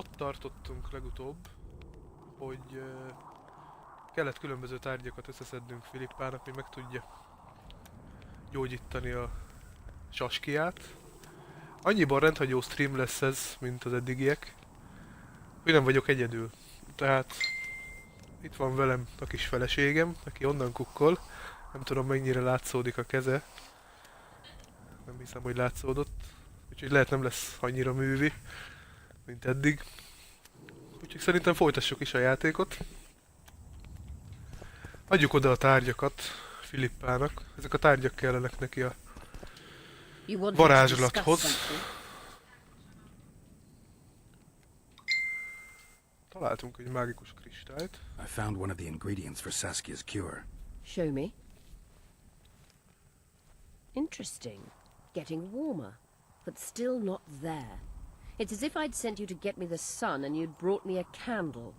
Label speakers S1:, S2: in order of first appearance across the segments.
S1: Ott tartottunk legutóbb, hogy kellett különböző tárgyakat összeszednünk Filippának, hogy meg tudja gyógyítani a saskiát. Annyiban rendhagyó stream lesz ez, mint az eddigiek, hogy nem vagyok egyedül. Tehát itt van velem a kis feleségem, aki onnan kukkol. Nem tudom, mennyire látszódik a keze. Nem hiszem, hogy látszódott. Úgyhogy lehet nem lesz annyira művi, mint eddig. Úgyhogy szerintem folytassuk is a játékot. Adjuk oda a tárgyakat Filippának. Ezek a tárgyak kellenek neki a varázslathoz. Találtunk egy mágikus kristályt.
S2: I found one of the ingredients for Saskia's cure.
S3: Show me. Interesting. Getting warmer, but still not there. It's as if I'd sent you to get me the sun and you'd brought me a candle.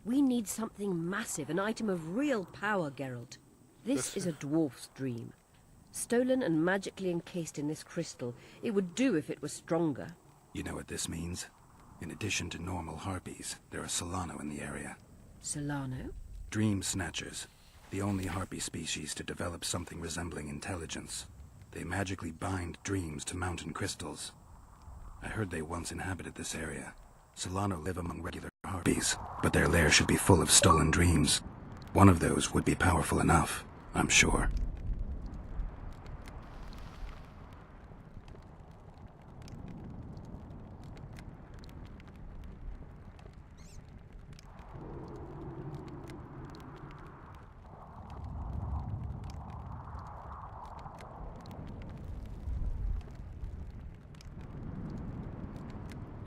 S3: We need something massive, an item of real power, Geralt. This is a dwarf's dream. Stolen and magically encased in this crystal. It would do if it was stronger.
S2: You know what this means? In addition to normal harpies, there are Solano in the area.
S3: Solano?
S2: Dream snatchers. The only harpy species to develop something resembling intelligence. They magically bind dreams to mountain crystals. I heard they once inhabited this area. Solano live among regular harpies, but their lair should be full of stolen dreams. One of those would be powerful enough, I'm sure.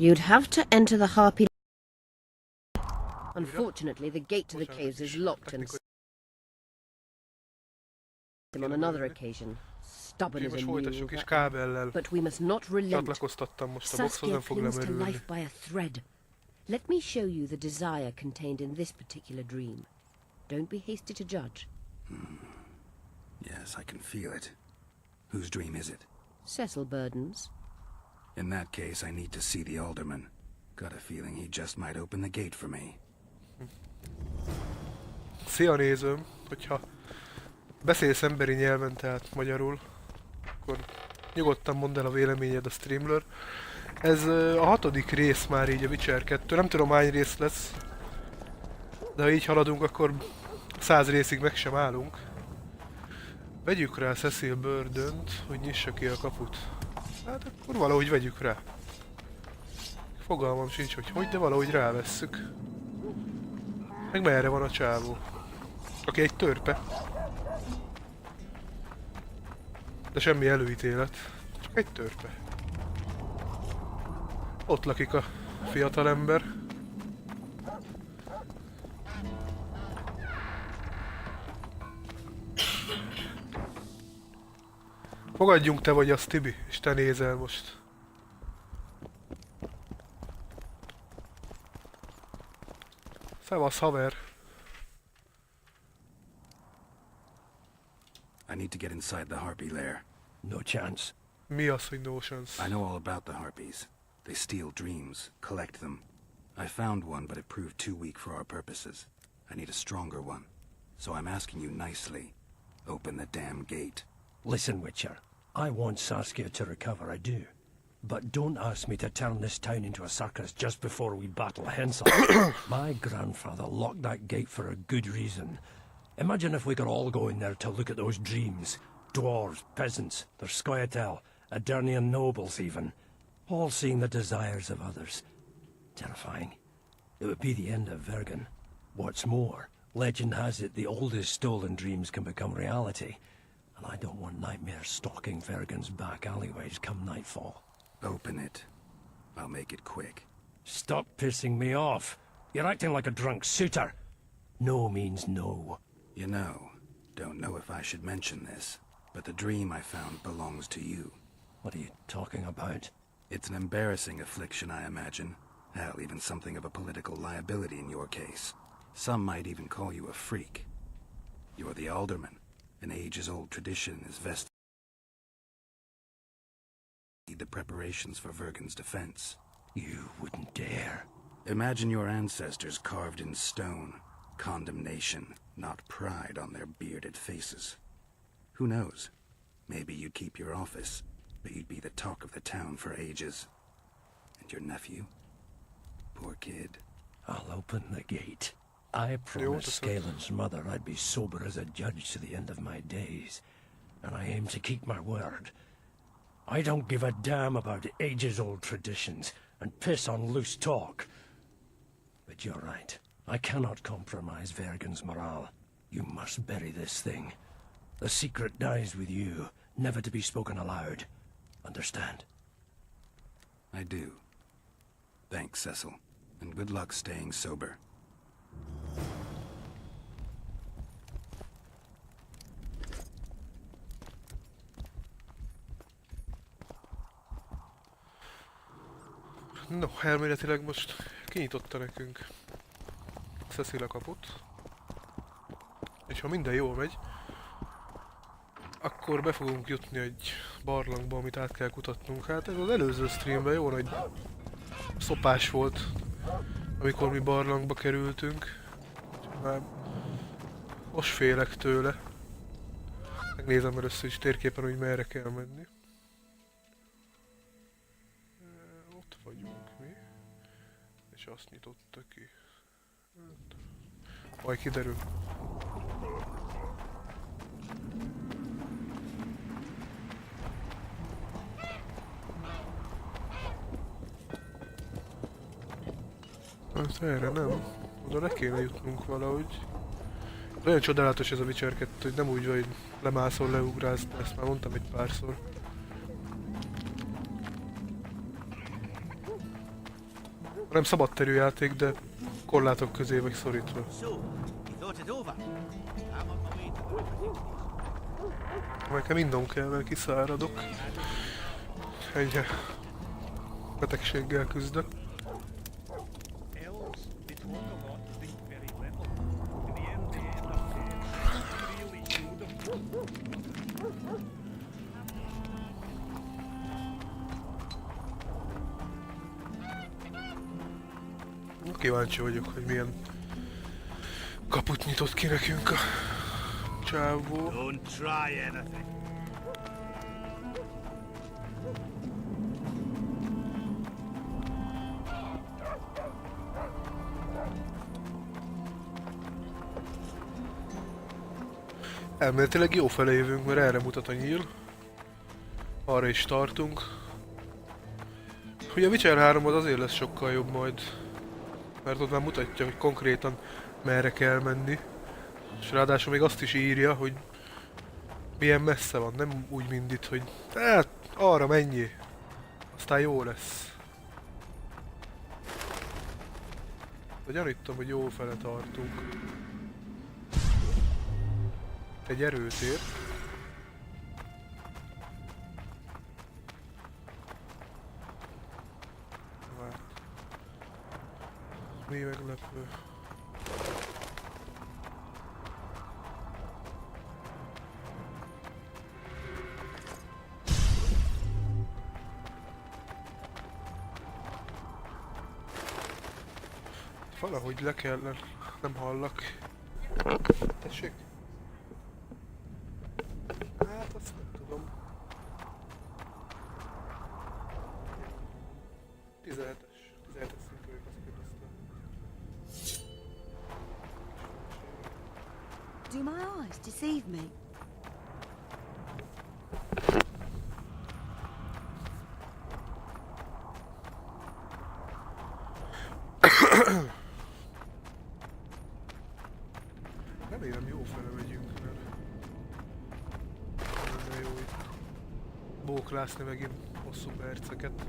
S3: You'd have to enter the harpy. Unfortunately, the gate to the caves is locked and on another occasion. Stubborn as a mule. But we must not relent. Saskia clings to life by a thread. Let me show you the desire contained in this particular dream. Don't be hasty to judge.
S2: Yes, I can feel it. Whose dream is it?
S3: Cecil Burden's.
S2: In that case, I need to see the alderman. Got a feeling he just might open the gate for me.
S1: Szia nézőm, hogyha beszélsz emberi nyelven, tehát magyarul, akkor nyugodtan mondd el a véleményed a streamről. Ez a 6. rész már így a Witcher 2, nem tudom hány rész lesz, de ha így haladunk, akkor 100 részig meg sem állunk. Vegyük rá Cecil Burdent, hogy nyissa ki a kaput. Hát akkor valahogy vegyük rá. Fogalmam sincs, hogy, de valahogy rávesszük. Meg merre van a csávó? Aki egy törpe. De semmi előítélet. Csak egy törpe. Ott lakik a fiatalember. Fogadjunk, te vagy az, Tibi, és te nézel most. Szevasz, haver.
S2: I need to get inside the harpy lair.
S4: No chance.
S1: Mi az, hogy no chance?
S2: I know all about the harpies. They steal dreams, collect them. I found one, but it proved too weak for our purposes. I need a stronger one. So I'm asking you nicely. Open the damn gate.
S4: Listen, Witcher. I want Saskia to recover, I do. But don't ask me to turn this town into a circus just before we battle Hensel. My grandfather locked that gate for a good reason. Imagine if we could all go in there to look at those dreams. Dwarves, peasants, their scoia'tael, Adernian nobles even. All seeing the desires of others. Terrifying. It would be the end of Vergen. What's more, legend has it the oldest stolen dreams can become reality. And I don't want nightmares stalking Vergen's back alleyways come nightfall.
S2: Open it. I'll make it quick.
S4: Stop pissing me off. You're acting like a drunk suitor. No means no.
S2: You know, don't know if I should mention this, but the dream I found belongs to you.
S4: What are you talking about?
S2: It's an embarrassing affliction, I imagine. Hell, even something of a political liability in your case. Some might even call you a freak. You're the alderman. An ages-old tradition is vested in the preparations for Vergen's defense.
S4: You wouldn't dare.
S2: Imagine your ancestors carved in stone, condemnation, not pride on their bearded faces. Who knows? Maybe you'd keep your office, but you'd be the talk of the town for ages. And your nephew? Poor kid.
S4: I'll open the gate. I promised Scalen's mother I'd be sober as a judge to the end of my days, and I aim to keep my word. I don't give a damn about ages-old traditions and piss on loose talk. But you're right. I cannot compromise Vergen's morale. You must bury this thing. The secret dies with you, never to be spoken aloud. Understand?
S2: I do. Thanks, Cecil. And good luck staying sober.
S1: No, elméletileg most kinyitotta nekünk Cecil a kaput. És ha minden jól megy, akkor be fogunk jutni egy barlangba, amit át kell kutatnunk. Hát ez az előző streamben jó nagy szopás volt, amikor mi barlangba kerültünk. Már most félek tőle. Megnézem először is térképen, hogy merre kell menni. Ott vagyunk mi. És azt nyitotta ki. Majd kiderül. Hát erre nem. Oda le kéne jutnunk valahogy. Olyan csodálatos ez a Witcher 2, hogy nem úgy, hogy lemászol, leugrálsz, ezt már mondtam egy párszor. Nem szabadterű játék, de korlátok közé vagy szorítva. Nekem innom kell, mert kiszáradok. Enyhe betegséggel küzdök. Kíváncsi vagyok, hogy milyen kaput nyitott ki nekünk a csávó. Elméletileg jó fele jövünk, mert erre mutat a nyíl. Arra is tartunk. Ugye a Witcher 3 az azért lesz sokkal jobb majd, mert ott már mutatja, hogy konkrétan merre kell menni. És ráadásul még azt is írja, hogy milyen messze van, nem úgy mint itt, hogy hát arra menjél, aztán jó lesz. De gyanítom, hogy jó fele tartunk. Egy erőtér. Mi meglepő. Valahogy le kellene, nem hallak. Tessék? Hát azt nem tudom. 17-es szintűek azt kérdeztem.
S5: Do my eyes deceive me?
S1: Remélem jó fele megyünk, mert lenne jó itt bóklászni megint hosszú perceket.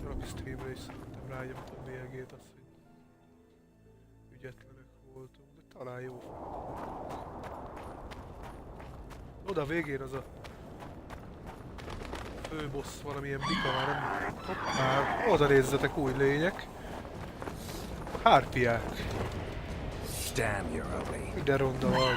S1: Napi streamre is szerintem rágyomtam BG-t azt, hogy ügyetlenek voltunk, de talán jó fele. Oda a végén az a főbossz valamilyen bika már nem... Hoppá, oda nézzetek, új lények. Hárpiák.
S2: Damn, you're ugly.
S1: De ronda vagy.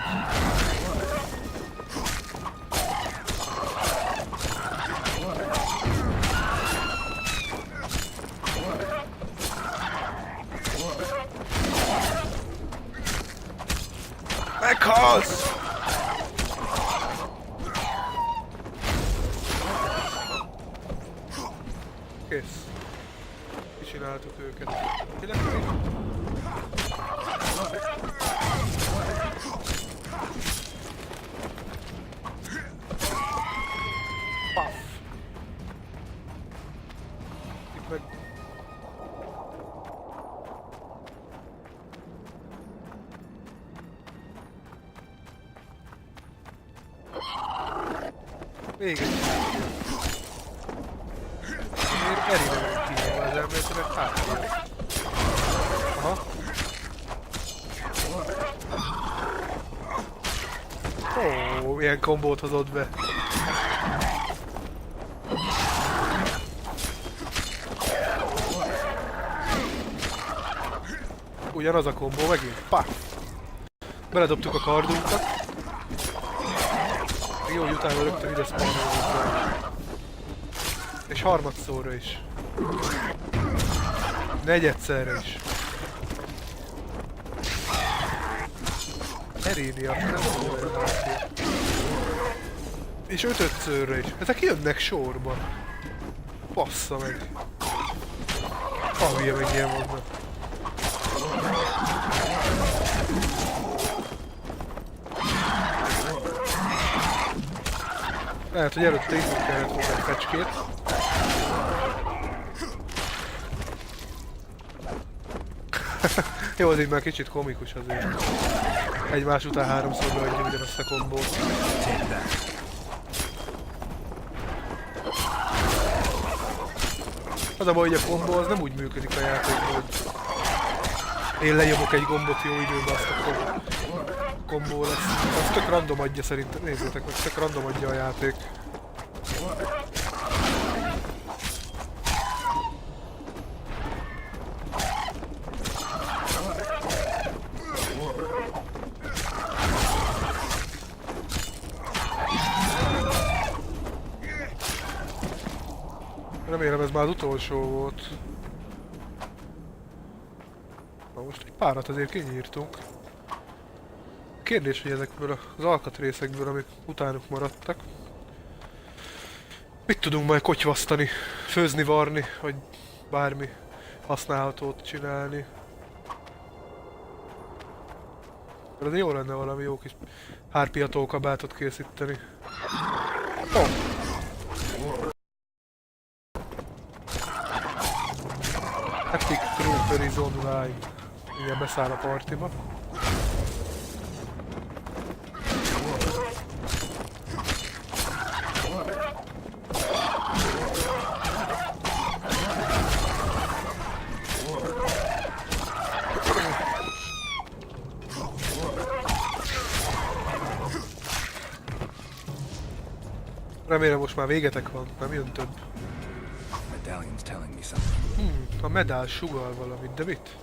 S1: Az! Kész. Kicsináltuk őket. Mi lett még? Paff! Itt meg... Még egy. Miért Erire van kívül az elméletileg hátulja? Aha. Ó, milyen kombót hozott be. Ugyanaz a kombó megint. Pá! Beledobtuk a kardunkat. Jó, hogy utána rögtön ide spawnolunk. És harmadszorra is. Negyedszerre is. Eréniak, nem tudom, és ötödszörre is. Ezek jönnek sorba. Bassza meg. Hülye meg ilyen vannak. Lehet, hogy előtte innen kellett volna egy fecskét. Jó, az így már kicsit komikus azért. Egymás után háromszor beadja ugyanazt a kombót. Az a baj, hogy a kombó az nem úgy működik a játékban, hogy én lenyomok egy gombot jó időben, azt akkor kombó lesz. Az tök random adja szerintem, nézzétek meg, tök random adja a játék. Remélem ez már az utolsó volt. Na most egy párat azért kinyírtunk. Kérdés, hogy ezekből az alkatrészekből, amik utánuk maradtak, mit tudunk majd kotyvasztani, főzni, varni, vagy bármi használhatót csinálni. De jó lenne valami jó kis hárpiatókabátot készíteni. Oh. Epic Trooper is online. Igen, beszáll a partiba. Remélem most már végetek van, nem jön több.
S2: Medallion's telling me something.
S1: A medál sugall valamit, de mit?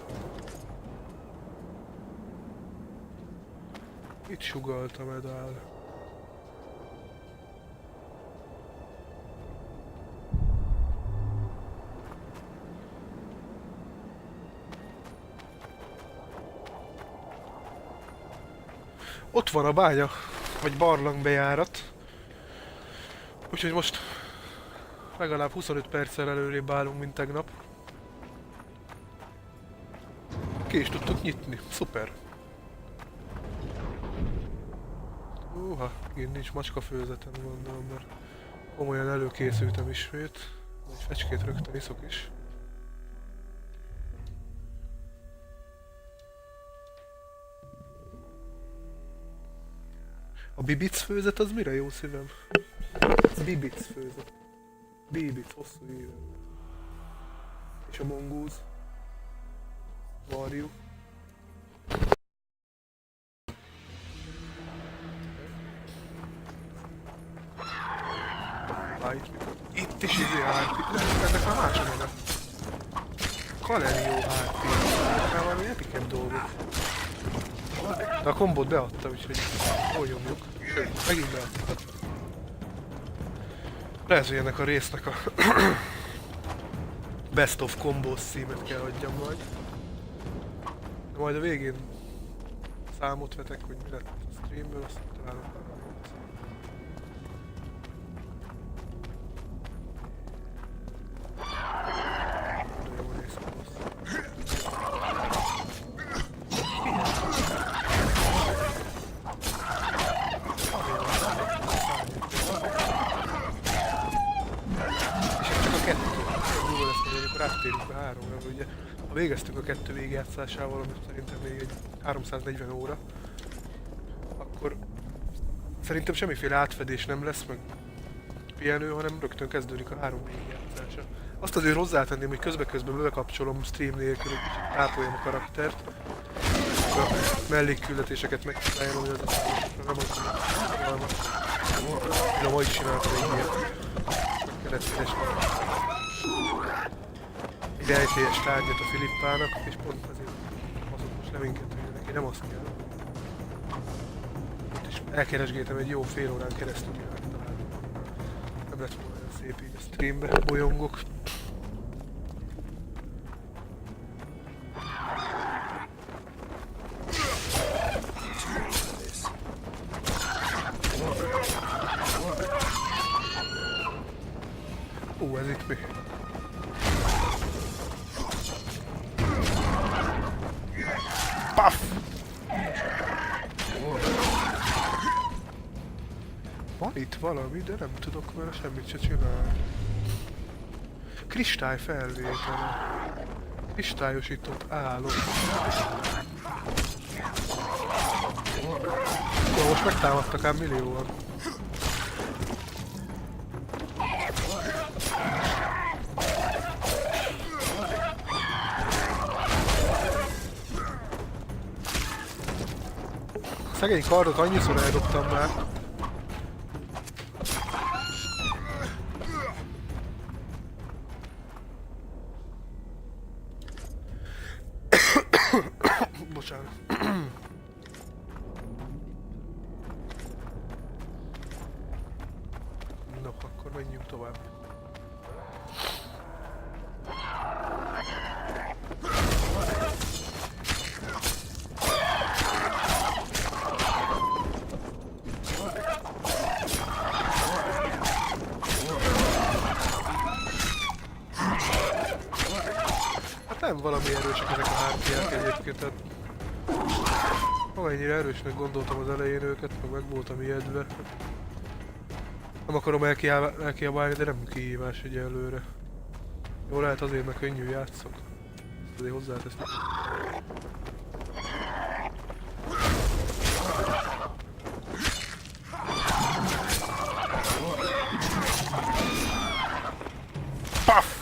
S1: Mit sugalt a medál? Ott van a bánya, vagy barlangbejárat. Úgyhogy most legalább 25 perccel előrébb állunk, mint tegnap. Ki is tudtuk nyitni. Szuper. Én nincs macskafőzetem, gondolom, mert komolyan előkészültem ismét. Egy fecskét rögtön iszok is. A bibic főzet az mire jó szívem? Bibic főzet. Bibic, hosszú éve. És a mongúz. Varjú. Itt is izé hárpi. Ezek a másodra. Kalerió hárpi. Már valami epikebb dolgok. De a kombót beadtam, úgyhogy hol nyomjuk. Sőt, megint beadtam. Lehet, hogy ennek a résznek a Best of Combos címet kell adjam majd. De majd a végén számot vetek, hogy mi lett. streamből, aztán találok valamit. De jól néz ki az. Áttérünk a 3-ra, ugye ha végeztük a 2 végigjátszásával, amit szerintem még egy 340 óra, akkor szerintem semmiféle átfedés nem lesz, meg pihenő, hanem rögtön kezdődik a 3 végigjátszása. Azt azért hozzátenném, hogy közben bekapcsolom stream nélkül, hogy kicsit tápoljam a karaktert, a mellékküldetéseket megcsinálom, hogy az nem az a ma is csináltam egy ilyet, meg kellett keresni egy rejtélyes tárgyat a Filippának, és pont azért azok most leminket, hogy neki nem azt kell. És elkeresgéltem egy jó fél órán keresztül, hogy megtalálom. Nem lett volna olyan szép így a streambe, bolyongok. Ez itt mi? Puff! Van itt valami, de nem tudok vele semmit se csinálni. Kristály felvétele. Kristályosított állok. Jó, most megtámadtak ám millióan. Szegény kardot annyiszor eldobtam már. Bocsánat. No, akkor menjünk tovább. Nem valami erősek ezek a hárpiák egyébként, tehát amennyire erősnek gondoltam az elején őket, meg voltam ijedve. Nem akarom elkiabálni, de nem kihívás egyelőre. Jó, lehet azért, mert könnyű játszok. Azért hozzátesznek. Puff!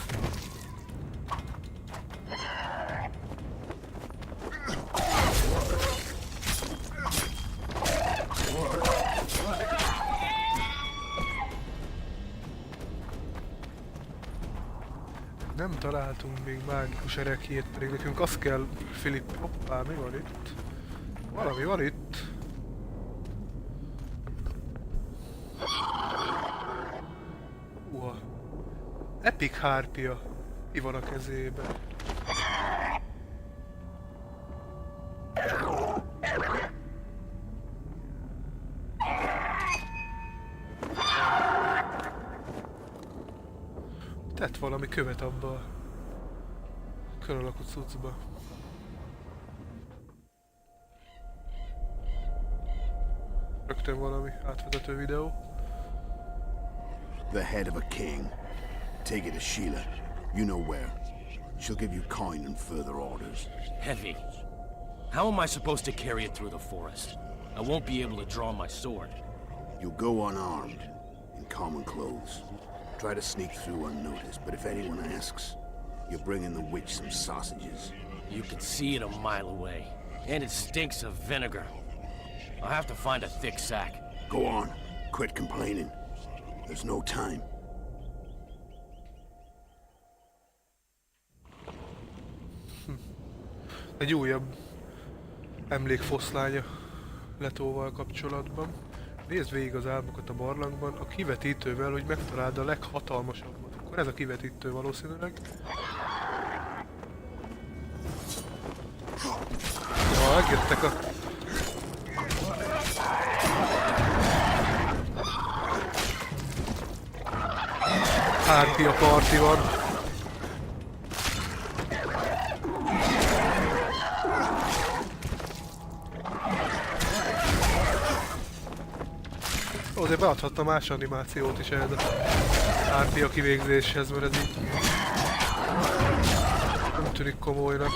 S1: Nem találtunk még mágikus ereklyét, pedig nekünk az kell, Filip. Hoppá, mi van itt? Valami van itt. Uha. Epic hárpia. Mi van a kezébe? Tett valami követ abba a kör alakú cuccba. Rögtön valami átvezető videó.
S6: The head of a king. Take it to Sheila. You know where. She'll give you coin and further orders.
S7: Heavy. How am I supposed to carry it through the forest? I won't be able to draw my sword.
S6: You'll go unarmed, in common clothes. Try to sneak through unnoticed, but if anyone asks, you're bringing the witch some sausages.
S7: You can see it a mile away, and it stinks of vinegar. I'll have to find a thick sack.
S6: Go on, quit complaining. There's no time.
S1: Egy újabb emlékfoszlánya Letóval kapcsolatban. Nézd végig az álmokat a barlangban a kivetítővel, hogy megtaláld a leghatalmasabbat. Akkor ez a kivetítő valószínűleg. Ja, megjöttek a... Hárpia parti van. Ó, de beadhatna más animációt is ehhez a hárpia kivégzéshez, mert ez így nem tűnik komolynak.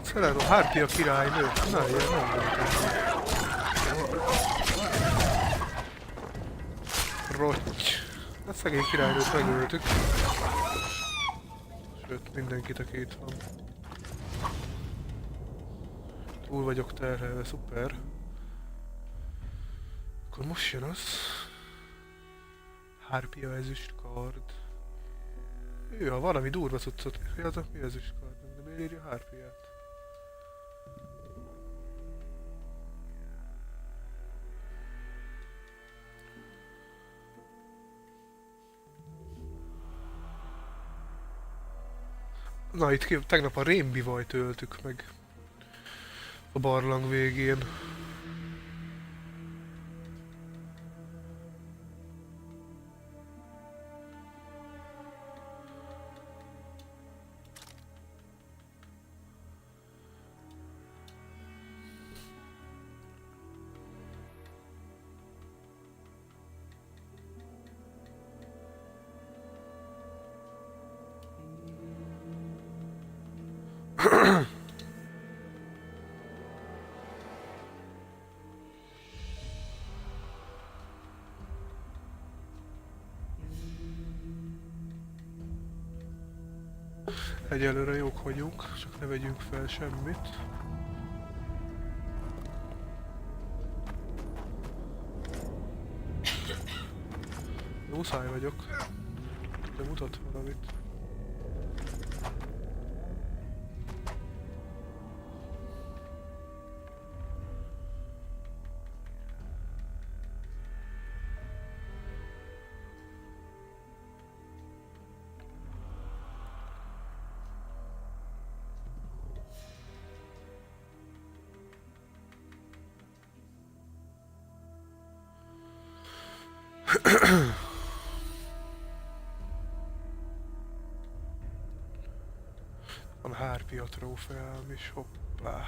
S1: Szerelő, hárpia királynő. Na, ilyen nem volt. Rotty. Hát szegény királynőt megöltük. Sőt, mindenkit, aki itt van. Túl vagyok terhelve, szuper. Akkor most jön az. Hárpia ezüst kard. Ő, ha valami durva cuccot. Mi ezüst kard? De miért írja hárpiát? Na itt tegnap a rémbivajt öltük meg a barlang végén. Egyelőre jók vagyunk, csak ne vegyünk fel semmit. Muszáj vagyok, de mutat valamit. Van hárpia trófeám is, hoppá.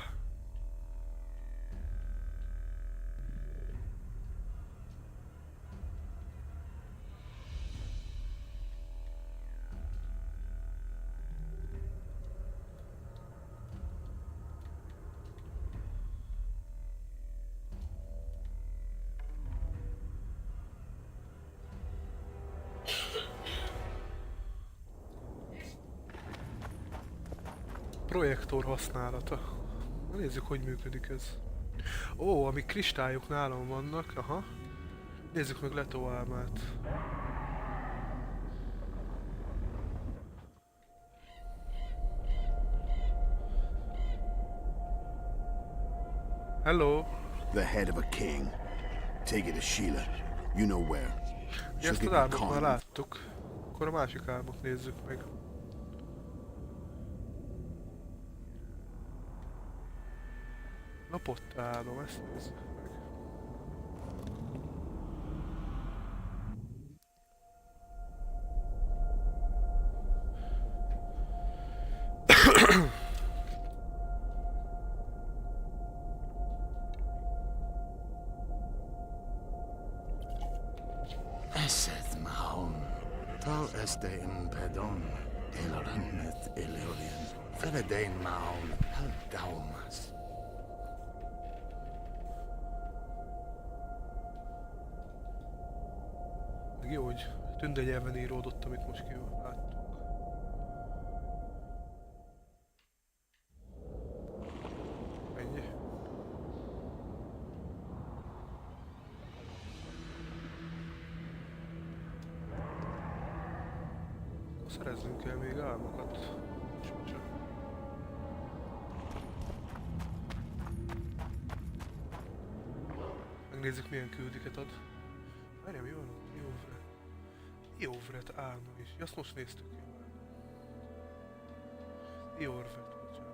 S1: Projektor használata. Nézzük, hogy működik ez. Ó, amik kristályok nálam vannak, aha. Nézzük meg Leto álmát. Hello!
S6: The head of a king. Take it to Sheila. You know where. She'll
S1: Ezt
S6: give
S1: az
S6: you
S1: álmot már
S6: calm.
S1: láttuk. Akkor a másik álmot nézzük meg. Lopott álom, ezt nézzük meg.
S8: Esed Mahon, tal este impedon, eloranmet eleorien, feredein Mahon, hal daumas.
S1: Meg jó, hogy tündegyelven íródott, amit most láttuk. Ennyi. Szerezzünk el még álmokat. Sose. Megnézzük, milyen küldiket ad. Várjál, mi van? Jó, Iovret álma is. Azt most néztük ki. Iovret, bocsánat.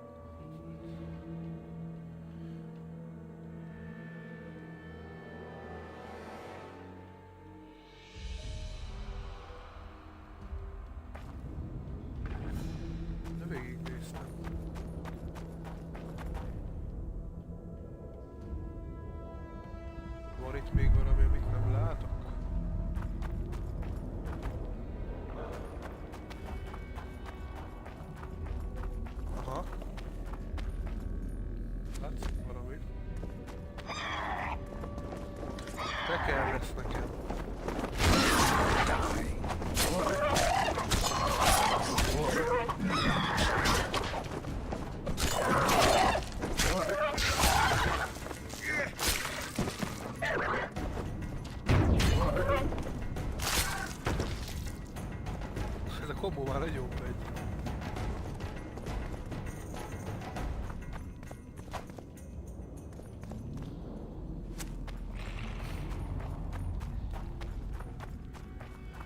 S1: De végignéztem. Van itt még valami, amit nem látok? Aha. Látszik valami. Be kell lesz nekem. Ez a kombó már nagyon megy.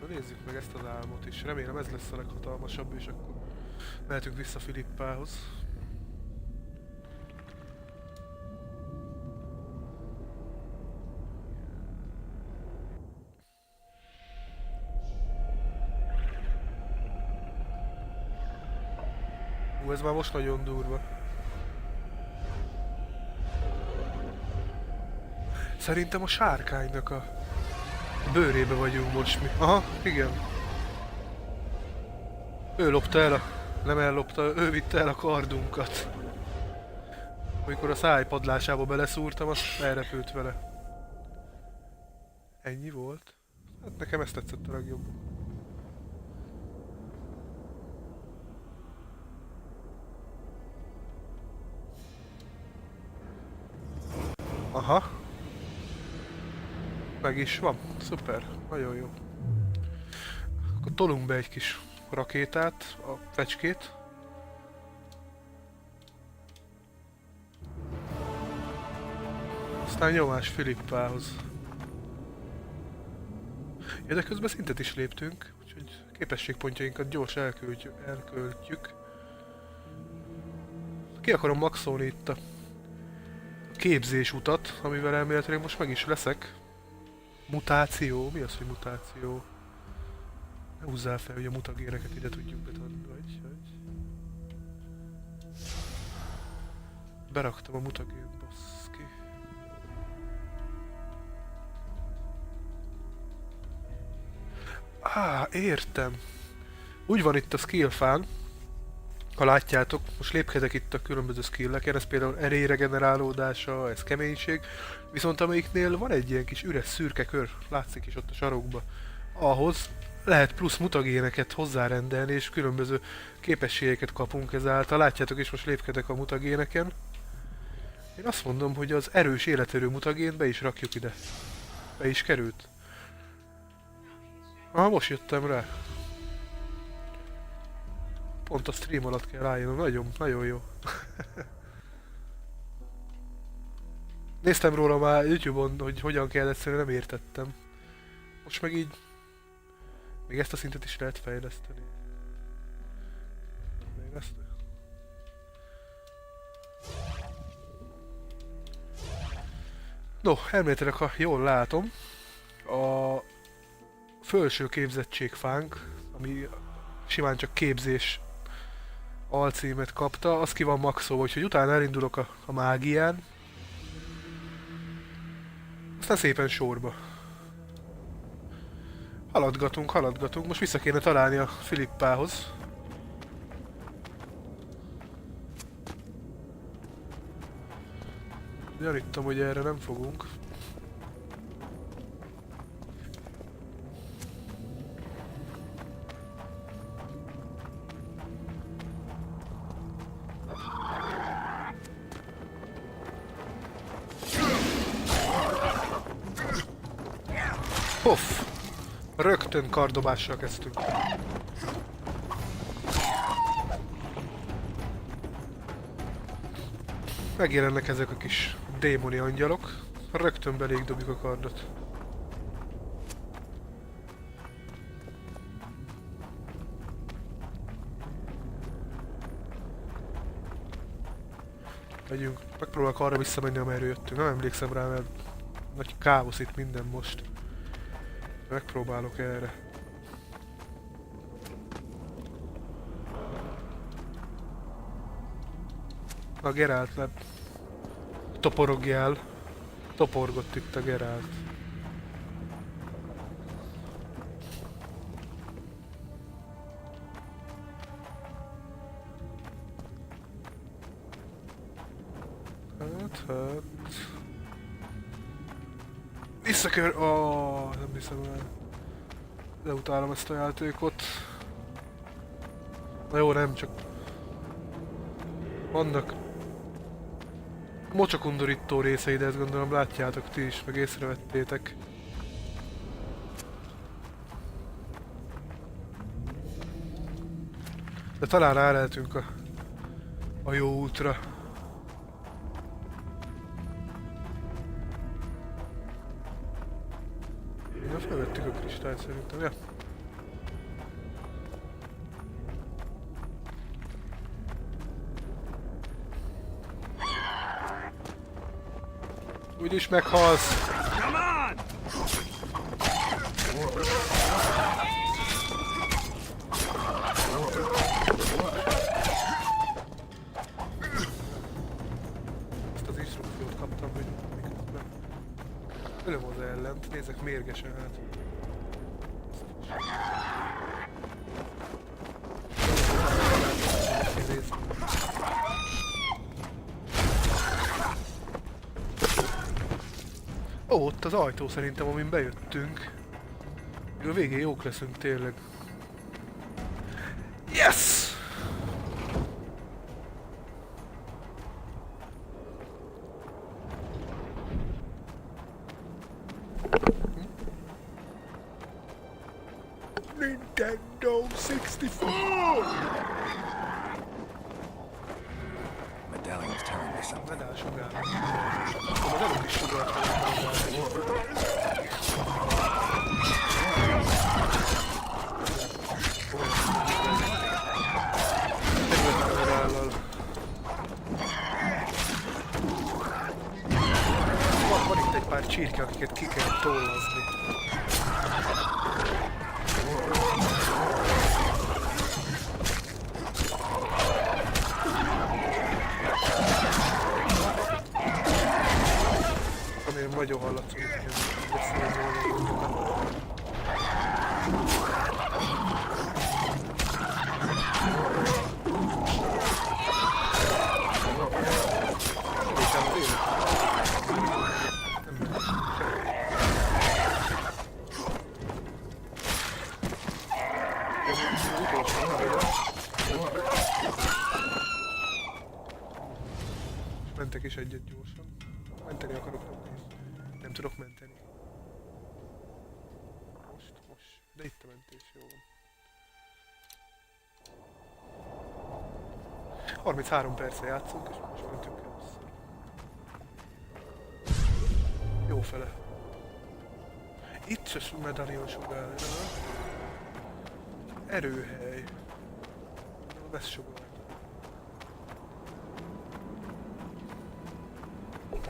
S1: Na nézzük meg ezt az álmot is. Remélem ez lesz a leghatalmasabb, és akkor mehetünk vissza Filippához. Ez már most nagyon durva. Szerintem a sárkánynak a bőrébe vagyunk most mi. Aha, igen. Ő lopta el a... nem ellopta, ő vitte el a kardunkat. Amikor a szájpadlásába beleszúrtam, azt elrepült vele. Ennyi volt? Hát nekem ezt tetszett a legjobban. Aha. Meg is van. Szuper. Nagyon jó. Akkor tolunk be egy kis rakétát, a fecskét. Aztán nyomás Filippához. Ja, de közben szintet is léptünk, úgyhogy képességpontjainkat gyors elköltjük. Ki akarom maxolni itt a képzés utat, amivel elméletileg most meg is leszek. Mutáció? Mi az, hogy mutáció? Ne húzzál fel, hogy a mutagéneket ide tudjuk betanni, vagy? Beraktam a mutagént, baszki. Értem. Úgy van itt a skillfán, ha látjátok, most lépkedek itt a különböző skilleken, ez például erély regenerálódása, ez keménység, viszont amelyiknél van egy ilyen kis üres szürke kör, látszik is ott a sarokba, ahhoz lehet plusz mutagéneket hozzárendelni, és különböző képességeket kapunk ezáltal. Látjátok is, most lépkedek a mutagéneken. Én azt mondom, hogy az erős életerő mutagént be is rakjuk ide. Be is került. Aha, most jöttem rá. Pont a stream alatt kell rájönnöm, nagyon jó. Néztem róla már YouTube-on, hogy hogyan kell, egyszerűen nem értettem. Most meg így... még ezt a szintet is lehet fejleszteni. Még ezt... No, elméletileg, ha jól látom, a felső képzettségfánk, ami simán csak képzés alcímet kapta, az ki van maxolva, úgyhogy utána elindulok a mágián. Aztán szépen sorba. Haladgatunk, most vissza kéne találni a Filippához. Gyaníttam, hogy erre nem fogunk. Hoff! Rögtön kardobással kezdtünk. Megjelennek ezek a kis démoni angyalok. Rögtön beléig dobjuk a kardot. Megyünk. Megpróbálok arra visszamenni, amerről jöttünk. Nem emlékszem rá, mert nagy káosz itt minden most. Megpróbálok erre. A Geralt, mert toporogjál. Toporgott itt a Geralt. Hát... Visszakör... nem hiszem el. Leutálom ezt a játékot. Na jó, nem, csak... Vannak... mocsokundorító részei, de ezt gondolom látjátok ti is, meg észrevettétek. De talán rá lehetünk a jó útra. Na, felvettük a kristályt szerintem, ja. Úgyis meghalsz! Ezt az instrukciót kaptam, hogy miközben ölöm az ellent, nézek mérgesen át. Ó, ott az ajtó szerintem, amin bejöttünk. A végén jók leszünk tényleg. Yes! Nintendo 64!
S2: Medallion's telling me something.
S1: Medál sugár. A medálok is sugárt van itt egy pár csirke, akiket ki kell tollazni. Amilyen nagyon hallatszik, hogy mentek is egyet gyorsan. Menteni akarok, nem tudok menteni. Most. De itt a mentés, jó van. 33 percre játszunk, és most mentünk először. Jó fele. Itt se medalion sugár. Erőhely. Vesz sugár.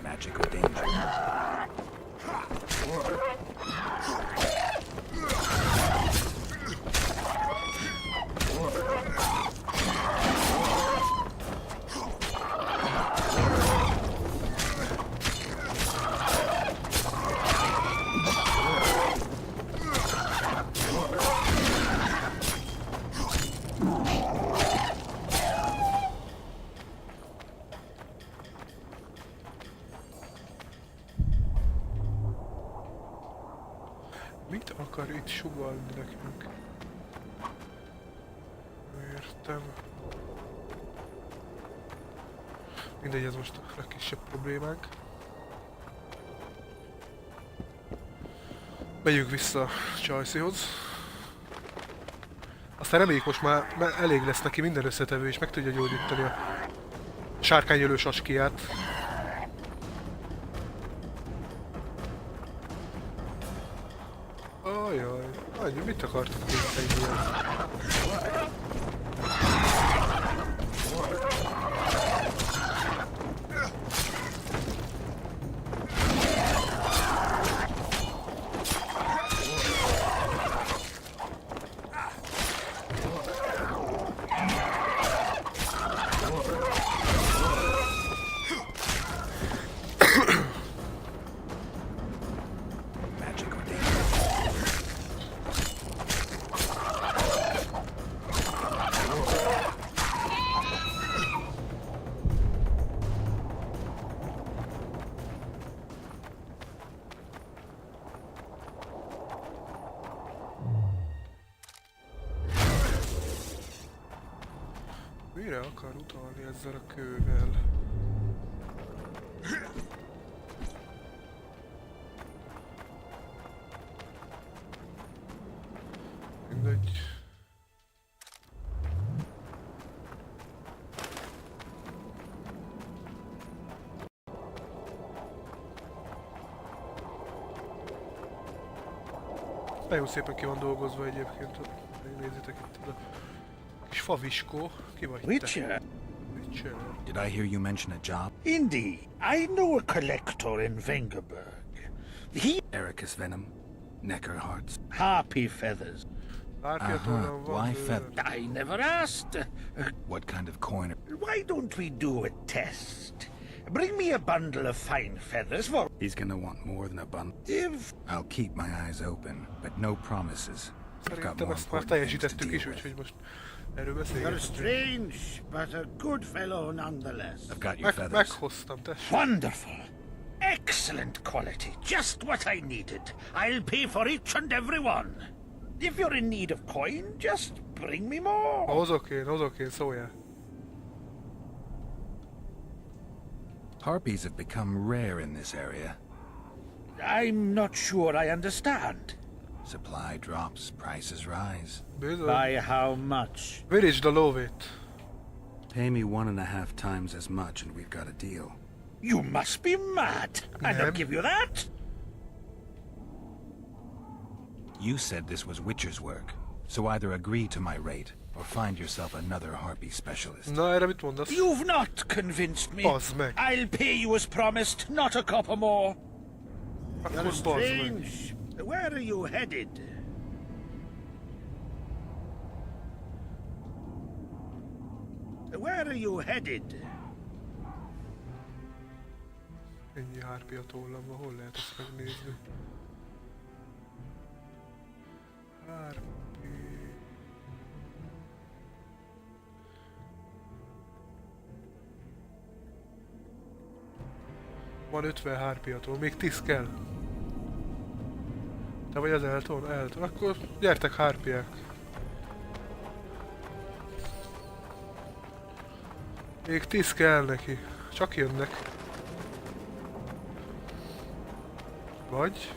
S2: Magic or danger.
S1: Mit akar itt sugallni nekünk? Értem. Mindegy, ez most a legkisebb problémánk. Megyünk vissza Csajcihoz. Aztán reméljük most már elég lesz neki minden összetevő, és meg tudja gyógyítani a sárkányölő saskiát. Ajaj, annyi, mit akartok még egy ilyen? Mire akar utalni ezzel a kővel? Mindegy. Nagyon szépen ki van dolgozva egyébként, nézzétek itt ez a kis faviskó, ki vagy te?
S9: Witcher?
S1: Witcher.
S2: Did I hear you mention a job?
S9: Indeed. I know a collector in Vengerberg. He
S2: Ericus Venom, Necker Hearts.
S9: harpy feathers.
S1: Árpiatollan van.
S2: Why feather?
S9: I never asked.
S2: What kind of coin?
S9: Why don't we do a test? Bring me a bundle of fine feathers for
S2: He's gonna want more than a bun.
S9: if
S2: I'll keep my eyes open, but no promises. I've got
S1: Szerintem
S2: more
S1: ezt már
S2: important things to
S1: teljesítettük
S2: deal
S1: is,
S2: with.
S1: úgyhogy most erről
S9: you're
S1: beszélgetünk.
S9: strange, but a good fellow nonetheless.
S2: I've got your feathers.
S1: Meghoztam, tessék.
S9: Wonderful. Excellent quality. Just what I needed. I'll pay for each and every one. If you're in need of coin, just bring me more.
S1: Hozok én, szóljál.
S2: Harpies have become rare in this area.
S9: I'm not sure I understand.
S2: Supply drops, prices rise.
S1: Bizony.
S9: By how much?
S1: Virítsd a lóvét.
S2: Pay me 1.5 times as much and we've got a deal.
S9: You must be mad. I'll
S1: Ma'am?
S9: not give you that.
S2: You said this was Witcher's work, so either agree to my rate or find yourself another harpy specialist.
S1: Na, erre mit mondasz?
S9: You've not convinced me.
S1: Bazd meg.
S9: I'll pay you as promised, not a copper more.
S1: Akkor bazd meg.
S9: Where are you headed? Where are you headed?
S1: Ennyi hárpia tollam van, hol lehet ezt megnézni? Hárpi... Van 50 hárpiatól, még 10 kell. Te vagy az Elton? Elton. Akkor gyertek hárpiák. Még 10 kell neki. Csak jönnek. Vagy...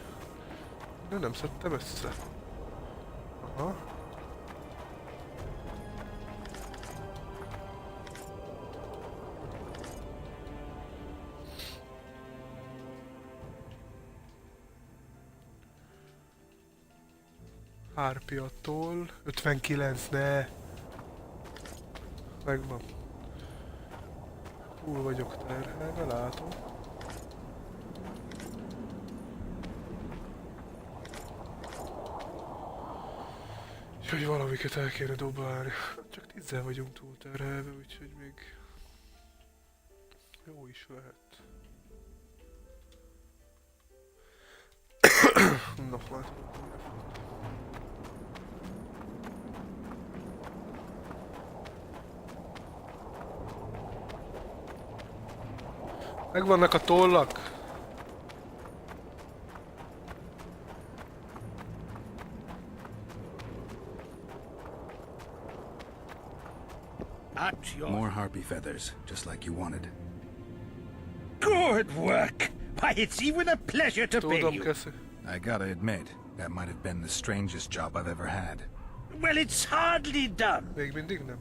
S1: De nem szedtem össze. Aha. Hárpiattól 59, ne! Megvan. Túl vagyok terhelve, látom. És hogy valamiket el kéne dobálni. Csak 10 vagyunk túl terhelve, úgyhogy még... Jó is lehet. Na, már tudom. Megvannak a tollak.
S9: At your
S2: More harpy feathers, just like you wanted.
S9: good work. Why, it's even a pleasure to pay
S1: Tudom,
S9: you.
S1: Keszi.
S2: I gotta admit, that might have been the strangest job I've ever had.
S9: Well, it's hardly done.
S1: Még mindig nem.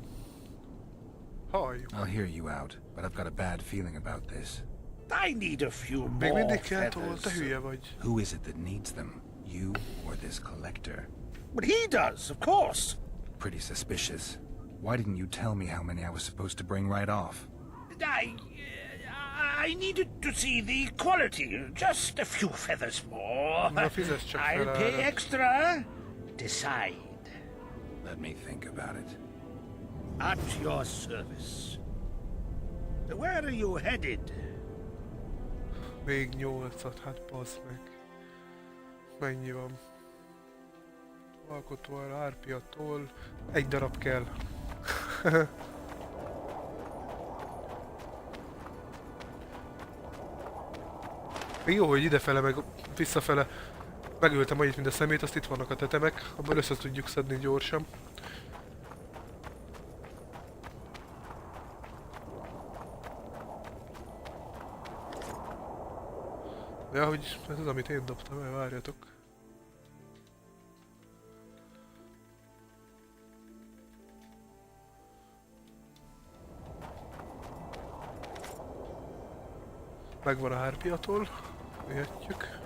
S1: Halljuk.
S2: I'll hear you out, but I've got a bad feeling about this.
S9: I need a few
S1: Még
S9: more
S1: mindig kell toll, te
S9: feathers.
S1: hülye vagy.
S2: Who is it that needs them? You or this collector?
S9: But he does, of course.
S2: Pretty suspicious. Why didn't you tell me how many I was supposed to bring right off?
S9: I needed to see the quality. Just a few feathers more.
S1: Na, fizess csak fel
S9: I'll pay
S1: erre.
S9: extra. Decide.
S2: Let me think about it.
S9: At your service. Where are you headed?
S1: Még 8-at, hát bazd meg. Mennyi van? Alkotóan, árpiattól. Egy darab kell. Még jó, hogy idefele meg visszafele megöltem annyit, mint a szemét, azt itt vannak a tetemek, abból össze tudjuk szedni gyorsan. Ja, hogy ez az, amit én dobtam el, várjatok. Megvan a hárpiatól, vihetjük.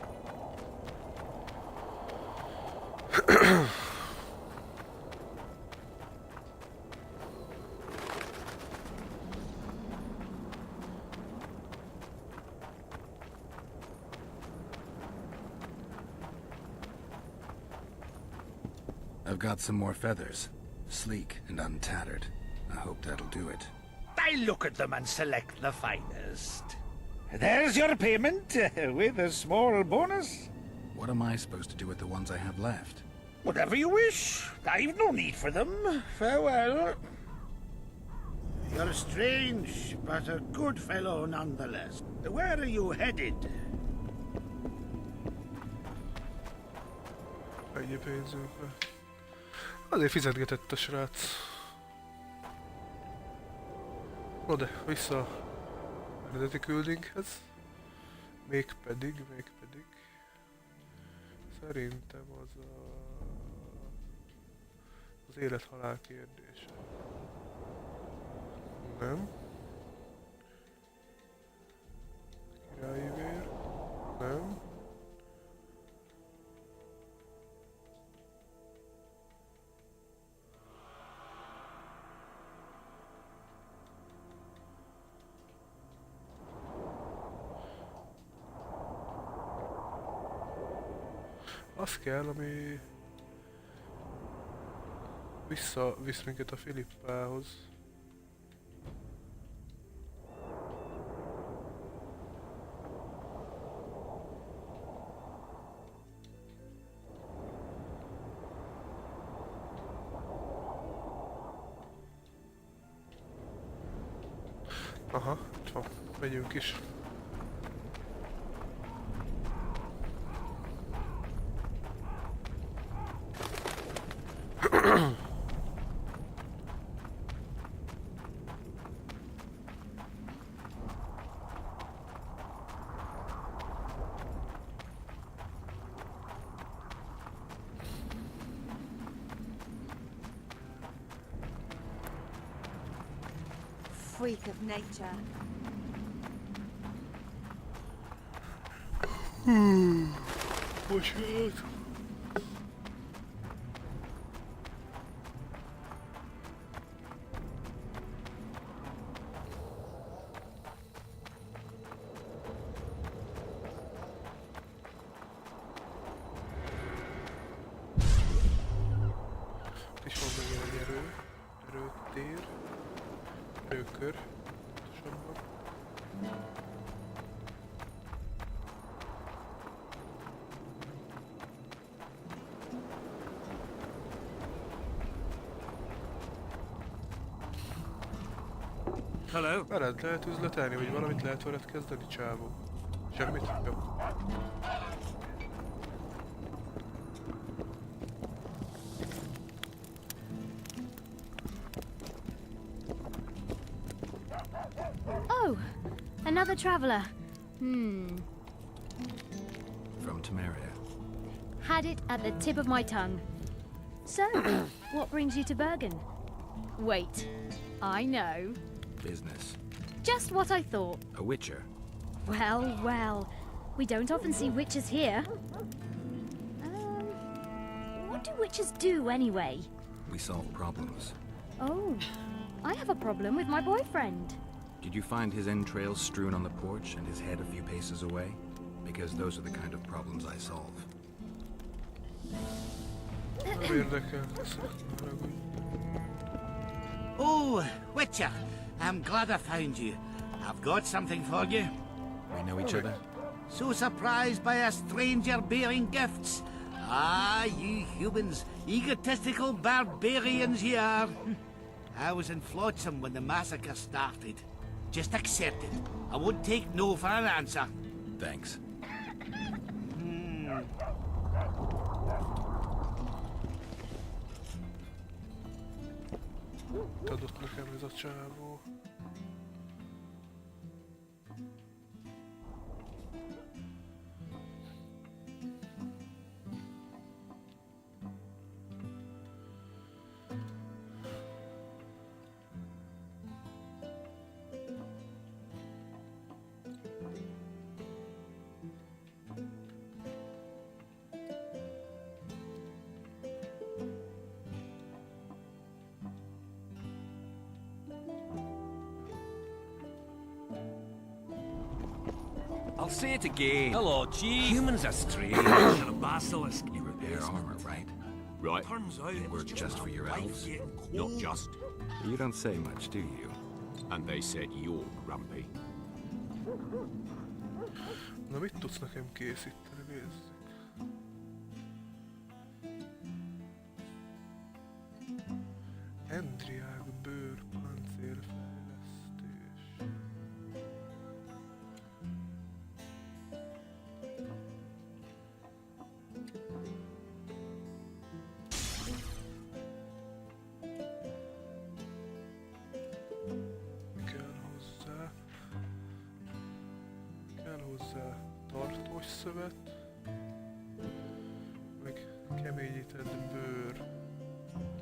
S2: I've got some more feathers, sleek and untattered. I hope that'll do it.
S9: I look at them and select the finest. There's your payment, with a small bonus.
S2: What am I supposed to do with the ones I have left?
S9: Whatever you wish. I've no need for them. Farewell. You're strange, but a good fellow nonetheless. Where are you headed?
S1: Ennyi pénzünk van. Azért fizetgetett a srác. No de, vissza a eredeti küldinghez. Mégpedig. Szerintem az élet-halál kérdése. Nem. Királyi vér. Nem. Az kell, ami visszavisz minket a Filippához. Aha, itt van. Megyünk is.
S5: Freak of nature.
S1: Bocsánat. És van megint egy erőtér. Erőkör. Pontosabban.
S7: Hello?
S1: Veled lehet üzletelni, vagy valamit lehet veled kezdeni, csávó? Semmit? Jó.
S10: Oh, another traveler.
S2: From Temeria.
S10: Had it at the tip of my tongue. So, what brings you to Bergen? Wait, I know.
S2: Business.
S10: Just what I thought.
S2: A witcher.
S10: Well, well, we don't often see witches here. What do witches do anyway?
S2: We solve problems.
S10: Oh, I have a problem with my boyfriend.
S2: Did you find his entrails strewn on the porch and his head a few paces away? Because those are the kind of problems I solve.
S1: Nem érdekel.
S9: Oh, Witcher, I'm glad I found you. I've got something for you.
S2: We know each other?
S9: So surprised by a stranger bearing gifts. Ah, you humans, egotistical barbarians you are. I was in Flotsam when the massacre started. Just accept it. I won't take no for an answer.
S2: Thanks.
S1: Adott nekem ez a csávó.
S11: I'll say it again.
S4: Hello, Chief.
S11: Humans are strange.
S4: And a basilisk.
S2: You repair armor, right?
S11: Right.
S4: Turns out
S2: They work just for your elves?
S11: Not just.
S2: You don't say much, do you?
S11: And they said you're grumpy.
S1: Na mit tudsz nekem készíteni, nézzük. Endriák bőr páncélfejlesztés. Kell hozzá tartós szövet, meg keményített bőr.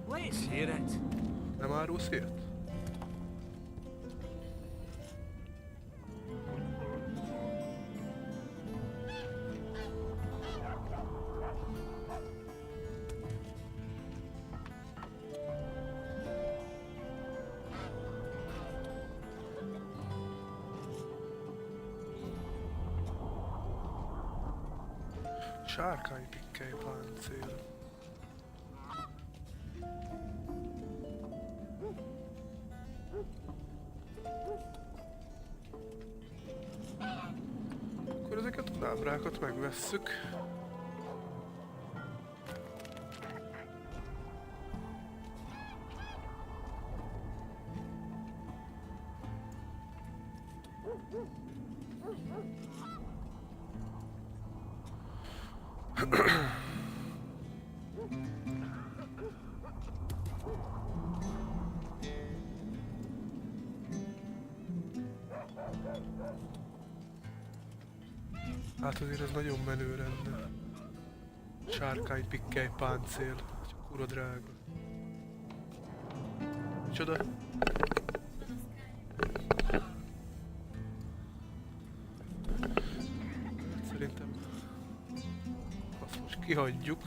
S4: Let's hear it.
S1: Nem árulsz ilyet? Sárkánypikkely páncél. Akkor ezeket a lábrákat megvesszük. Hát azért ez nagyon menő lenne. Sárkánypikkely páncél. Csak kurva drága. Micsoda? Szerintem azt most kihagyjuk.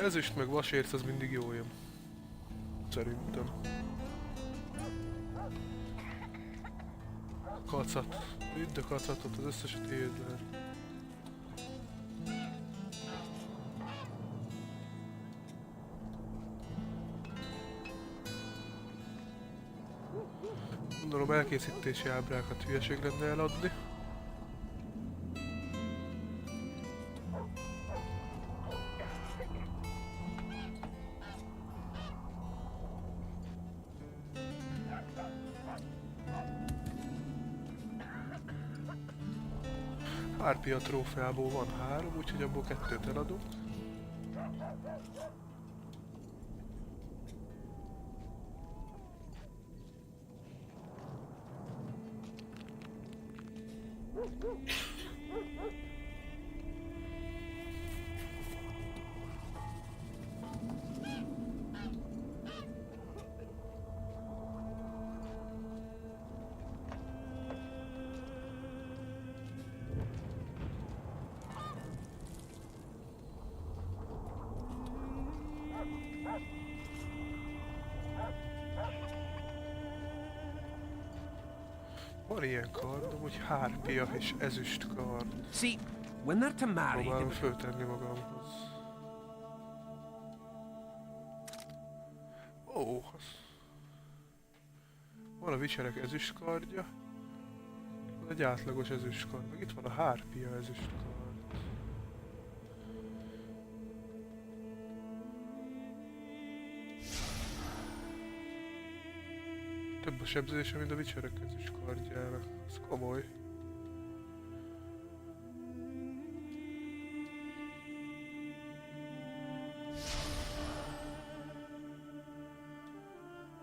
S1: Ezüst meg vasérc az mindig jó jön. Szerintem. Kacat. Üdd a kacatot, az összeset éld le. Gondolom elkészítési ábrákat hülyeség lenne eladni. Árpia trófeából van 3, úgyhogy abból 2-t eladunk. Van ilyen kardom, hogy hárpia és ezüst kard.
S11: See, when they're to marry,
S1: Próbálom föltenni magamhoz. Ó, van a vicserek ezüst kardja. Van egy átlagos ezüst kard. Meg itt van a hárpia ezüst kard. Több a sebzése, mint a vicserek ezüst kardjának. Ez komoly.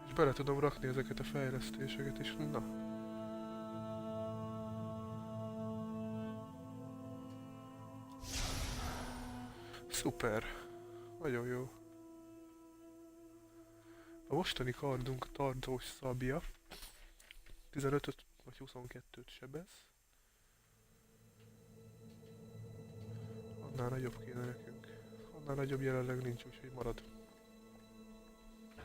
S1: És bele tudom rakni ezeket a fejlesztéseket is. Na. Szuper. Nagyon jó. A mostani kardunk tartós szabja. 15-öt vagy 22-t sebez. Annál nagyobb kéne nekünk. Annál nagyobb jelenleg nincs, úgyhogy marad.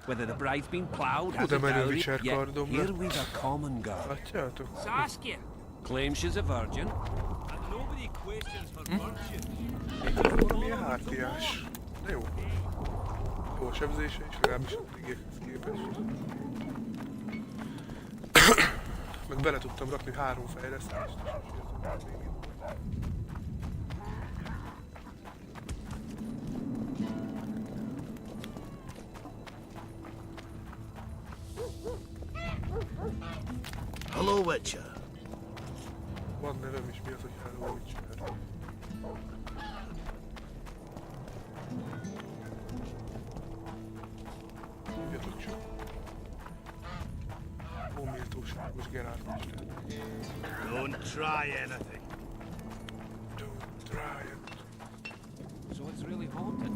S11: Whether the bride's been plowed,
S1: Hú,
S11: has
S1: de
S11: a
S1: menő
S11: dowry,
S1: Witcher
S11: yet
S1: kardom
S11: here
S1: lett.
S11: we've a common girl.
S1: Látjátok?
S11: Saskia claims she's a virgin, and nobody questions her virtue.
S1: Valami hárpiás. De jó. Jó a sebzése is, legalábbis a eddigiekhez képest. Meg bele tudtam rakni 3 fejlesztést.
S9: Hello, Witcher.
S1: Van nevem is, mi az, hogy Hello Witcher? Tudjatok csak. Ó, méltóságos Geralt Mester.
S9: Don't try anything.
S1: Don't try it.
S11: So it's really haunted.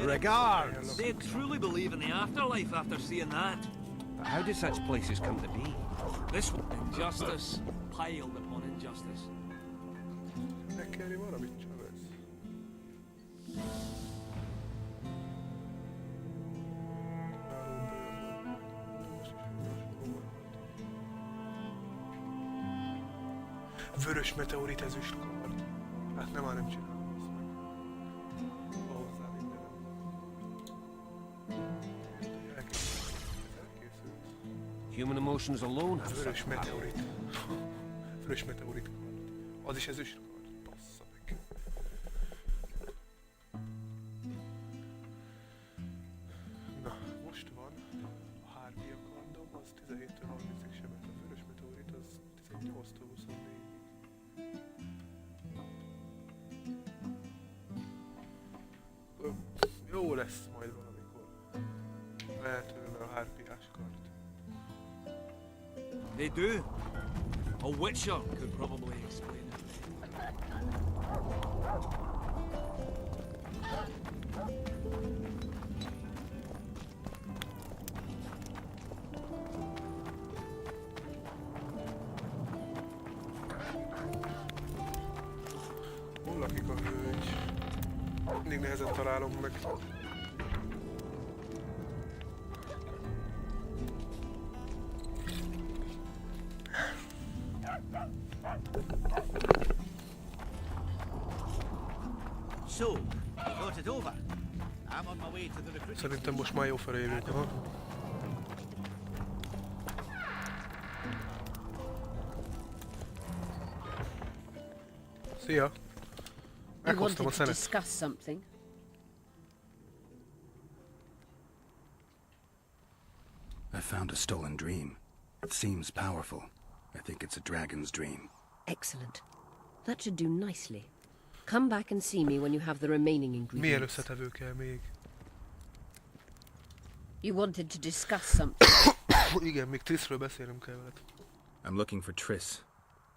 S9: Regards.
S11: They truly believe in the afterlife after seeing that. But how do such places come to be? This one, injustice piled upon injustice.
S1: Megkérni valamit, Chavez. Vörös meteorit ezüst kard. Hát nem, már nem csinálom azt meg. Van hozzá mindenem. Elkészült.
S11: Human emotions alone have
S1: Vörös
S11: such power.
S1: meteorit. Vörös meteorit kard. Az is ezüst kard. Bassza meg. Na, most van. A hárpia kardom, az 17-től 30-ig sebet. A vörös meteorit az 18-től 24-ig. Jó lesz majd valamikor. Lehetőleg a hárpiás kard.
S11: They do. A witcher could probably explain it.
S1: Hol lakik a hölgy? Mindig nehezen találom meg.
S9: So, you got it over. I'm on my way to the recruiting.
S1: Szerintem most már jó felé jövünk, aha. Szia!
S3: You
S1: Meghoztam a
S3: wanted to
S1: szenet.
S3: discuss something?
S2: I found a stolen dream. It seems powerful. I think it's a dragon's dream.
S3: Excellent. That should do nicely. Come back and see me when you have the remaining
S1: Milyen
S3: ingredients.
S1: összetevő kell még?
S3: You wanted to discuss something.
S1: Igen, még Trissről beszélnem kell veled.
S2: I'm looking for Triss.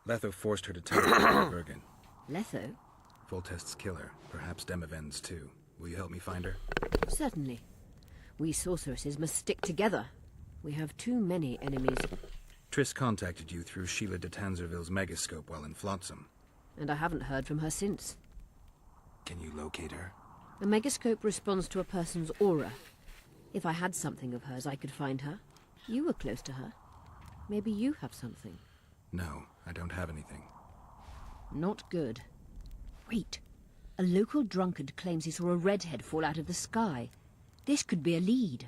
S2: Letho forced her to tell Bergen.
S3: Letho?
S2: Voltest's killer. Perhaps Demavend's too. Will you help me find her?
S3: Certainly. We sorceresses must stick together. We have too many enemies,
S2: Triss contacted you through Sheila de Tanzerville's megascope while in Flotsam.
S3: and I haven't heard from her since.
S2: Can you locate her?
S3: A megascope responds to a person's aura. If I had something of hers, I could find her. You were close to her. Maybe you have something.
S2: No, I don't have anything.
S3: Not good. Wait. A local drunkard claims he saw a redhead fall out of the sky. This could be a lead.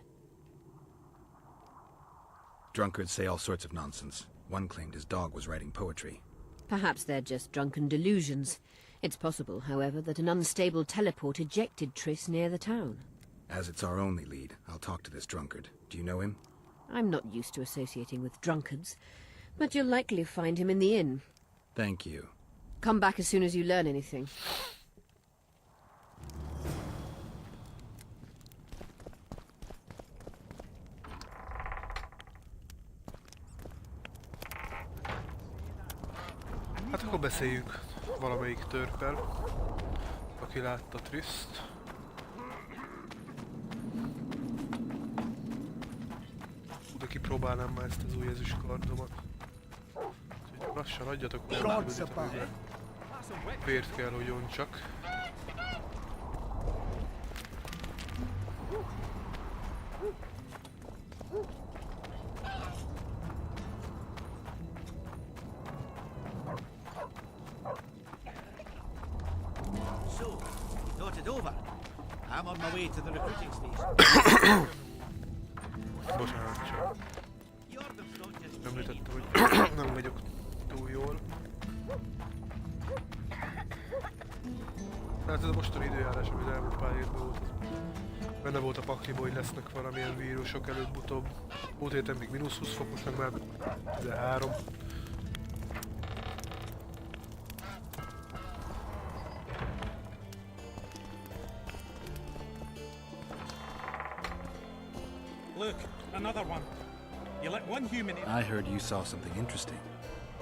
S2: Drunkards say all sorts of nonsense. One claimed his dog was writing poetry.
S3: Perhaps they're just drunken delusions. It's possible, however, that an unstable teleport ejected Triss near the town.
S2: As it's our only lead, I'll talk to this drunkard. Do you know him?
S3: I'm not used to associating with drunkards, but you'll likely find him in the inn.
S2: Thank you.
S3: Come back as soon as you learn anything.
S1: Hát akkor beszéljünk valamelyik törpel, aki látta Trisst. De kipróbálnám már ezt az új ezüst kardomat. Úgyhogy lassan, adjatok meg, nem küldjetek ide. Vért kell, hogy csak.
S9: So, thought it over. I'm on my way to the recruiting station.
S1: Bocsánat, csak
S9: Jordan's not just
S1: említettem, hogy nem vagyok túl jól. Hát ez a mostani időjárás, amit elmúlt pár évben volt, benne volt a pakliba, hogy lesznek valamilyen vírusok előbb-utóbb. Múlt héten még -20 fokos, meg már 13.
S11: Look, another one. You let one human in.
S2: I heard you saw something interesting.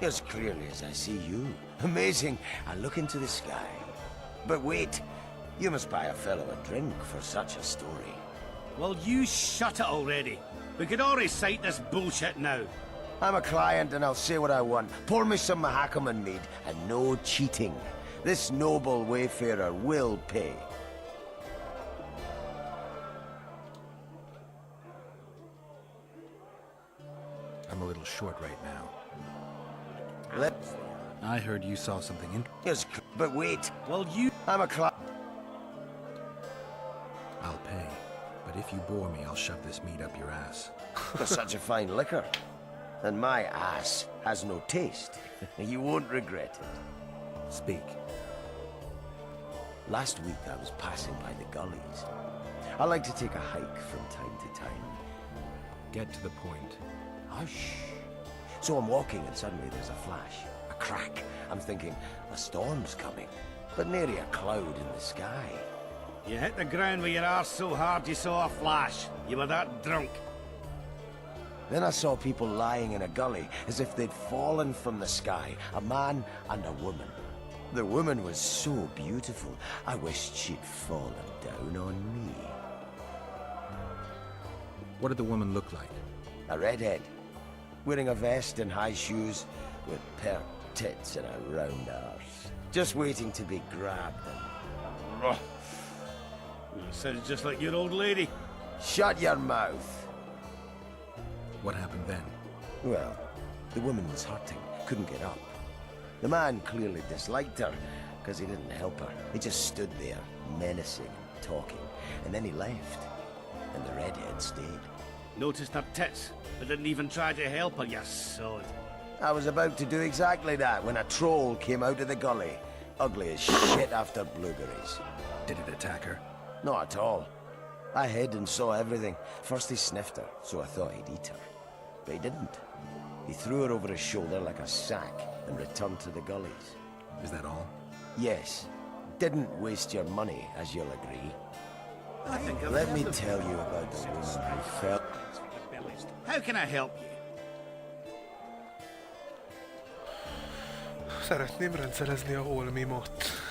S12: As clearly as I see you. Amazing. I look into the sky. But wait. You must buy a fellow a drink for such a story.
S9: Well, you shut it already. We could all recite this bullshit now.
S12: I'm a client and I'll say what I want. Pour me some Mahakaman mead and no cheating. This noble wayfarer will pay.
S2: I'm a little short right now.
S12: Let...
S2: I heard you saw something interesting.
S12: But wait.
S9: Well, you...
S12: I'm a client.
S2: I'll pay. But if you bore me, I'll shove this meat up your ass.
S12: For such a fine liquor. And my ass has no taste. You won't regret it.
S2: Speak.
S12: Last week I was passing by the gullies. I like to take a hike from time to time.
S2: Get to the point.
S12: Hush. So I'm walking and suddenly there's a flash. A crack. I'm thinking, a storm's coming. But nary a cloud in the sky.
S9: You hit the ground with your arse so hard you saw a flash. You were that drunk.
S12: Then I saw people lying in a gully as if they'd fallen from the sky. A man and a woman. The woman was so beautiful, I wished she'd fallen down on me.
S2: What did the woman look like?
S12: A redhead, wearing a vest and high shoes, with pert tits and a round arse. Just waiting to be grabbed and...
S9: Sounds just like your old lady.
S12: Shut your mouth!
S2: What happened then?
S12: Well, the woman was hurting, couldn't get up. The man clearly disliked her, because he didn't help her. He just stood there, menacing and talking, and then he left. And the redhead stayed.
S9: Noticed her tits, but didn't even try to help her, you sod.
S12: I was about to do exactly that when a troll came out of the gully. Ugly as shit after blueberries.
S2: Did it attack her?
S12: Not at all. I hid and saw everything. First he sniffed her, so I thought he'd eat her. But he didn't. He threw her over his shoulder like a sack and returned to the gullies.
S2: Is that all?
S12: Yes. Didn't waste your money, as you'll agree.
S9: I think
S12: Let me tell you about the woman who fell...
S9: How can I help you?
S1: Szeretném rendszerezni a holmimot.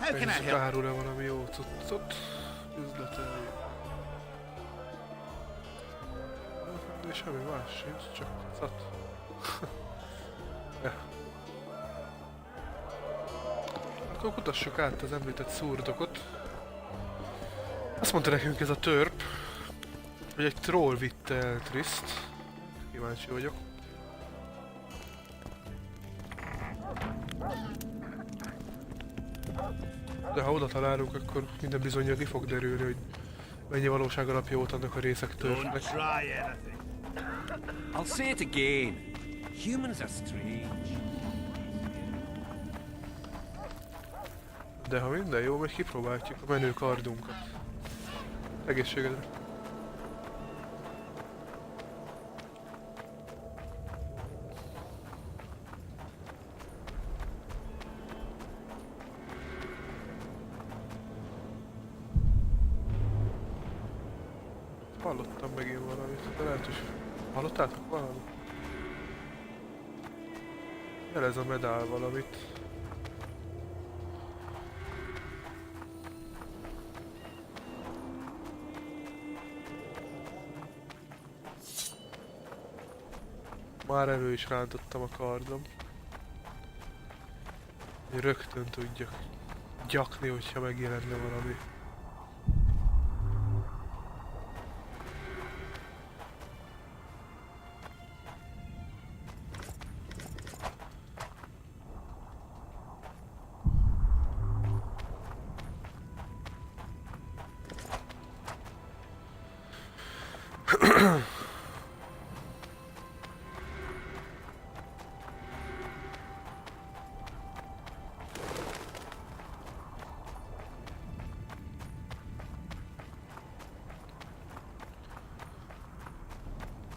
S9: How can I
S1: Megnézzük,
S9: help?
S1: árul-e valami jó cuccot. Üzleteljük. De semmi más sincs, csak szat. Ja. Akkor kutassuk át az említett szurdokot. Azt mondta nekünk ez a törp, hogy egy troll vitte el Trisst. Kíváncsi vagyok. De ha oda találunk, akkor minden bizonnyal ki fog derülni, hogy mennyi valóság alapja volt annak a részek törpnek.
S11: I'll say it again. Humans are strange.
S1: De ha minden jó, meg kipróbáljuk a menő kardunkat. Egészségedre. Hallottam megint valamit, de lehet, hogy hallottátok valamit? Jelez a medál valamit. Már elő is rántottam a kardom. Hogy rögtön tudjak gyakni, hogyha megjelenne valami.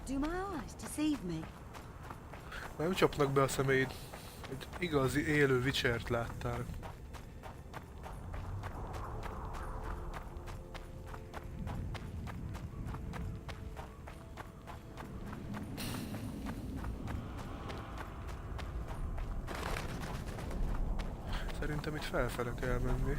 S5: Do my eyes deceive me?
S1: Nem csapnak be a szemeid. Egy igazi élő Witchert láttál. Szerintem itt felfele kell menni.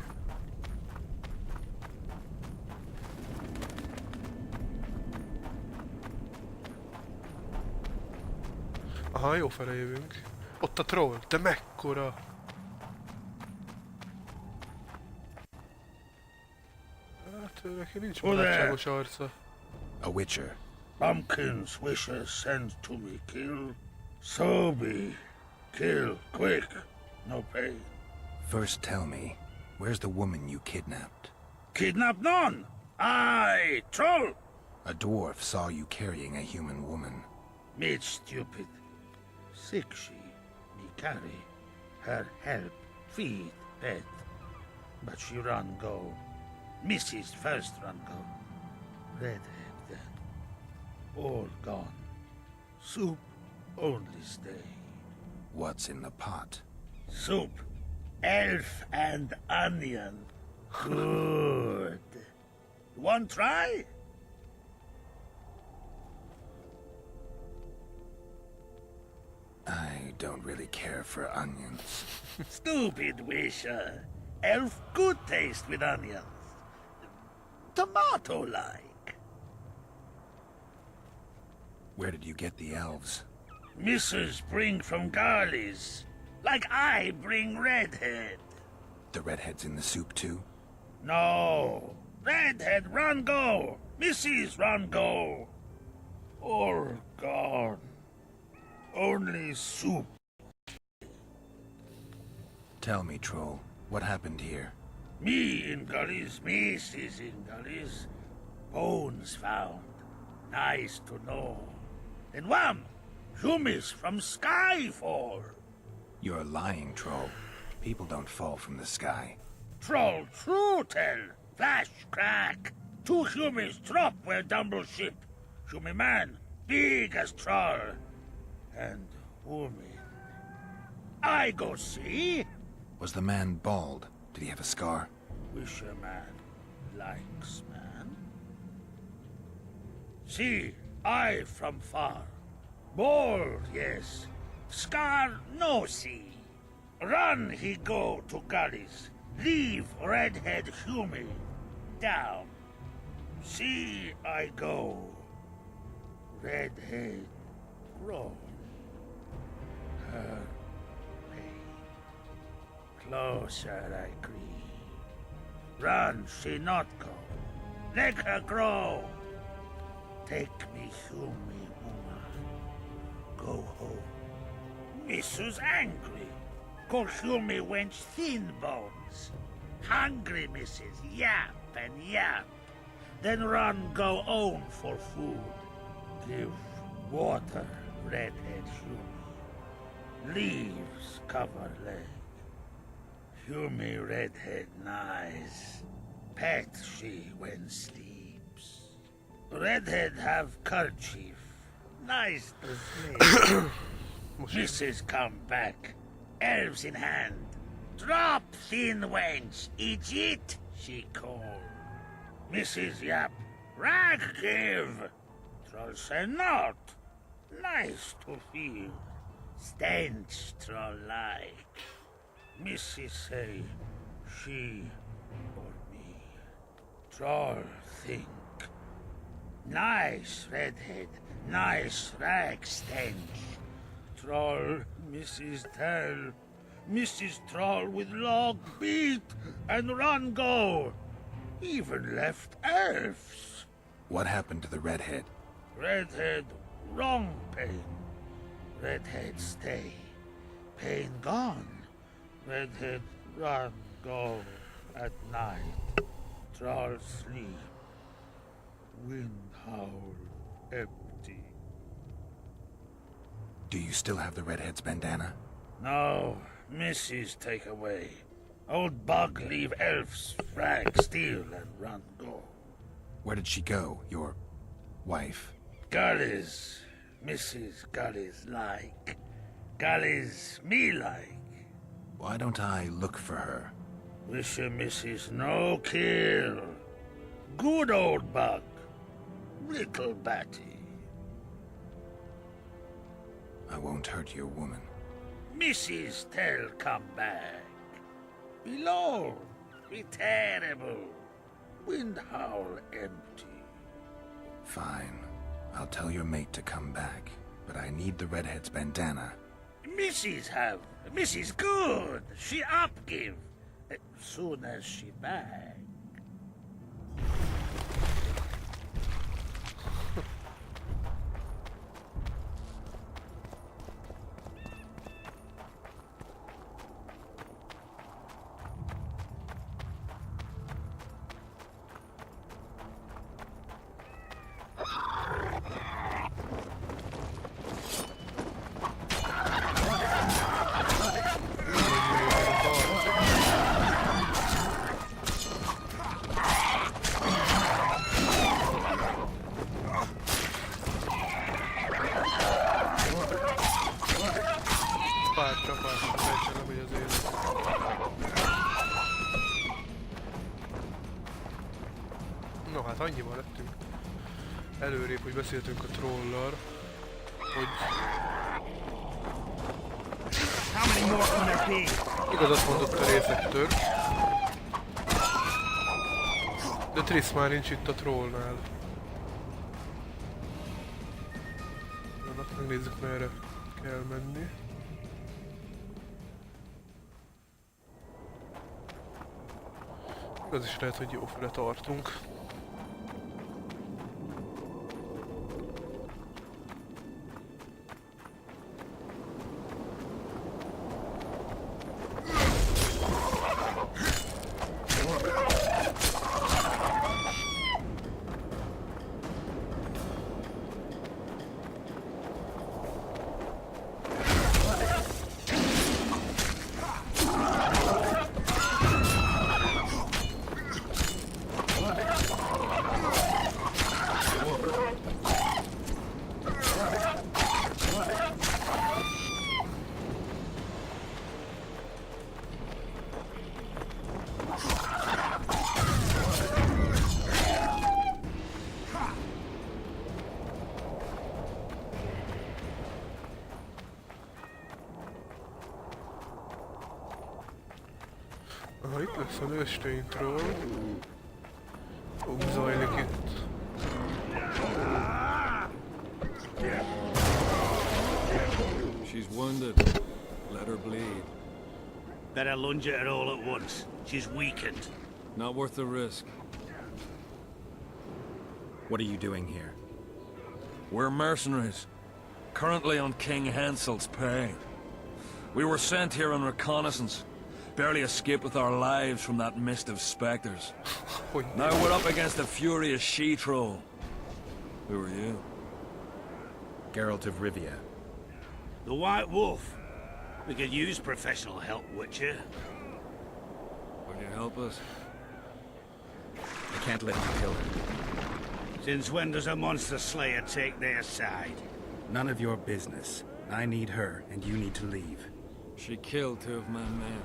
S1: Aha, jó fele jövünk. Ott a troll, de mekkora! Hát neki nincs barátságos arca.
S2: A witcher.
S9: Bumpkin's wishes send to me kill. So be. Kill, quick. No pain.
S2: First tell me, where's the woman you kidnapped?
S9: Kidnap none! I, troll!
S2: A dwarf saw you carrying a human woman.
S9: Made stupid. Sick she, me carry. Her help, feed, bed. But she run go. Mrs. first run go. Redhead then. All gone. Soup only stay.
S2: What's in the pot?
S9: Soup. Elf and onion. Good. Want try?
S2: I don't really care for onions.
S9: Stupid wisher. Elf good taste with onions. Tomato-like.
S2: Where did you get the elves?
S9: Mrs. bring from Garley's. Like I bring Redhead.
S2: The redhead's in the soup too?
S9: No. Redhead run go. Mrs. run go. All gone. Only soup.
S2: Tell me, troll, what happened here?
S9: Me in gullies, Mrs. in gullies. Bones found. Nice to know. And wham! Humans from Skyfall.
S2: You're lying, troll. People don't fall from the sky.
S9: Troll true tell. Flash crack. 2 humans drop where Dumble ship. Human man, big as troll. And woman. I go see.
S2: Was the man bald? Did he have a scar?
S9: Wisher man likes man. See, I from far. Bald, yes. Scar no see. Run he go to gullies. Leave redhead Hume down. See I go. Redhead grow. Her pain. Closer I creep. Run she not go. Let her grow. Take me Hume, woman. Go home. Missus angry. Call Hume wench thin bones. Hungry Mrs. Yap and yap. Then run go own for food. Give water, redhead Hume. Leaves cover leg. Hume redhead nice. Pet she when sleeps. Redhead have kerchief. Nice to sleep. Mrs. come back. Elves in hand. Drop thin wench. Eat, she call. Mrs. Yap. Rag give. Troll say not. Nice to feel. Stench troll like. Mrs. say she or me. Troll think. Nice redhead. Nice rag stench. Troll, Mrs. tell. Mrs. Troll with log beat and run go. Even left elves.
S2: What happened to the redhead?
S9: Redhead, wrong pain. Redhead stay. Pain gone. Redhead run go at night. Troll sleep. Wind howl empty.
S2: Do you still have the redhead's bandana?
S9: No, Mrs. take away. Old bug leave elves frag steal and run go.
S2: Where did she go, your wife?
S9: Gullies, Mrs. Gullies like. Gullies me like.
S2: Why don't I look for her?
S9: Wish a Mrs. no kill. Good old bug. Little Batty.
S2: I won't hurt your woman.
S9: Mrs. tell come back. Below, be terrible. Wind howl empty.
S2: Fine. I'll tell your mate to come back, but I need the redhead's bandana.
S9: Mrs. have. Mrs. good. She up give. Soon as she back.
S1: No hát annyival lettünk előrébb, hogy beszéltünk a trollal, hogy igazat mondott a részektől, de Triss már nincs itt a trollnál. Megnézzük, merre kell menni. Az is lehet, hogy jó fele tartunk. lesz a nősténytről. Zajlik itt.
S11: She's wounded. Let her bleed.
S9: Better lunge at her all at once. She's weakened.
S11: Not worth the risk.
S2: What are you doing here?
S11: We're mercenaries. Currently on King Hansel's pay. We were sent here on reconnaissance. Barely escaped with our lives from that mist of specters. Now we're up against a furious she-troll. Who are you?
S2: Geralt of Rivia.
S9: The White Wolf. We could use professional help, Witcher.
S11: Will you help us?
S2: I can't let you kill her.
S9: Since when does a monster slayer take their side?
S2: None of your business. I need her, and you need to leave.
S11: She killed two of my men.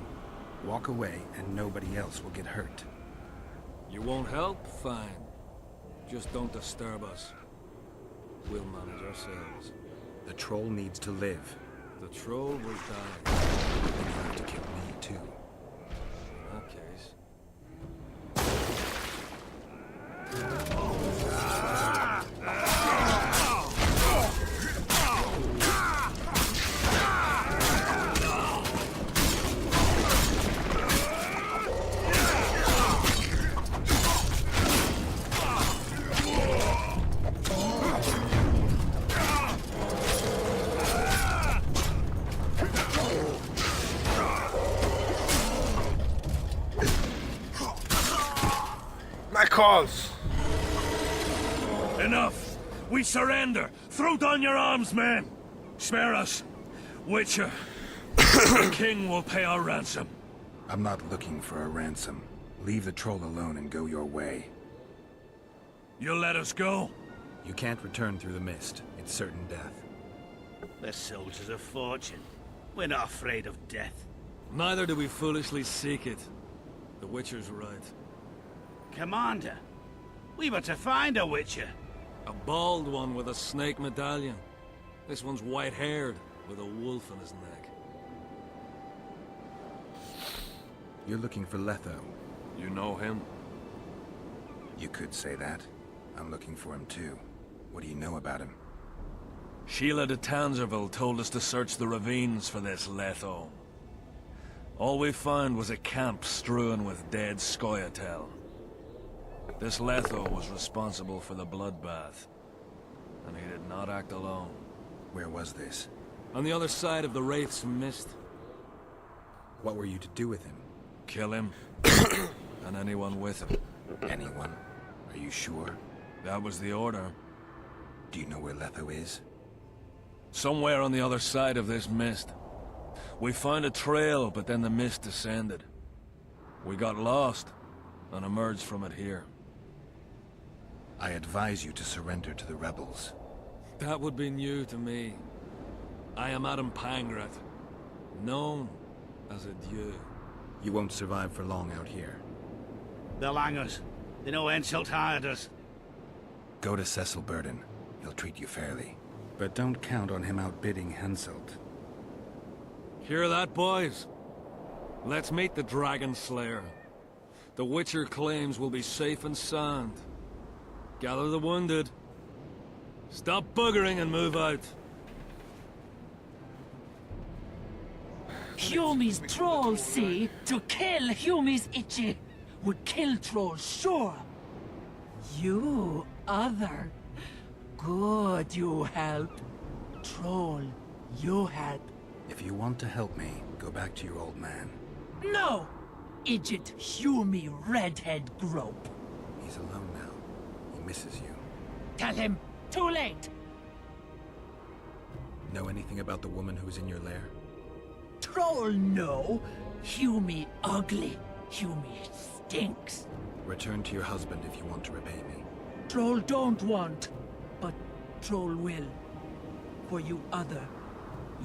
S2: Walk away, and nobody else will get hurt.
S11: You won't help? Fine. Just don't disturb us. We'll manage ourselves.
S2: The troll needs to live.
S11: The troll will die.
S2: Then you have to kill me, too.
S11: In that case...
S1: My cause!
S11: Enough! We surrender! Throw down your arms, men! Spare us! Witcher! The king will pay our ransom.
S2: I'm not looking for a ransom. Leave the troll alone and go your way.
S11: You'll let us go?
S2: You can't return through the mist. It's certain death.
S9: We're soldiers of fortune. We're not afraid of death.
S11: Neither do we foolishly seek it. The Witcher's right.
S9: Commander, we were to find a Witcher.
S11: A bald one with a snake medallion. This one's white-haired, with a wolf in his neck.
S2: You're looking for Letho.
S11: You know him?
S2: You could say that. I'm looking for him too. What do you know about him?
S11: Sheila de Tanzerville told us to search the ravines for this Letho. All we found was a camp strewn with dead Scoia'tael. This Letho was responsible for the bloodbath, and he did not act alone.
S2: Where was this?
S11: On the other side of the Wraith's Mist.
S2: What were you to do with him?
S11: Kill him, and anyone with him.
S2: Anyone? Are you sure?
S11: That was the order.
S2: Do you know where Letho is?
S11: Somewhere on the other side of this mist. We found a trail, but then the mist descended. We got lost, and emerged from it here.
S2: I advise you to surrender to the rebels.
S11: That would be new to me. I am Adam Pangrat, known as a Dieu.
S2: You won't survive for long out here.
S9: They'll hang us. They know Henselt hired us.
S2: Go to Cecil Burden. He'll treat you fairly. But don't count on him outbidding Henselt.
S11: Hear that, boys? Let's meet the Dragon Slayer. The Witcher claims we'll be safe and sound. Gather the wounded. Stop buggering and move out.
S13: Humi's trolls, see? To kill Humi's itchy would kill trolls, sure. You, other. Good, you help. Troll, you help.
S2: If you want to help me, go back to your old man.
S13: No! Idjit Humi redhead grope.
S2: He's alone now. He misses you.
S13: Tell him, too late.
S2: Know anything about the woman who's in your lair?
S13: Troll, no. Humi ugly. Humi stinks.
S2: Return to your husband if you want to repay me.
S13: Troll don't want, but Troll will. For you other,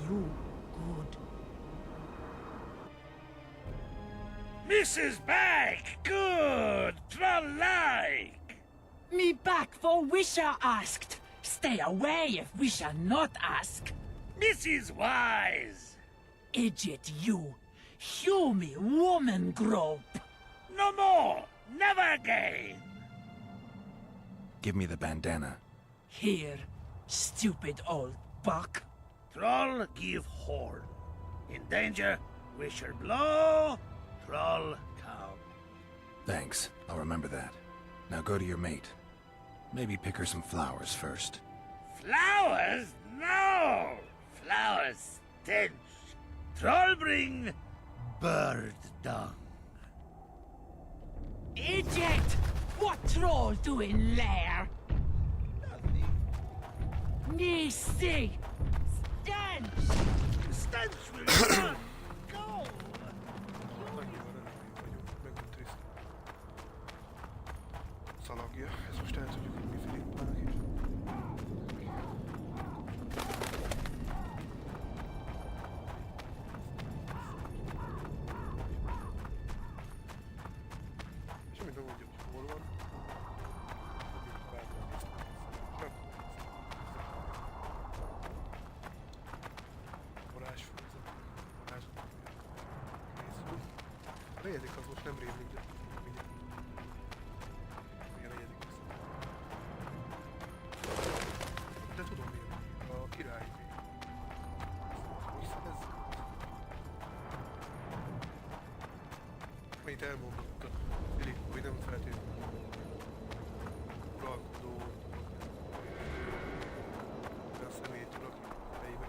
S13: you good.
S9: Mrs. Back! Good! Troll-like!
S13: Me back for Wisha asked. Stay away if Wisha not ask.
S9: Mrs. Wise!
S13: Idjit you. Humi woman grope.
S9: No more! Never again!
S2: Give me the bandana.
S13: Here, stupid old buck.
S9: Troll give horn. In danger, we shall blow. Troll come.
S2: Thanks. I'll remember that. Now go to your mate. Maybe pick her some flowers first.
S9: Flowers? No! Flowers stench. Troll bring bird dung.
S13: Idiot! What troll doing there?
S9: Nothing.
S13: Nasty! Stench!
S9: Stench will not go!
S1: Megvan Triss. Szalagja. Ezt most el tudjuk, hogy mi Filipának is. Semmit nem mondja, hogy hol van. Varázsfőzet. Varázsfőzet. Nézzük. A negyedik az most nem rémlik, de mindjárt. Mi a negyedik az? De tudom milyen. A király. Ez. Mennyit elmondott a Filip, hogy nem feltétlenül uralkodó, de a személyt urak, fejébe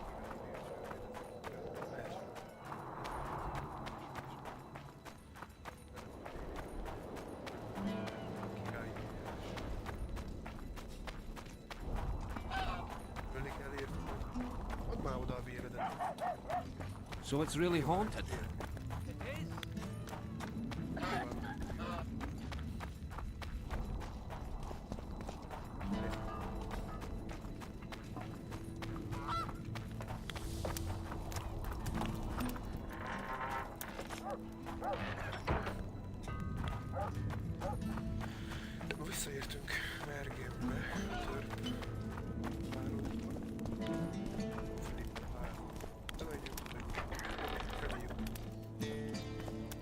S1: ölni kell érte. Add már oda a véredet.
S7: So it's really haunted.
S1: Na, visszaértünk Mergenbe, Törp váróba, Filip várba. De menjünk, reméljük.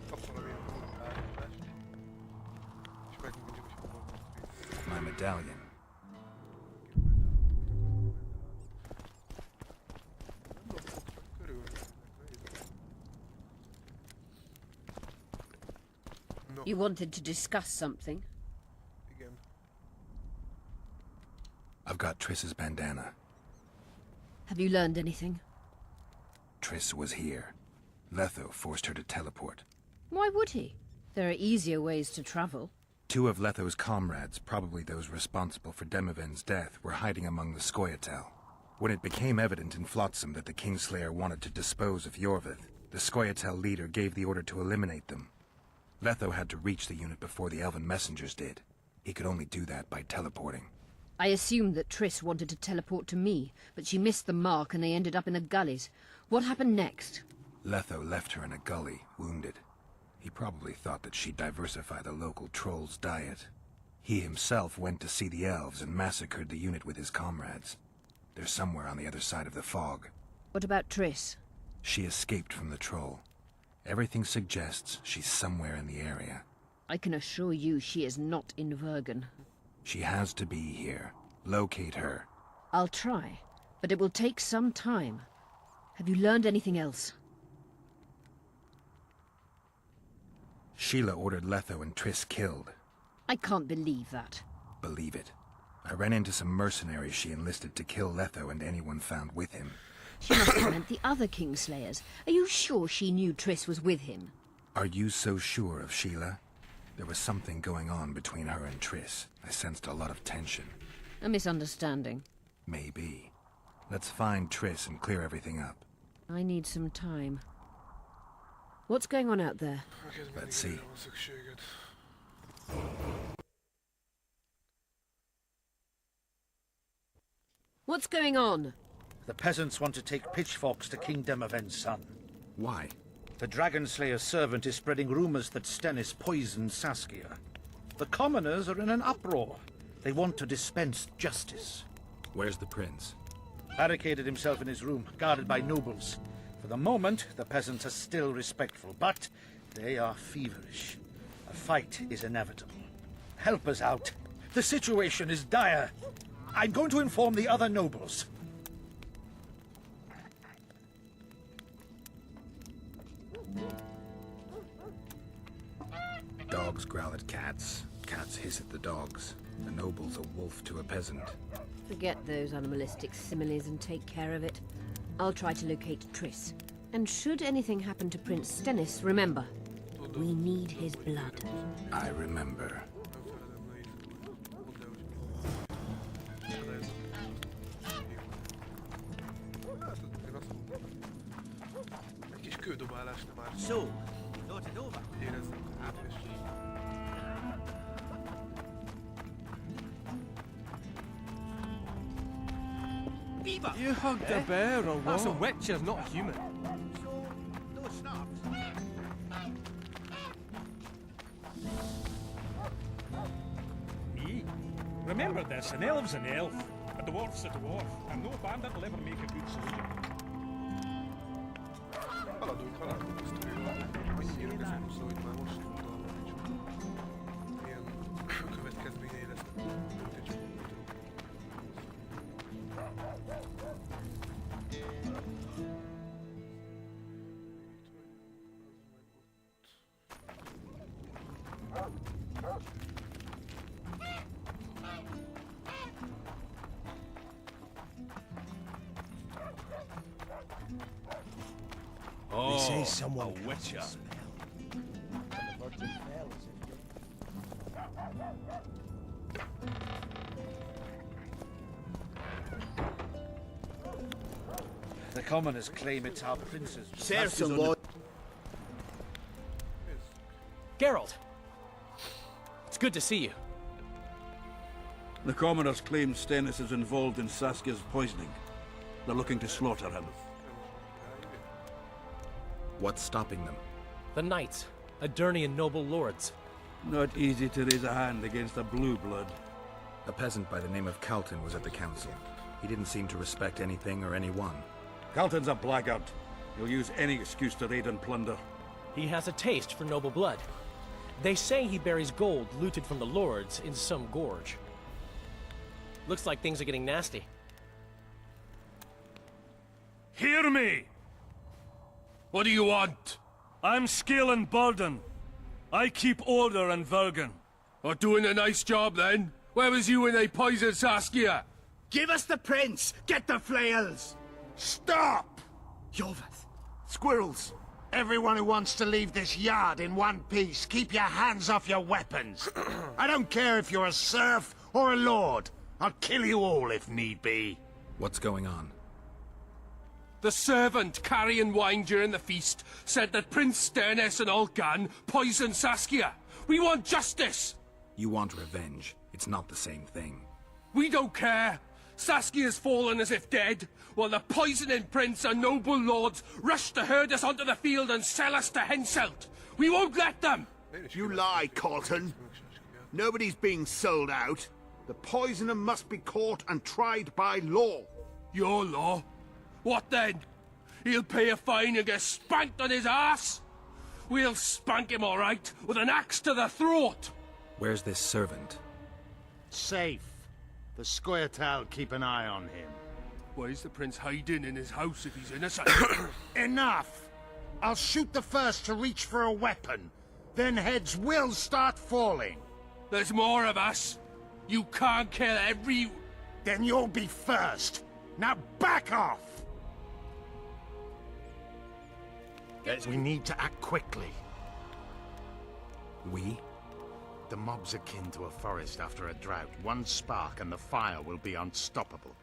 S1: Kap valamilyen állítást, és megmondjuk, hogy hol van Triss.
S2: My medallion. No,
S3: You wanted to discuss something?
S1: igen.
S2: I've got Triss's bandana.
S3: Have you learned anything?
S2: Triss was here. Letho forced her to teleport.
S3: Why would he? There are easier ways to travel.
S2: Two of Letho's comrades, probably those responsible for Demoven's death, were hiding among the Scoia'tael. When it became evident in Flotsam that the Kingslayer wanted to dispose of Yorvith, the Scoia'tael leader gave the order to eliminate them. Letho had to reach the unit before the elven messengers did. He could only do that by teleporting.
S3: I assumed that Triss wanted to teleport to me, but she missed the mark and they ended up in the gullies. What happened next?
S2: Letho left her in a gully, wounded. He probably thought that she'd diversify the local trolls' diet. He himself went to see the elves and massacred the unit with his comrades. They're somewhere on the other side of the fog.
S3: What about Triss?
S2: She escaped from the troll. Everything suggests she's somewhere in the area.
S3: I can assure you she is not in Vergen.
S2: She has to be here. Locate her.
S3: I'll try, but it will take some time. Have you learned anything else?
S2: Sheila ordered Letho and Triss killed.
S3: I can't believe that.
S2: Believe it. I ran into some mercenaries she enlisted to kill Letho and anyone found with him.
S3: She must have meant the other Kingslayers. Are you sure she knew Triss was with him?
S2: Are you so sure of Sheila? There was something going on between her and Triss. I sensed a lot of tension.
S3: A misunderstanding.
S2: Maybe. Let's find Triss and clear everything up.
S3: I need some time. What's going on out there?
S2: Let's see.
S3: What's going on?
S9: The peasants want to take pitchforks to King Demoven's son.
S2: Why?
S9: The Dragon Slayer's servant is spreading rumors that Stennis poisoned Saskia. The commoners are in an uproar. They want to dispense justice.
S2: Where's the prince?
S9: Barricaded himself in his room, guarded by nobles. For the moment, the peasants are still respectful, but they are feverish. A fight is inevitable. Help us out. The situation is dire. I'm going to inform the other nobles.
S2: Dogs growl at cats. Cats hiss at the dogs. The noble's a wolf to a peasant.
S3: Forget those animalistic similes and take care of it. I'll try to locate Triss. And should anything happen to Prince Stennis, remember, we need his blood.
S2: I remember.
S1: Egy kis kődobálás nem árt.
S9: So, thought it over.
S1: Érezzem a kötést.
S9: Beaver!
S14: You hugged a bear or what? That's a witch, you're not human.
S9: So, those snobs.
S15: Me? Remember this, an elf's an elf, a dwarf's a dwarf, and no bandit will ever make a good soldier.
S1: Haladunk a sztorival. Annyira leszem hozzá, hogy már most fogalmam nincs. Milyen következményei lesznek. Úgyhogy csak úgy tudok.
S11: Oh,
S4: They say someone
S11: a witcher.
S9: The commoners claim it's our prince's.
S6: Serve some lord.
S7: Geralt! It's good to see you.
S16: The commoners claim Stennis is involved in Saskia's poisoning. They're looking to slaughter him.
S2: What's stopping them?
S7: The knights, Adernian noble lords.
S16: Not easy to raise a hand against a blue blood.
S2: A peasant by the name of Calton was at the council. He didn't seem to respect anything or anyone.
S16: Calton's a blackguard. He'll use any excuse to raid and plunder.
S7: He has a taste for noble blood. They say he buries gold looted from the lords in some gorge. Looks like things are getting nasty.
S11: Hear me! What do you want? I'm Scale Burden. I keep order in Vergen.
S17: Or doing a nice job then? Where was you when they poisoned Saskia?
S9: Give us the prince! Get the flails!
S8: Stop!
S9: Yorvath.
S8: Squirrels! Everyone who wants to leave this yard in one piece, keep your hands off your weapons. I don't care if you're a serf or a lord. I'll kill you all if need be.
S2: What's going on?
S17: The servant carrying wine during the feast said that Prince Stennis and Olgan poisoned Saskia. We want justice!
S2: You want revenge. It's not the same thing.
S17: We don't care. Saskia's fallen as if dead, while the poisoning prince and noble lords rush to herd us onto the field and sell us to Henselt. We won't let them!
S6: You lie, Calton. Nobody's being sold out. The poisoner must be caught and tried by law.
S17: Your law? What then? He'll pay a fine and get spanked on his ass? We'll spank him all right, with an axe to the throat!
S2: Where's this servant?
S8: Safe. The Scoia'tael keep an eye on him.
S17: Why is the prince hiding in his house if he's innocent?
S8: Enough! I'll shoot the first to reach for a weapon. Then heads will start falling.
S17: There's more of us. You can't kill every...
S8: Then you'll be first. Now back off! We need to act quickly.
S2: We?
S8: The mob's akin to a forest after a drought. One spark and the fire will be unstoppable.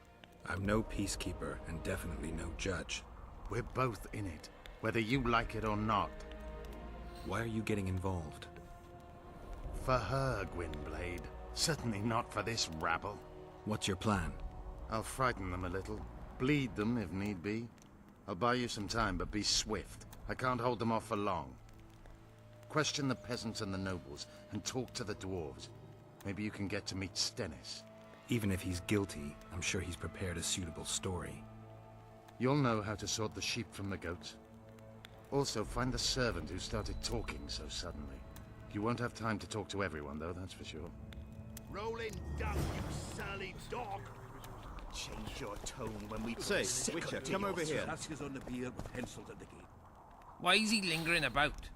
S2: I'm no peacekeeper and definitely no judge.
S8: We're both in it, whether you like it or not.
S2: Why are you getting involved?
S8: For her, Gwynblade. Certainly not for this rabble.
S2: What's your plan?
S8: I'll frighten them a little. Bleed them if need be. I'll buy you some time, but be swift. I can't hold them off for long. Question the peasants and the nobles, and talk to the dwarves. Maybe you can get to meet Stennis.
S2: Even if he's guilty, I'm sure he's prepared a suitable story.
S8: You'll know how to sort the sheep from the goats. Also, find the servant who started talking so suddenly. You won't have time to talk to everyone, though, that's for sure.
S9: Rolling down, you surly dog! Change your tone when we
S18: Say,
S9: sick
S18: Witcher,
S9: to
S18: come
S9: your
S18: over here.
S16: Saskia's on the pier with Henselt at the gate.
S17: Why is he lingering about?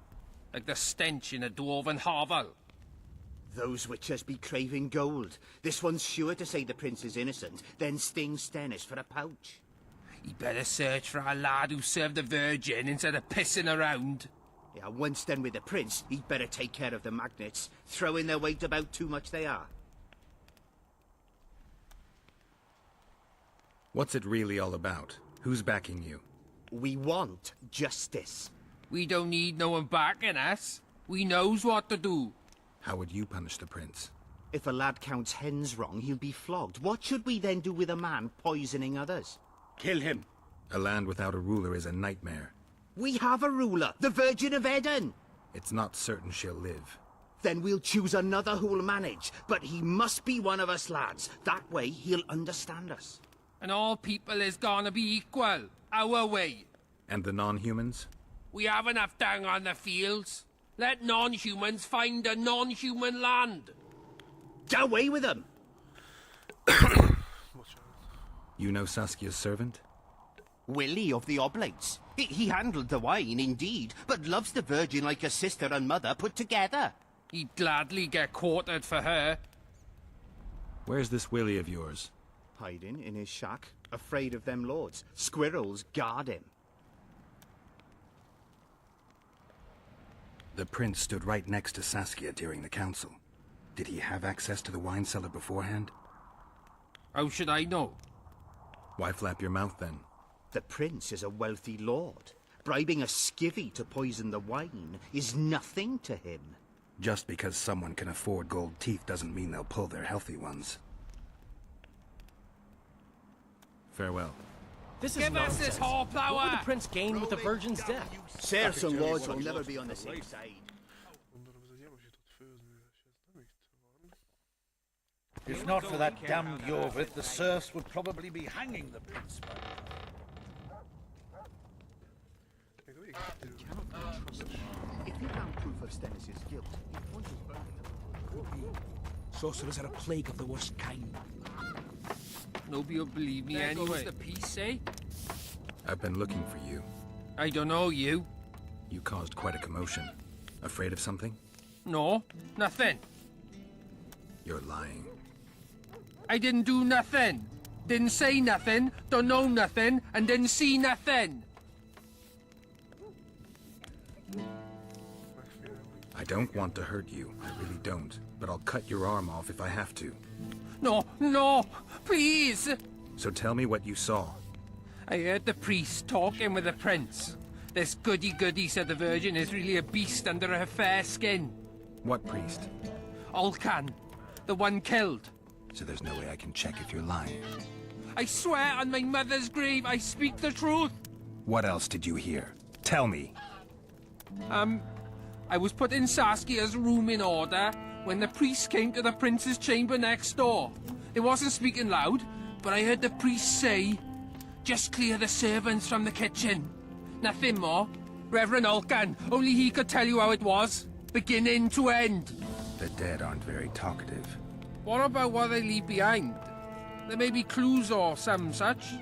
S17: Like the stench in a dwarven hovel?
S9: Those witchers be craving gold. This one's sure to say the prince is innocent, then sting Stennis for a pouch.
S17: He better search for a lad who served the Virgin instead of pissing around.
S9: Yeah, once done with the prince, he'd better take care of the magnets, throwing their weight about too much they are.
S2: What's it really all about? Who's backing you?
S9: We want justice.
S17: We don't need no one backing us. We knows what to do.
S2: How would you punish the prince?
S9: If a lad counts hens wrong, he'll be flogged. What should we then do with a man poisoning others?
S16: Kill him.
S2: A land without a ruler is a nightmare.
S9: We have a ruler, the Virgin of Eden.
S2: It's not certain she'll live.
S9: Then we'll choose another who'll manage. But he must be one of us lads. That way he'll understand us.
S17: And all people is gonna be equal. Our way.
S2: And the non-humans?
S17: We have enough down on the fields. Let non-humans find a non-human land.
S9: Get away with them!
S2: You know Saskia's servant?
S9: Willie of the Oblates. He handled the wine, indeed, but loves the Virgin like a sister and mother put together.
S17: He'd gladly get quartered for her.
S2: Where's this Willie of yours?
S9: Hiding in his shack, afraid of them lords. Squirrels guard him.
S2: The prince stood right next to Saskia during the council. Did he have access to the wine cellar beforehand?
S17: How should I know?
S2: Why flap your mouth then?
S9: The prince is a wealthy lord. Bribing a skivvy to poison the wine is nothing to him.
S2: Just because someone can afford gold teeth doesn't mean they'll pull their healthy ones. Farewell.
S7: This is
S17: Give us
S7: nonsense.
S17: this whole flower!
S7: What would the prince gain with the virgin's death?
S9: Serfs and lords will never be on the same side.
S18: If not for that damned Jorvith, the serfs would probably be hanging the prince by
S9: If you found proof of Stennis' guilt, you'd point his burning.
S13: Sorcerers are a plague of the worst kind.
S17: Nobody'll believe me anyway. Goes the peace, eh?
S2: I've been looking for you.
S17: I don't know you.
S2: You caused quite a commotion. Afraid of something?
S17: No, nothing.
S2: You're lying.
S17: I didn't do nothing. Didn't say nothing, don't know nothing, and didn't see nothing.
S2: I don't want to hurt you. I really don't. But I'll cut your arm off if I have to.
S17: No, no, please.
S2: So tell me what you saw.
S17: I heard the priest talking with the prince. This goody-goody said the Virgin is really a beast under her fair skin.
S2: What priest?
S17: Olcan, the one killed.
S2: So there's no way I can check if you're lying.
S17: I swear on my mother's grave I speak the truth.
S2: What else did you hear? Tell me.
S17: I was put in Saskia's room in order when the priest came to the prince's chamber next door. It wasn't speaking loud, but I heard the priest say, "Just clear the servants from the kitchen." Nothing more. Reverend Olcan, only he could tell you how it was, beginning to end.
S2: The dead aren't very talkative.
S17: What about what they leave behind? There may be clues or some such.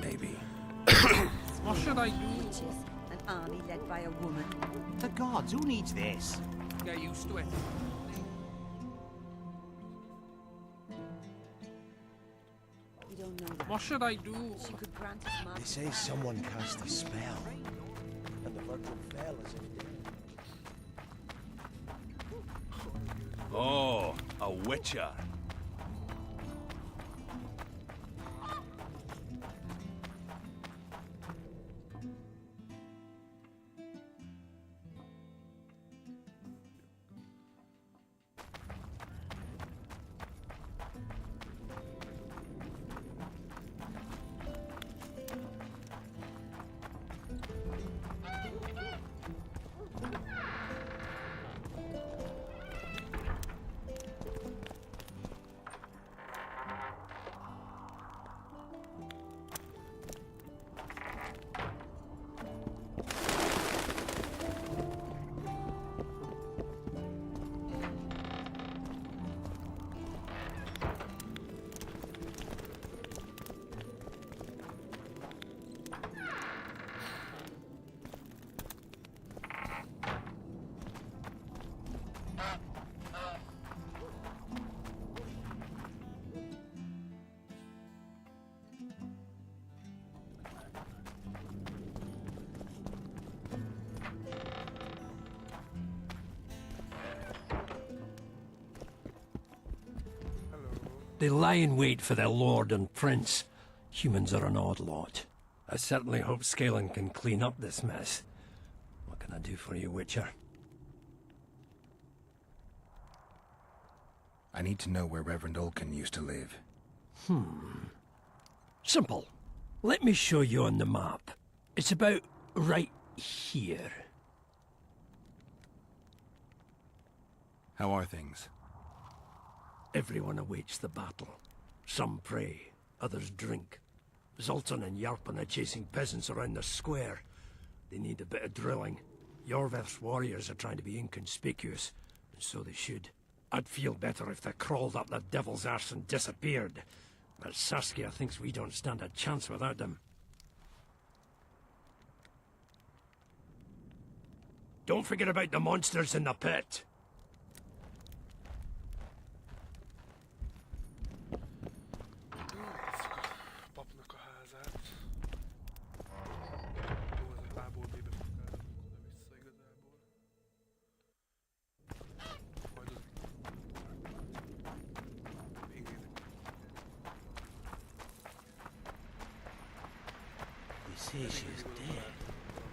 S2: Maybe.
S17: What should I do?
S5: Witches, an army led by a woman.
S9: The gods, who needs this?
S17: Get used to it.
S5: We don't know that.
S17: What should I do?
S5: She could grant us
S12: They
S5: magic.
S12: say someone cast a spell, and the virgin fell as if dead.
S14: Oh, a witcher.
S4: They lie in wait for their lord and prince. Humans are an odd lot. I certainly hope Scalen can clean up this mess. What can I do for you, Witcher?
S2: I need to know where Reverend Olkin used to live.
S4: Simple. Let me show you on the map. It's about right here.
S2: How are things?
S4: Everyone awaits the battle. Some pray, others drink. Zoltan and Yarpan are chasing peasants around the square. They need a bit of drilling. Yorveth's warriors are trying to be inconspicuous, and so they should. I'd feel better if they crawled up the devil's arse and disappeared. But Saskia thinks we don't stand a chance without them. Don't forget about the monsters in the pit.
S1: Papnak a házát. Jó, ez a fából mibe fog állnunk oda-vissza igazából. Majd az... Ingének.
S9: They say she's dead.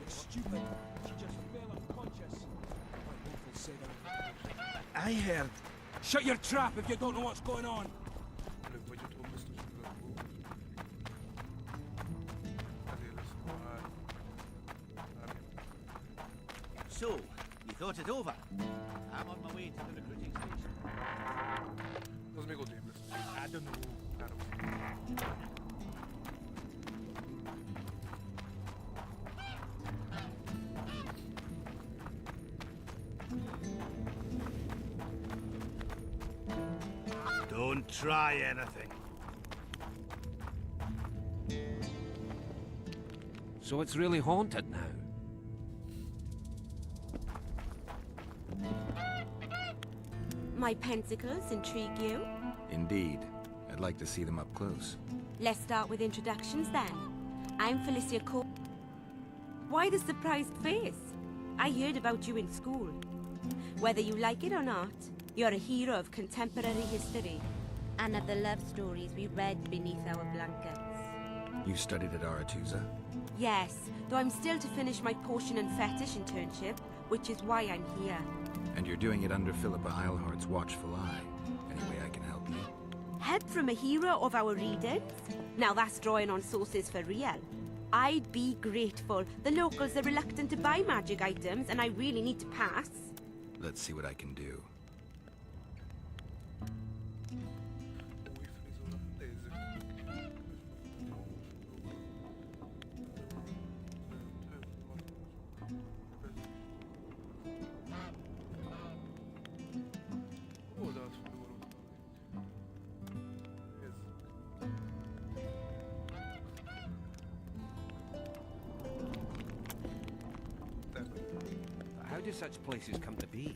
S14: It's stupid. She just fell unconscious. My uncle said
S9: I heard.
S14: Shut your trap if you don't know what's going on.
S1: Előbb vagy utóbb biztos nyugodból. Ezért lesz a három.
S9: So, you thought it over? I'm on my way to the recruiting station.
S1: Az még odébb lesz.
S15: I don't know.
S1: Három.
S9: Don't try anything.
S19: So it's really haunted now.
S20: My pentacles intrigue you?
S2: Indeed. I'd like to see them up close.
S20: Let's start with introductions then. I'm Felicia Cole. Why the surprised face? I heard about you in school. Whether you like it or not, you're a hero of contemporary history. And of the love stories we read beneath our blankets.
S2: You studied at Aretusa?
S20: Yes, though I'm still to finish my potion and fetish internship, which is why I'm here.
S2: And you're doing it under Philippa Eilhart's watchful eye. Any way I can help you?
S20: Help from a hero of our readings? Now that's drawing on sources for real. I'd be grateful. The locals are reluctant to buy magic items, and I really need to pass.
S2: Let's see what I can do.
S19: How do such places come to be?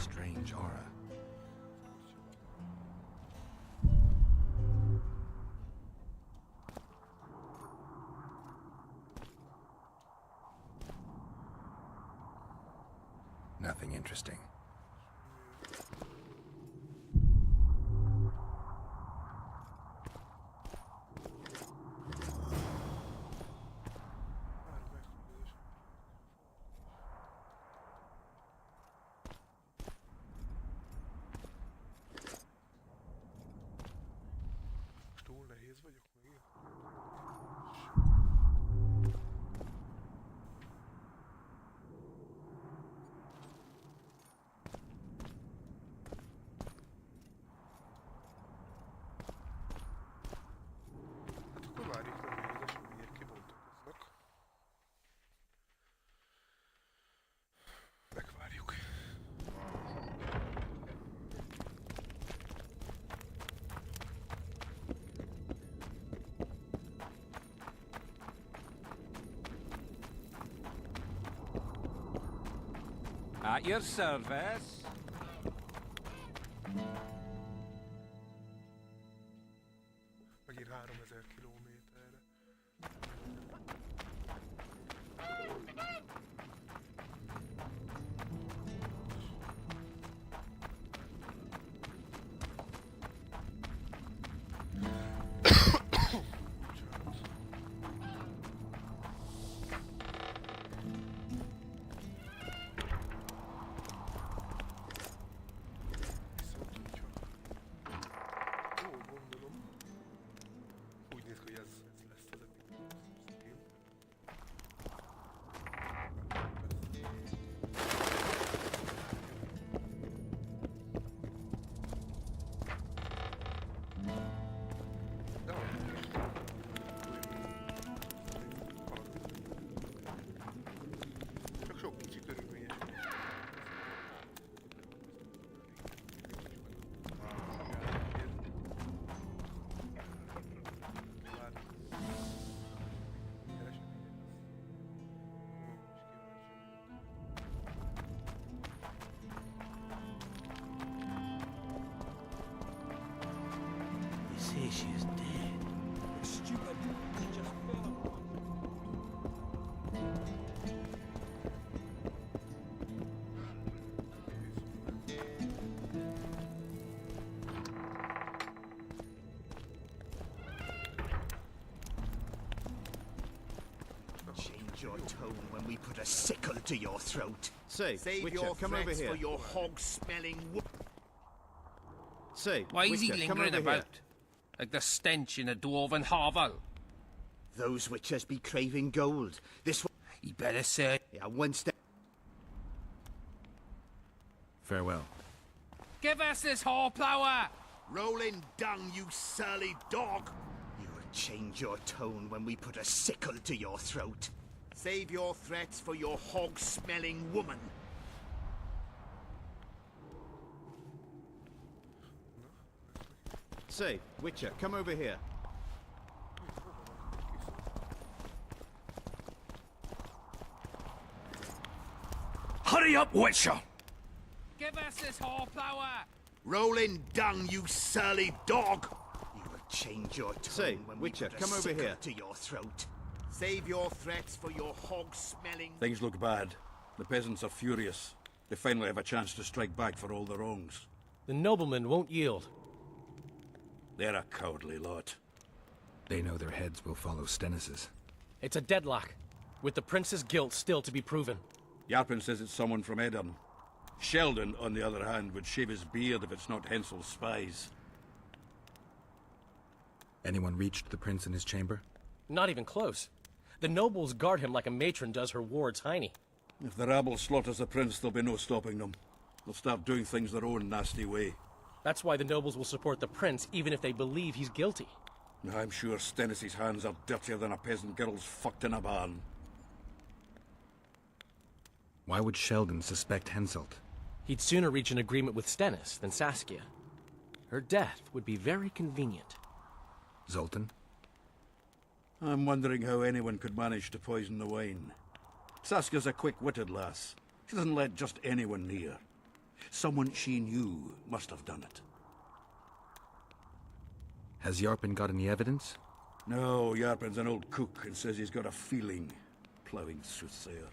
S2: Strange aura. Nothing interesting.
S1: Túl nehéz vagyok megint.
S19: At your service.
S1: Megint 3000 kilométerre. Úgy néz ki, hogy ez lesz az epic. Csak sok kicsi körülményes.
S9: They say she is dead.
S14: Stupid. She just fell apart.
S18: Change your tone when we put a sickle to your throat.
S21: Say,
S18: Save
S21: Witcher,
S18: your
S21: come over
S18: threats
S21: here.
S18: for your hog-smelling
S21: Say,
S17: Why is he
S21: Witcher, come
S17: lingering
S21: over here.
S17: about? Like the stench in a dwarven hovel.
S18: Those witchers be craving gold. This one...
S17: He better say...
S18: Yeah, one step...
S2: Farewell.
S17: Give us this horplower!
S18: Rolling dung, you surly dog! You will change your tone when we put a sickle to your throat. Save your threats for your hog-smelling woman.
S21: Say, Witcher, come over here.
S4: Hurry up, Witcher!
S17: Give us this horplower!
S18: Rolling dung, you surly dog! You will change your tone
S21: Say,
S18: when
S21: Witcher,
S18: we put
S21: come
S18: a
S21: over
S18: sickle
S21: here.
S18: to your throat. Save your threats for your hog-smelling...
S16: Things look bad. The peasants are furious. They finally have a chance to strike back for all their wrongs.
S7: The noblemen won't yield.
S16: They're a cowardly lot.
S2: They know their heads will follow Stennis's.
S7: It's a deadlock, with the prince's guilt still to be proven.
S16: Yarpen says it's someone from Edern. Sheldon, on the other hand, would shave his beard if it's not Hensel's spies.
S2: Anyone reached the prince in his chamber?
S7: Not even close. The nobles guard him like a matron does her ward's hiney.
S16: If the rabble slaughters the prince, there'll be no stopping them. They'll start doing things their own nasty way.
S7: That's why the nobles will support the prince, even if they believe he's guilty.
S16: I'm sure Stennis' hands are dirtier than a peasant girl's fucked in a barn.
S2: Why would Sheldon suspect Henselt?
S7: He'd sooner reach an agreement with Stennis than Saskia. Her death would be very convenient.
S2: Zoltan?
S16: I'm wondering how anyone could manage to poison the wine. Saskia's a quick-witted lass. She doesn't let just anyone near. Someone she knew must have done it.
S2: Has Yarpen got any evidence?
S16: No, Yarpen's an old cook and says he's got a feeling. Ploughing soothsayer.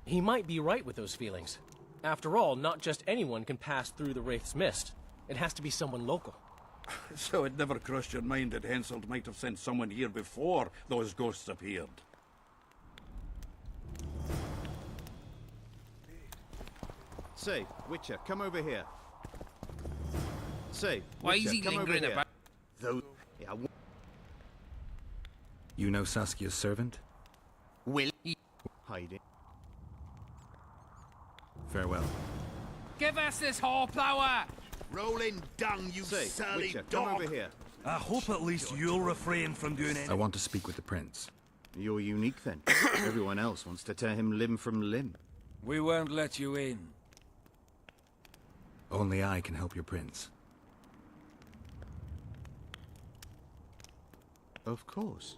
S7: He might be right with those feelings. After all, not just anyone can pass through the Wraith's mist. It has to be someone local.
S16: So it never crossed your mind that Henselt might have sent someone here before those ghosts appeared?
S21: Say, Witcher, come over here. Say,
S17: Why
S21: Witcher,
S17: is he
S21: come over
S17: lingering
S21: here.
S17: about?
S18: Though...
S2: You know Saskia's servant?
S18: Will he... Hiding.
S2: Farewell.
S17: Give us this horplower!
S18: Rolling dung, you
S21: Say,
S18: surly
S21: Witcher,
S18: dog!
S21: come over here.
S4: I hope at least you'll refrain from doing
S2: I want to speak with the prince.
S21: You're unique then. Everyone else wants to tear him limb from limb.
S11: We won't let you in.
S2: Only I can help your prince.
S21: Of course.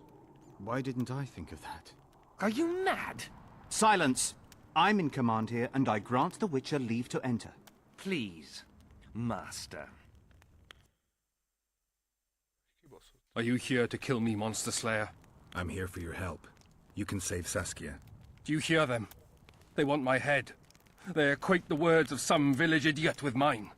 S21: Why didn't I think of that?
S7: Are you mad?
S21: Silence!
S10: I'm in command here, and I grant the Witcher leave to enter.
S19: Please, Master.
S11: Are you here to kill me, Monster Slayer?
S2: I'm here for your help. You can save Saskia.
S11: Do you hear them? They want my head. They equate the words of some village idiot with mine.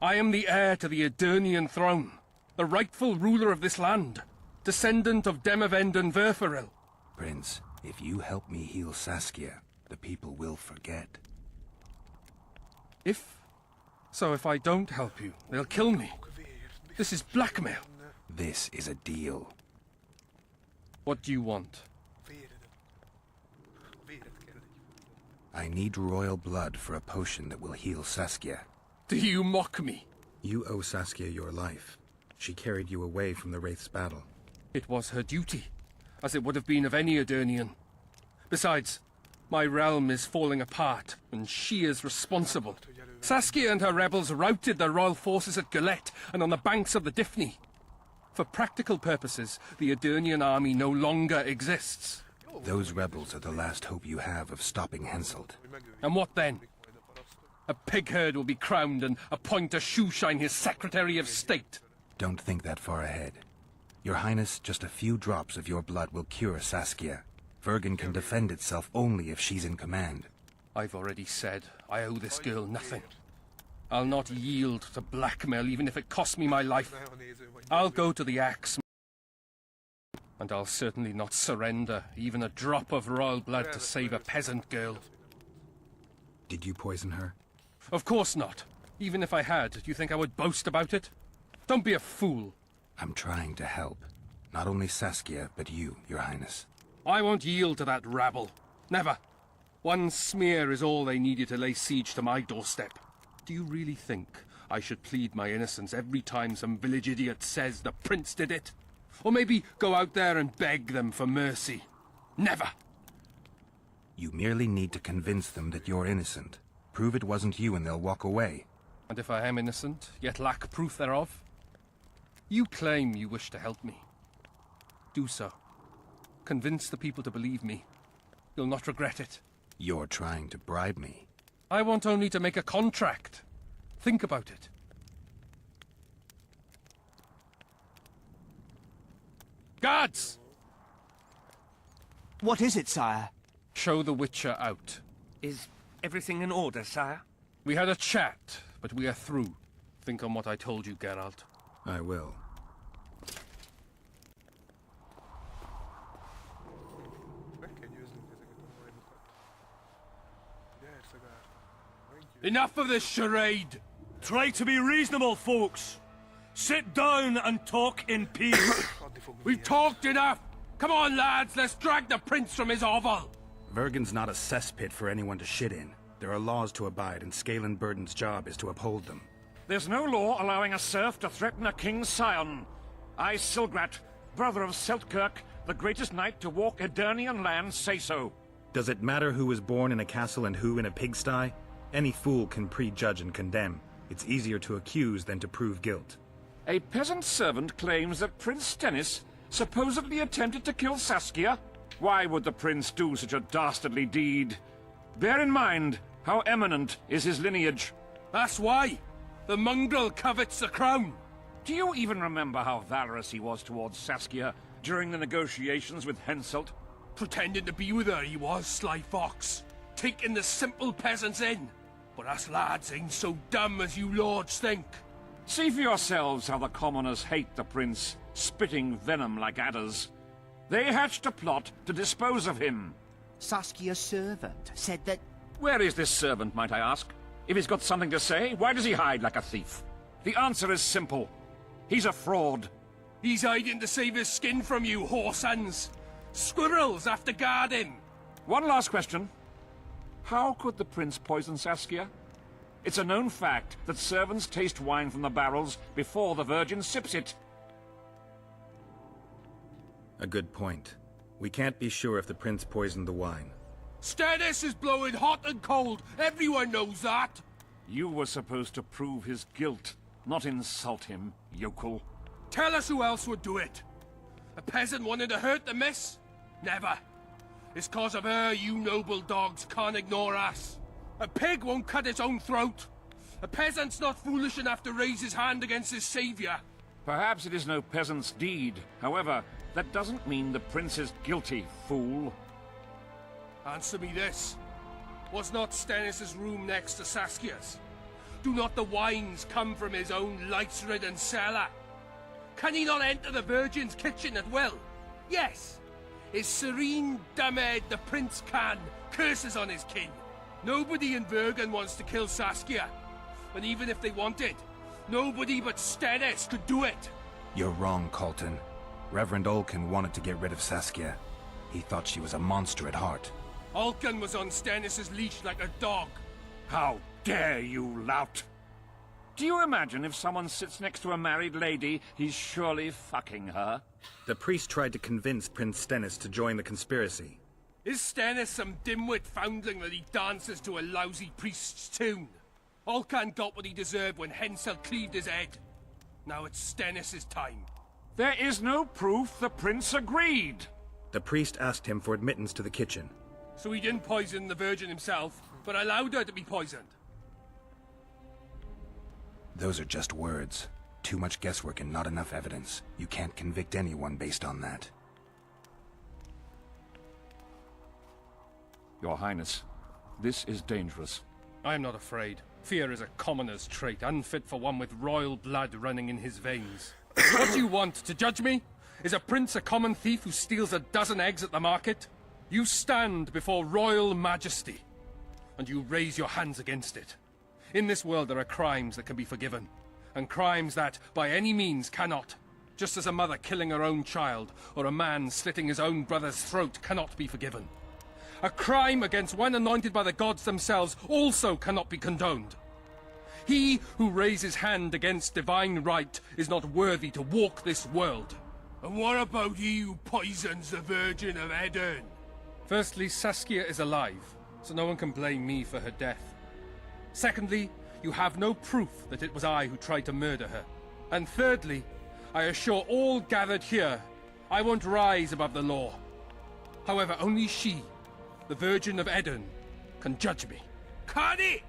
S11: I am the heir to the Edirnian throne, the rightful ruler of this land, descendant of Demavend and Verferil.
S2: Prince, if you help me heal Saskia, the people will forget.
S11: So if I don't help you, they'll kill me. This is blackmail.
S2: This is a deal.
S11: What do you want?
S2: I need royal blood for a potion that will heal Saskia.
S11: Do you mock me?
S2: You owe Saskia your life. She carried you away from the Wraith's battle.
S11: It was her duty, as it would have been of any Edirnian. Besides, my realm is falling apart, and she is responsible. Saskia and her rebels routed the royal forces at Gillette and on the banks of the Dyfni. For practical purposes, the Edirnian army no longer exists.
S2: Those rebels are the last hope you have of stopping Henselt.
S11: And what then? A pig herd will be crowned and appoint a shoeshine his Secretary of State.
S2: Don't think that far ahead. Your Highness, just a few drops of your blood will cure Saskia. Vergen can defend itself only if she's in command.
S11: I've already said I owe this girl nothing. I'll not yield to blackmail even if it costs me my life. I'll go to the axe. And I'll certainly not surrender even a drop of royal blood to save a peasant girl.
S2: Did you poison her?
S11: Of course not. Even if I had, do you think I would boast about it? Don't be a fool.
S2: I'm trying to help. Not only Saskia, but you, Your Highness.
S11: I won't yield to that rabble. Never. One smear is all they needed to lay siege to my doorstep. Do you really think I should plead my innocence every time some village idiot says the prince did it? Or maybe go out there and beg them for mercy? Never!
S2: You merely need to convince them that you're innocent. Prove it wasn't you and they'll walk away.
S11: And if I am innocent, yet lack proof thereof? You claim you wish to help me. Do so. Convince the people to believe me. You'll not regret it.
S2: You're trying to bribe me.
S11: I want only to make a contract. Think about it. Guards!
S10: What is it, sire?
S11: Show the Witcher out.
S19: Is everything in order, sire?
S11: We had a chat, but we are through. Think on what I told you, Geralt.
S2: I will.
S11: Enough of this charade!
S14: Try to be reasonable, folks. Sit down and talk in peace.
S11: We've talked enough! Come on, lads, let's drag the prince from his hovel!
S2: Vergen's not a cesspit for anyone to shit in. There are laws to abide, and Scalen Burden's job is to uphold them.
S15: There's no law allowing a serf to threaten a king's scion. I, Silgrat, brother of Seltkirk, the greatest knight to walk Edirnian lands, say so.
S2: Does it matter who was born in a castle and who in a pigsty? Any fool can prejudge and condemn. It's easier to accuse than to prove guilt.
S15: A peasant servant claims that Prince Stennis supposedly attempted to kill Saskia. Why would the prince do such a dastardly deed? Bear in mind how eminent is his lineage.
S11: That's why! The mongrel covets the crown!
S15: Do you even remember how valorous he was towards Saskia during the negotiations with Henselt?
S11: Pretending to be with her he was, sly fox. Taking the simple peasants in. But us lads ain't so dumb as you lords think.
S15: See for yourselves how the commoners hate the prince, spitting venom like adders. They hatched a plot to dispose of him.
S10: Saskia's servant said that...
S15: Where is this servant, might I ask? If he's got something to say, why does he hide like a thief? The answer is simple. He's a fraud.
S11: He's hiding to save his skin from you, whoresons. Squirrels have to guard him.
S15: One last question. How could the prince poison Saskia? It's a known fact that servants taste wine from the barrels before the virgin sips it.
S2: A good point. We can't be sure if the prince poisoned the wine.
S11: Stennis is blowing hot and cold. Everyone knows that.
S15: You were supposed to prove his guilt, not insult him, yokel.
S11: Tell us who else would do it. A peasant wanting to hurt the miss? Never.
S17: It's cause of her you noble dogs can't ignore us. A pig won't cut its own throat. A peasant's not foolish enough to raise his hand against his savior.
S15: Perhaps it is no peasant's deed. However, that doesn't mean the prince is guilty, fool.
S17: Answer me this. Was not Stennis' room next to Saskia's? Do not the wines come from his own lice-ridden cellar? Can he not enter the Virgin's kitchen at will? Yes. His serene dumbhead the prince can, curses on his kin. Nobody in Bergen wants to kill Saskia. And even if they wanted, nobody but Stennis could do it.
S2: You're wrong, Colton. Reverend Olkin wanted to get rid of Saskia. He thought she was a monster at heart.
S17: Olkin was on Stennis' leash like a dog.
S15: How dare you, lout! Do you imagine if someone sits next to a married lady, he's surely fucking her?
S2: The priest tried to convince Prince Stennis to join the conspiracy.
S17: Is Stennis some dimwit foundling that he dances to a lousy priest's tune? Olcan got what he deserved when Hensel cleaved his head. Now it's Stennis' time.
S15: There is no proof the prince agreed.
S2: The priest asked him for admittance to the kitchen.
S17: So he didn't poison the Virgin himself, but allowed her to be poisoned.
S2: Those are just words. Too much guesswork and not enough evidence. You can't convict anyone based on that.
S15: Your Highness, this is dangerous.
S17: I am not afraid. Fear is a commoner's trait, unfit for one with royal blood running in his veins. What do you want, to judge me? Is a prince a common thief who steals a dozen eggs at the market? You stand before royal majesty, and you raise your hands against it. In this world there are crimes that can be forgiven, and crimes that, by any means, cannot. Just as a mother killing her own child, or a man slitting his own brother's throat cannot be forgiven. A crime against one anointed by the gods themselves also cannot be condoned. He who raises hand against divine right is not worthy to walk this world. And what about he who poisons the Virgin of Eden? Firstly, Saskia is alive, so no one can blame me for her death. Secondly, you have no proof that it was I who tried to murder her. And thirdly, I assure all gathered here, I won't rise above the law. However, only she, the Virgin of Eden, can judge me. Can he?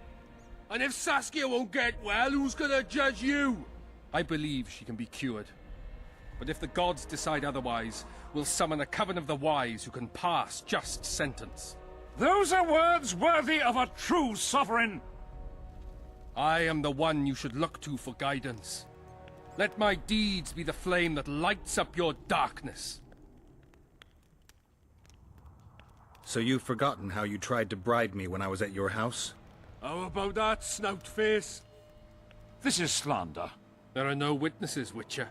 S17: And if Saskia won't get well, who's gonna judge you? I believe she can be cured. But if the gods decide otherwise, we'll summon a coven of the wise who can pass just sentence.
S15: Those are words worthy of a true sovereign!
S17: I am the one you should look to for guidance. Let my deeds be the flame that lights up your darkness.
S2: So you've forgotten how you tried to bribe me when I was at your house?
S17: How about that, snout face?
S15: This is slander.
S17: There are no witnesses, Witcher.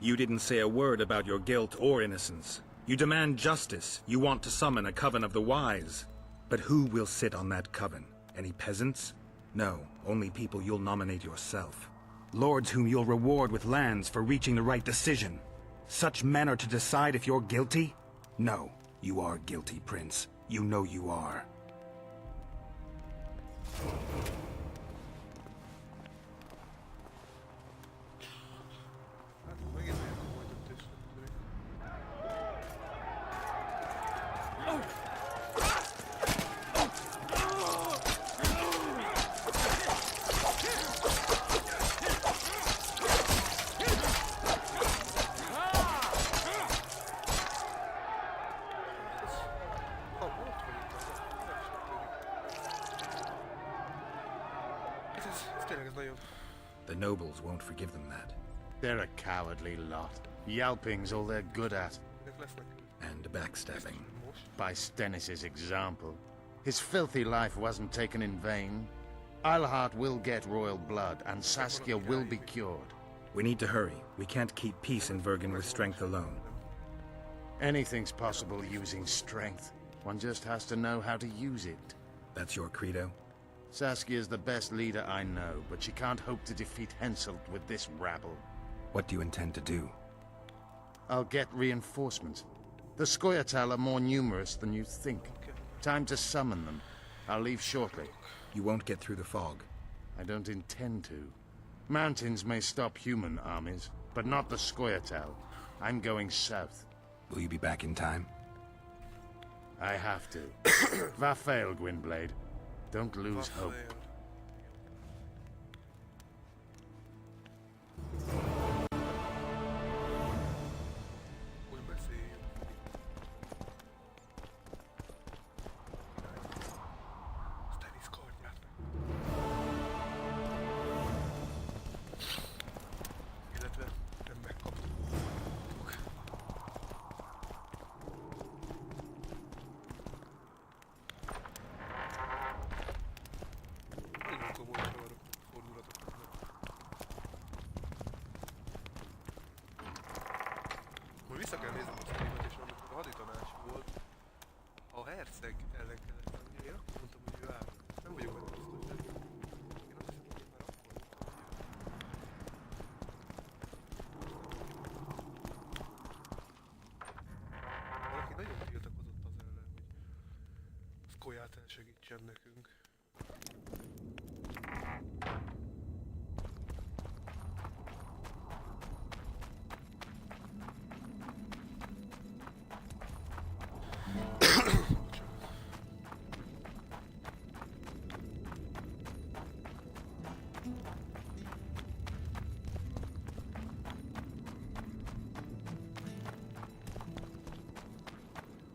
S2: You didn't say a word about your guilt or innocence. You demand justice. You want to summon a coven of the wise. But who will sit on that coven? Any peasants? No, only people you'll nominate yourself. Lords whom you'll reward with lands for reaching the right decision. Such men are to decide if you're guilty? No, you are guilty, Prince. You know you are. The nobles won't forgive them that.
S8: They're a cowardly lot. Yelping's all they're good at.
S2: And backstabbing.
S8: By Stennis' example. His filthy life wasn't taken in vain. Eilhart will get royal blood, and Saskia will be cured.
S2: We need to hurry. We can't keep peace in Bergen with strength alone.
S8: Anything's possible using strength. One just has to know how to use it.
S2: That's your credo?
S8: Saskia's the best leader I know, but she can't hope to defeat Henselt with this rabble.
S2: What do you intend to do?
S8: I'll get reinforcements. The Scoia'tael are more numerous than you think. Time to summon them. I'll leave shortly.
S2: You won't get through the fog.
S8: I don't intend to. Mountains may stop human armies, but not the Scoia'tael. I'm going south.
S2: Will you be back in time?
S8: I have to. Vafail, Gwynblade. Don't lose hope.
S1: Vissza kell néznem a streamet, és amikor a haditanács volt, a herceg ellen kellett lenni. Én akkor mondtam, hogy ő áll. Nem vagyok benne biztos, de én azt hiszem, hogy már akkor mondtam, hogy valaki nagyon tiltakozott az ellen, hogy Skolyát elsegítsen nekünk.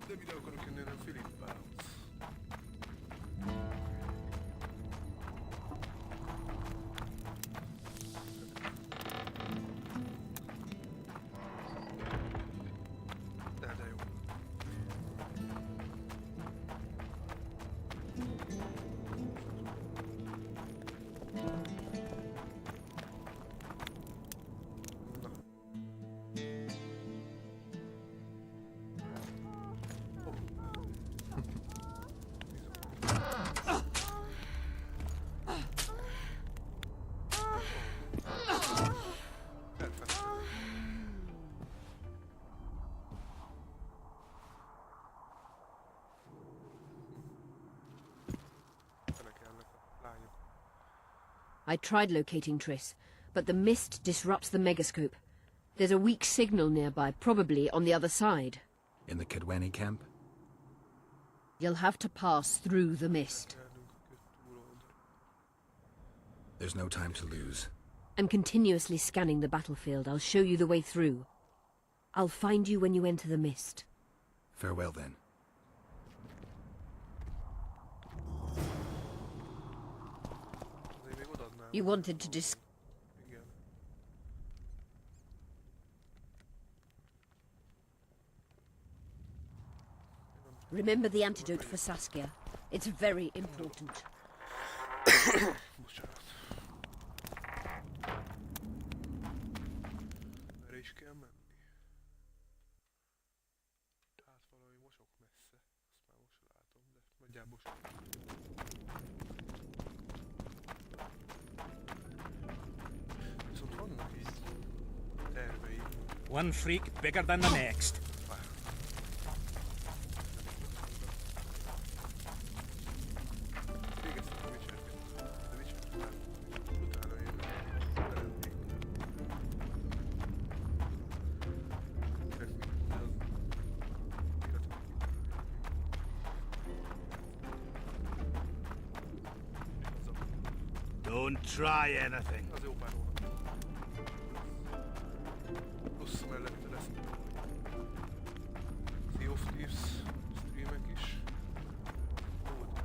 S1: De ide akarok jönni, nem Filippához. De jó.
S3: I tried locating Triss, but the mist disrupts the megascope. There's a weak signal nearby, probably on the other side.
S2: In the Kedweni camp?
S3: You'll have to pass through the mist.
S2: There's no time to lose.
S3: I'm continuously scanning the battlefield. I'll show you the way through. I'll find you when you enter the mist.
S2: Farewell, then.
S3: You wanted to Remember the antidote for Saskia. It's very important.
S1: Erre is kell menni. Hát valami mosok messze. Azt már most látom, de nagyjából viszont vannak így tervei.
S22: One freak bigger than the next.
S9: Don't try anything.
S1: Az jó pár óra. Plusz mellette lesz Sea of Thieves streamek is. Jó, de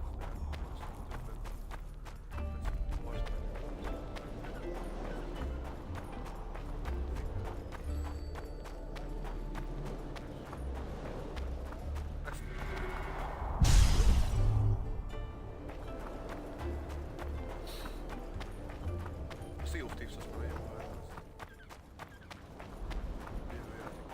S1: Sea of Thieves az nagyon jó lesz. Jövő játék.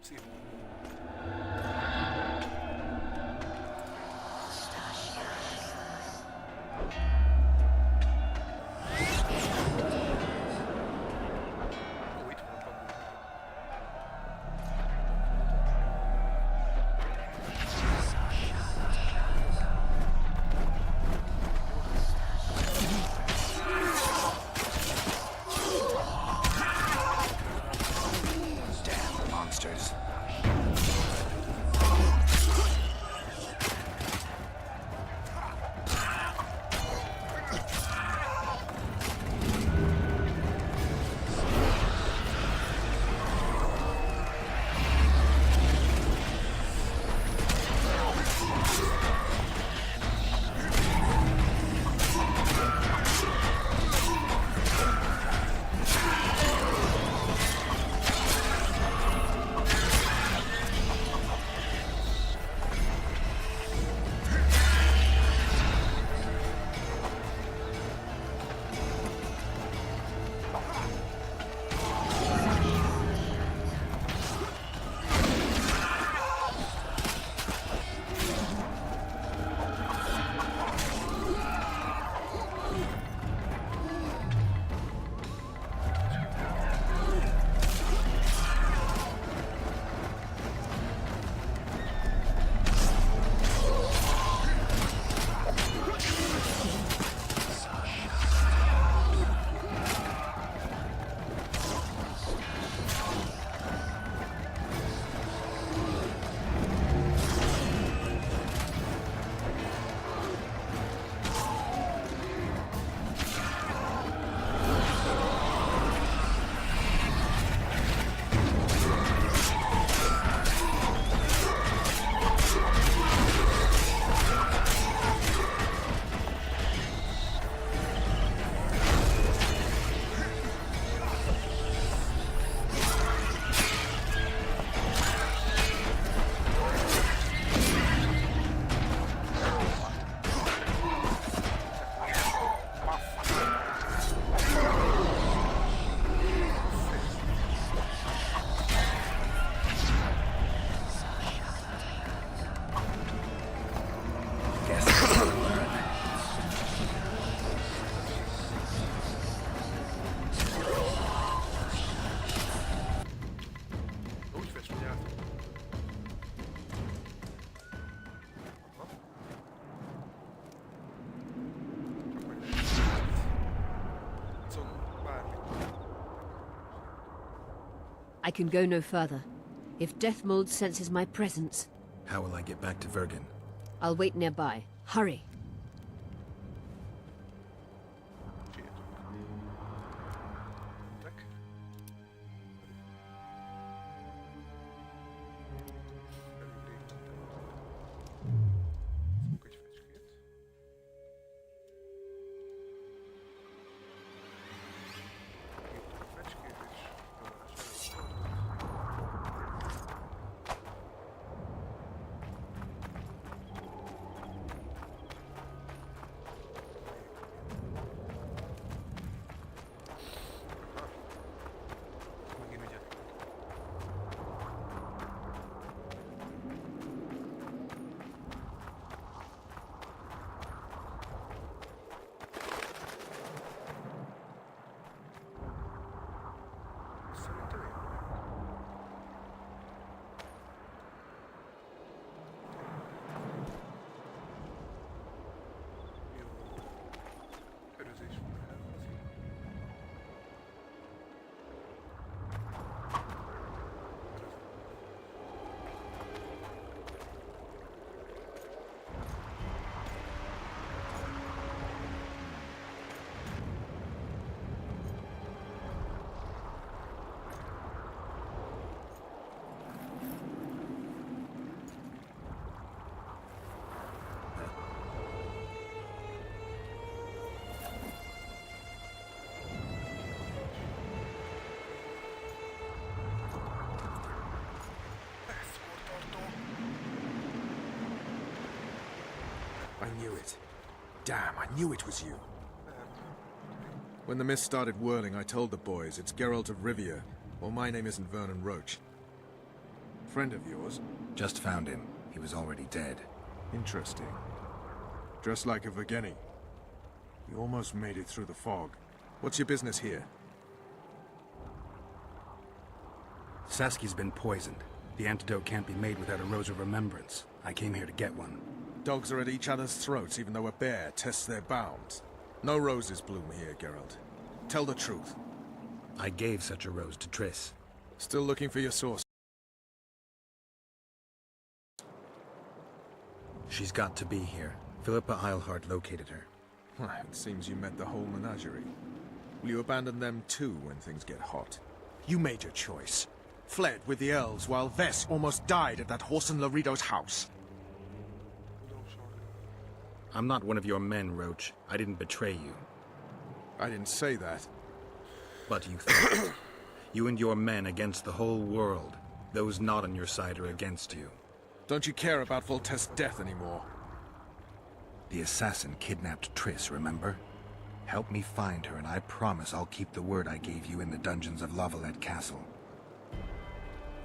S1: Szívó. Ó, itt van a pangó.
S2: Damn monsters.
S1: Úgy fest, hogy át. Aha. Szóval bármi.
S3: I can go no further. If Deathmold senses my presence,
S2: How will I get back to Vergen?
S3: I'll wait nearby. Hurry.
S1: Tak. Fogok egy fecskét. Írtam a fecskét, és nyomás előtt tartott. Megint ügyet. Szerintem én jó. Körözés van elhozni.
S6: I knew it. Damn, I knew it was you. When the mist started whirling, I told the boys, it's Geralt of Rivia, or my name isn't Vernon Roach. Friend of yours?
S2: Just found him. He was already dead.
S6: Interesting. Dressed like a Vergeni. You almost made it through the fog. What's your business here?
S2: Saskia's been poisoned. The antidote can't be made without a Rose of Remembrance. I came here to get one.
S6: Dogs are at each other's throats even though a bear tests their bounds. No roses bloom here, Geralt. Tell the truth.
S2: I gave such a rose to Triss.
S6: Still looking for your source.
S2: She's got to be here. Philippa Eilhart located her.
S6: It seems you met the whole menagerie. Will you abandon them too when things get hot? You made your choice. Fled with the elves while Vess almost died at that Horson Laredo's house.
S2: I'm not one of your men, Roach. I didn't betray you.
S6: I didn't say that.
S2: But you thought. You and your men against the whole world. Those not on your side are against you.
S6: Don't you care about Voltest's death anymore?
S2: The assassin kidnapped Triss, remember? Help me find her and I promise I'll keep the word I gave you in the dungeons of Lavalette Castle.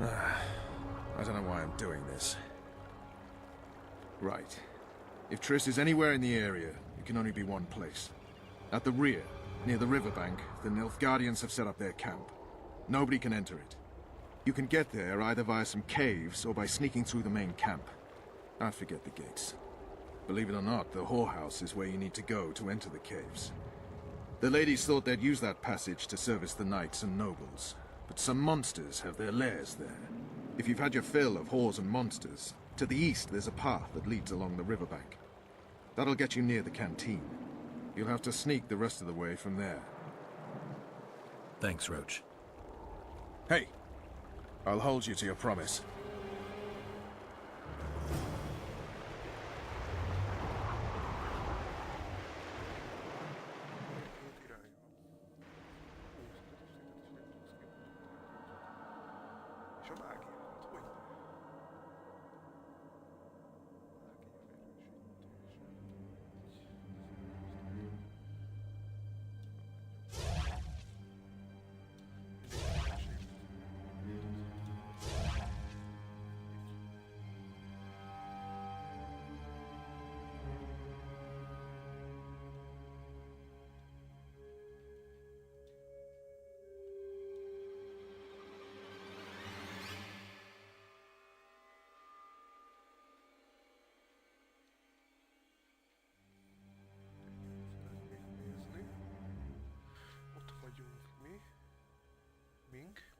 S6: I don't know why I'm doing this. Right. If Triss is anywhere in the area, it can only be one place. At the rear, near the riverbank, the Nilfgaardians have set up their camp. Nobody can enter it. You can get there either via some caves or by sneaking through the main camp. I'd forget the gates. Believe it or not, the whorehouse is where you need to go to enter the caves. The ladies thought they'd use that passage to service the knights and nobles, but some monsters have their lairs there. If you've had your fill of whores and monsters, to the east there's a path that leads along the riverbank. That'll get you near the canteen. You'll have to sneak the rest of the way from there.
S2: Thanks, Roach.
S6: Hey! I'll hold you to your promise.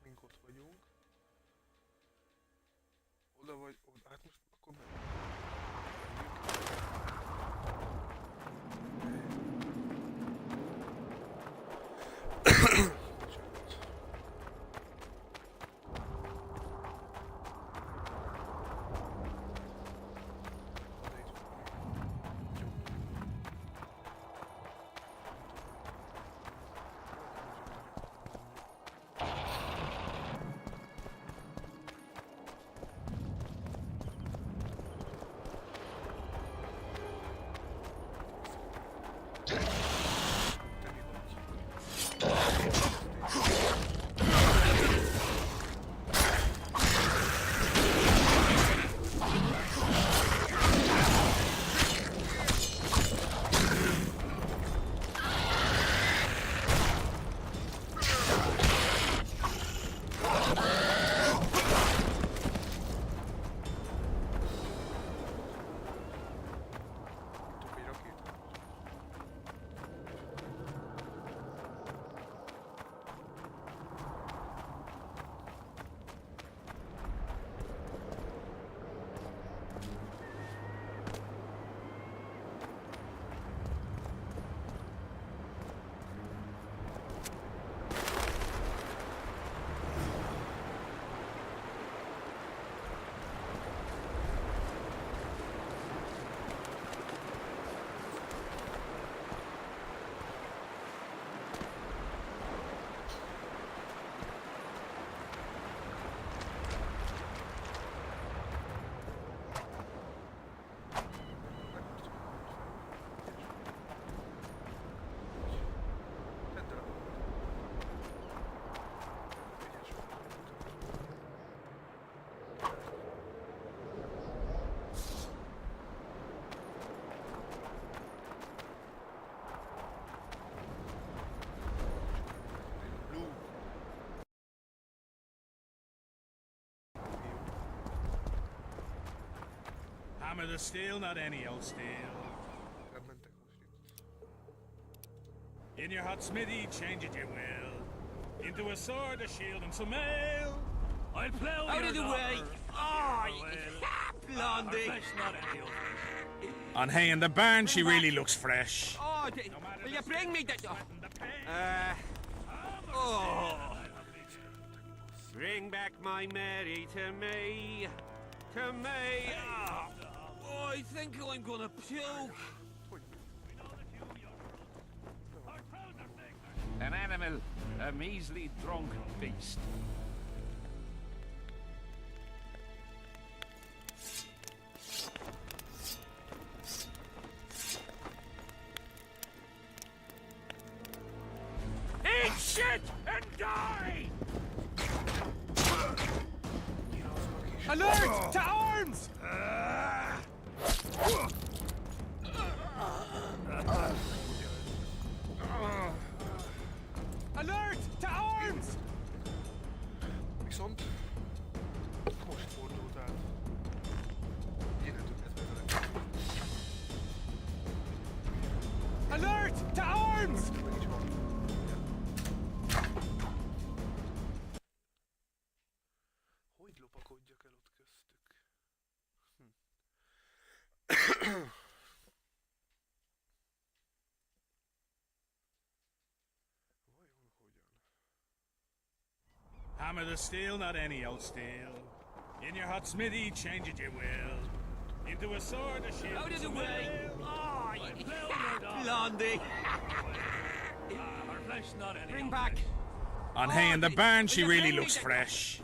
S6: Mink ott vagyunk. Oda vagy, oda, hát most akkor
S14: Hammer the steel, not any old steel.
S1: Elmentek most itt.
S14: In your hot smithy, change it you will. Into a sword, a shield, and some mail. I'll plough
S17: Out
S14: your
S17: of the way!
S14: daughter.
S17: Oh, Blondie!
S14: On hay in the barn, she really looks fresh.
S17: Oh, will you bring me the... Oh. Bring back my Mary to me. To me. Oh, I think I'm gonna puke.
S15: An animal, a measly drunken beast. Eat shit and die!
S17: Alert! To arms! Alert! To arms!
S1: Viszont most fordult át. Innentől kezdve
S17: Alert! To arms!
S1: meg is van. Hogy lopakodjak el ott köztük? Vajon hogyan?
S14: Hammer the steel, not any old steel. In your hot smithy, change it you will. Into a sword, a shield,
S17: Out of
S14: and
S17: the
S14: some
S17: way!
S14: mail.
S17: Oh, Blondie!
S11: Her flesh not any
S17: Bring
S11: old
S17: back...
S14: On hay in the barn, she really looks fresh.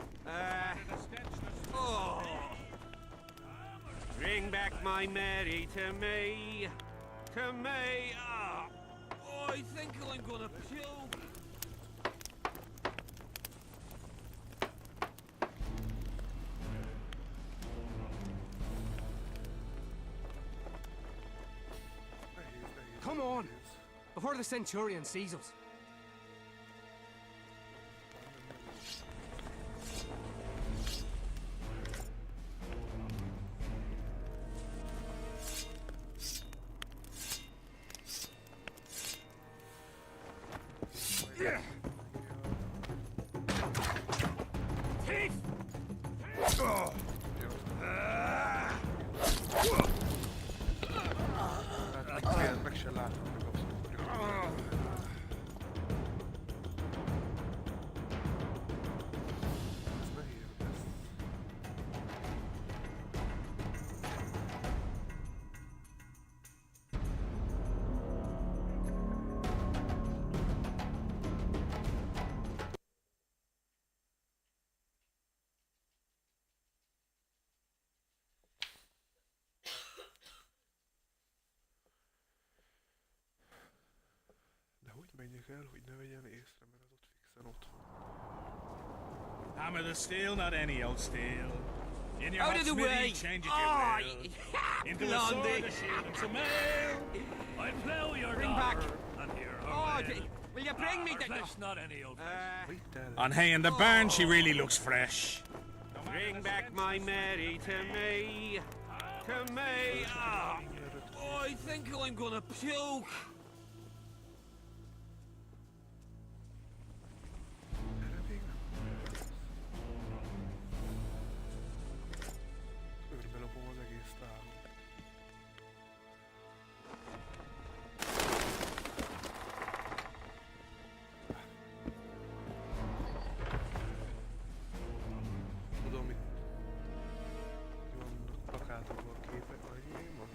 S17: Oh. Bring back my Mary to me. To me. Oh, I think I'm gonna puke.
S1: Come
S17: on! Before the Centurion sees us.
S1: Meg se látom, meg abszolút. Ez nehéz lesz. De hogy menjek el, hogy ne vegyen észre, mert az ott fixen ott van.
S14: Hammer the steel, not any old steel. In your
S17: Out
S14: hot
S17: of the
S14: smithy,
S17: way!
S14: change it
S17: Oh,
S14: you will. Into a sword,
S17: Blondie!
S14: a shield, and some mail.
S11: I plough your
S17: Bring back...
S11: daughter, and here her
S17: Oh,
S11: wail.
S17: will you bring me
S11: Her
S17: the...
S11: flesh not any old flesh.
S14: On hay in the barn, she really looks fresh.
S17: Bring back my Mary to me. To me. Oh, I think I'm gonna puke.
S1: Körbelopom az egész távon. Tudom, itt vannak plakátokban a képek. Annyi van?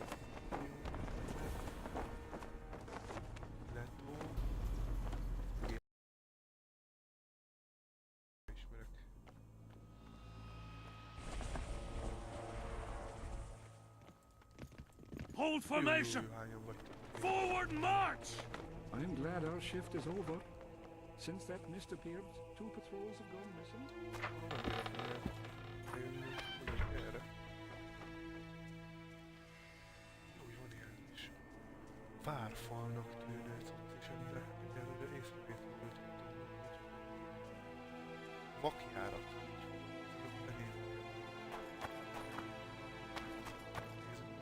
S1: Letó. Ismerek.
S14: Hold formation!
S1: Hányan vagytok?
S14: Forward march!
S5: I'm glad our shift is over. Since that mist appeared, 2 patrols have gone missing.
S1: Erre. Jó, hogy van ilyen is. Várfalnak tűnő cucc, és ennek egyelőre észrevétlenül tudtam. Vakjárat. Benézünk. Nézzük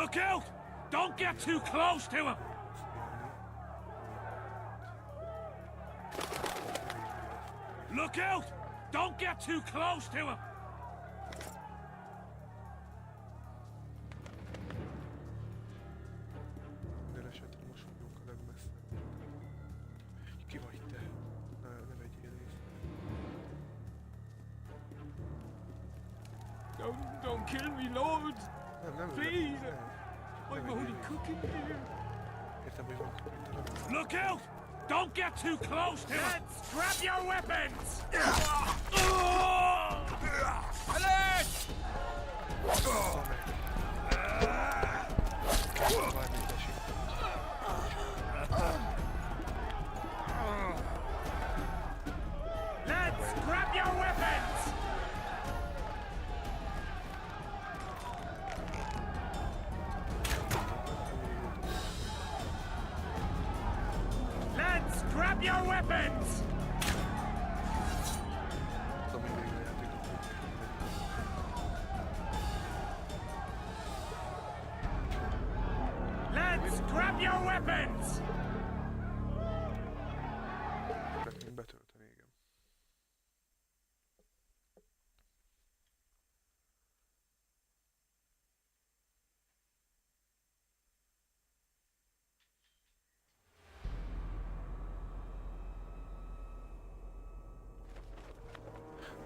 S14: Look out! Don't get too close to him! Look out! Don't get too close to him!
S1: Minden esetre most vagyunk a legmesszebb. Ki vagy te? Ne vegyél részt.
S17: Don't kill me, Lord!
S1: Nem
S17: Please! I'm only cooking here.
S1: Értem, hogy van minden.
S14: Look out! Don't get too close to him! Lads, grab your weapons! Alert! Lads, grab your weapons! Lads, grab your weapons! Lads, grab your weapons!
S1: Szeretnénk betölteni, igen.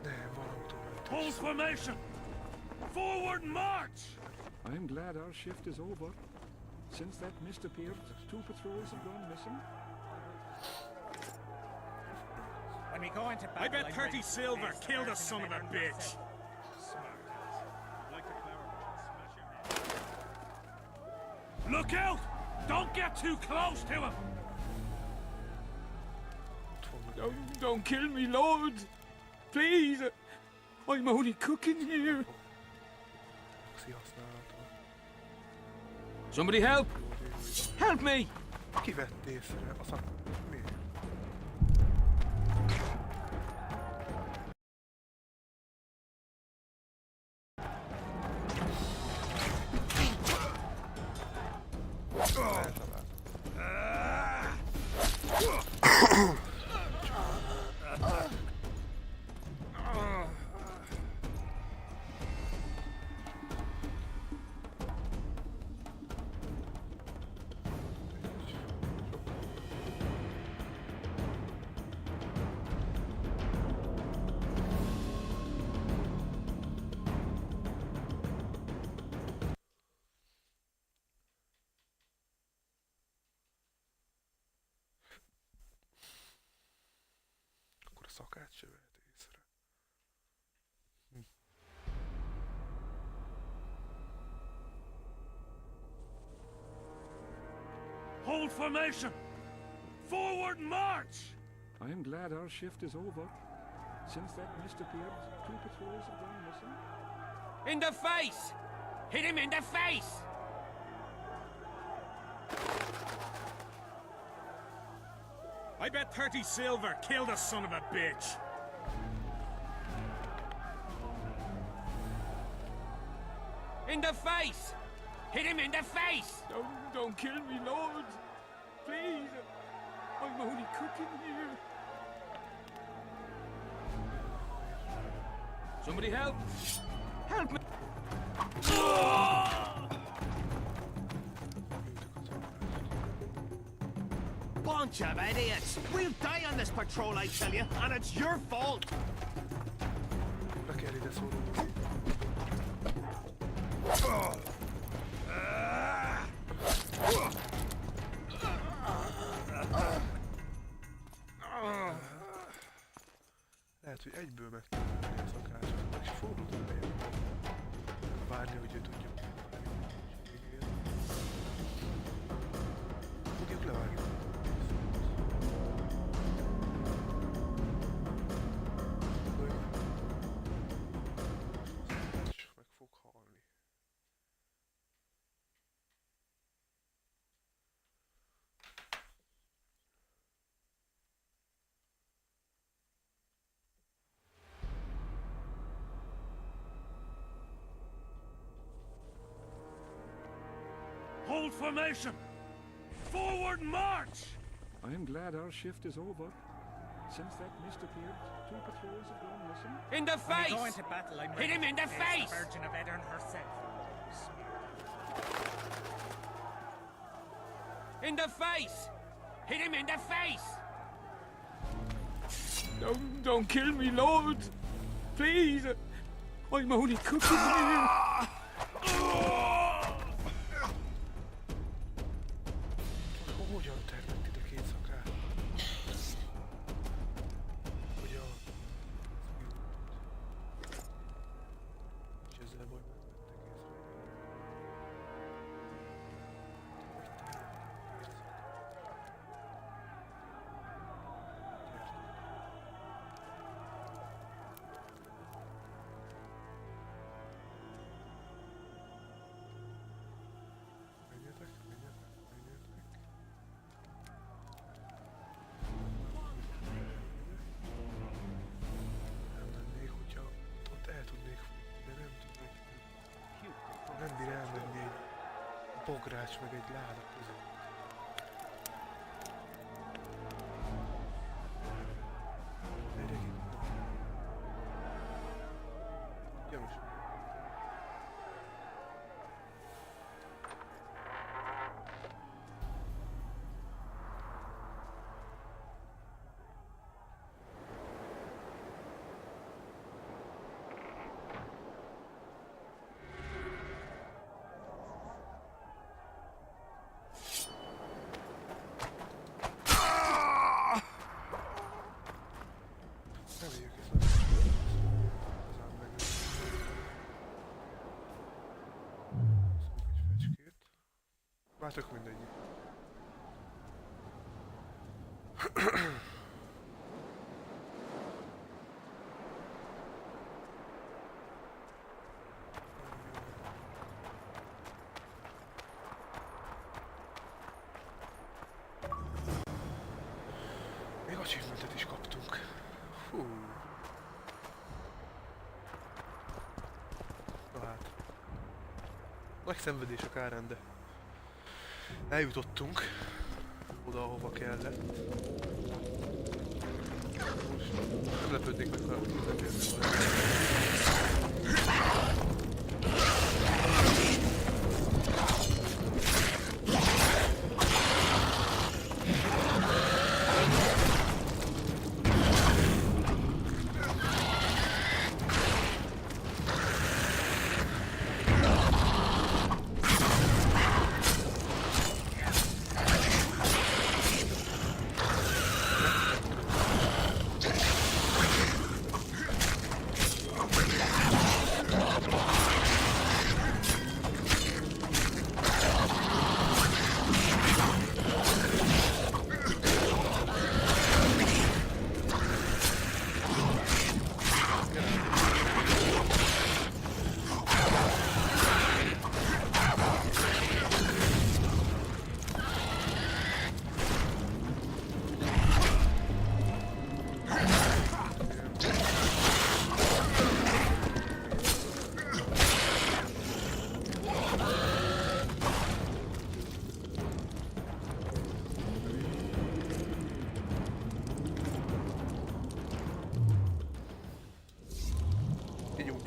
S1: Nem, van autómentés.
S14: Hold formation! Forward march!
S5: I'm glad our shift is over. Since that mist appeared, 2 patrols have gone missing.
S22: When we go into battle,
S14: I bet 30 silver kill the son of a bitch! Look out! Don't get too close to him!
S17: Don't kill me, Lord! Please! I'm only cooking here. Somebody help! Help me!
S1: Ki vett észre a szak... Miért? Akkor a szakát se vehet észre.
S14: Hold formation! Forward march!
S5: I am glad our shift is over. Since that mist appeared, 2 patrols have gone missing.
S17: In the face! Hit him in the face!
S14: I bet 30 silver kill the son of a bitch!
S17: In the face! Hit him in the face! Don't kill me, Lord! Please! I'm only cooking here. Somebody help! Help me!
S9: Bunch of idiots! We'll die on this patrol, I tell you, and it's your fault!
S1: Le kell ide szólni. Lehet, hogy egyből megtanulni a szakácsot, meg is fordultam be. Várni, hogy ő tudjuk. Fogjuk levágni. Meg fog halni.
S11: formation! Forward march!
S5: I am glad our shift is over. Since that mist appeared, 2 patrols have gone missing.
S17: In the
S22: When we
S17: face!
S22: go into battle, I'm
S17: Hit
S22: ready
S17: him in
S22: to
S17: the face!
S22: The Virgin of Edern herself.
S17: In the face! Hit him in the face!
S5: Don't kill me, Lord! Please! I'm only cooking here!
S1: Hogyan termett ide 2 szakát? Hogyan? És ezzel baj megvettek észre. Menjetek, menjetek, menjetek. Nem lennék, hogyha ott el tudnék futni, de nem tudnék. Nem bír elmenni egy bogrács meg egy láda között. Gyerek itt. Gyanús. Reméljük, ez nem igazán megvan. Szok egy fecskét. Már tök mindegy. Még achievementet is kaptunk. Hú. Na hát. Nagy szenvedések árán, de eljutottunk oda, ahova kellett. Most nem lepődnék meg, ha nem értem valami.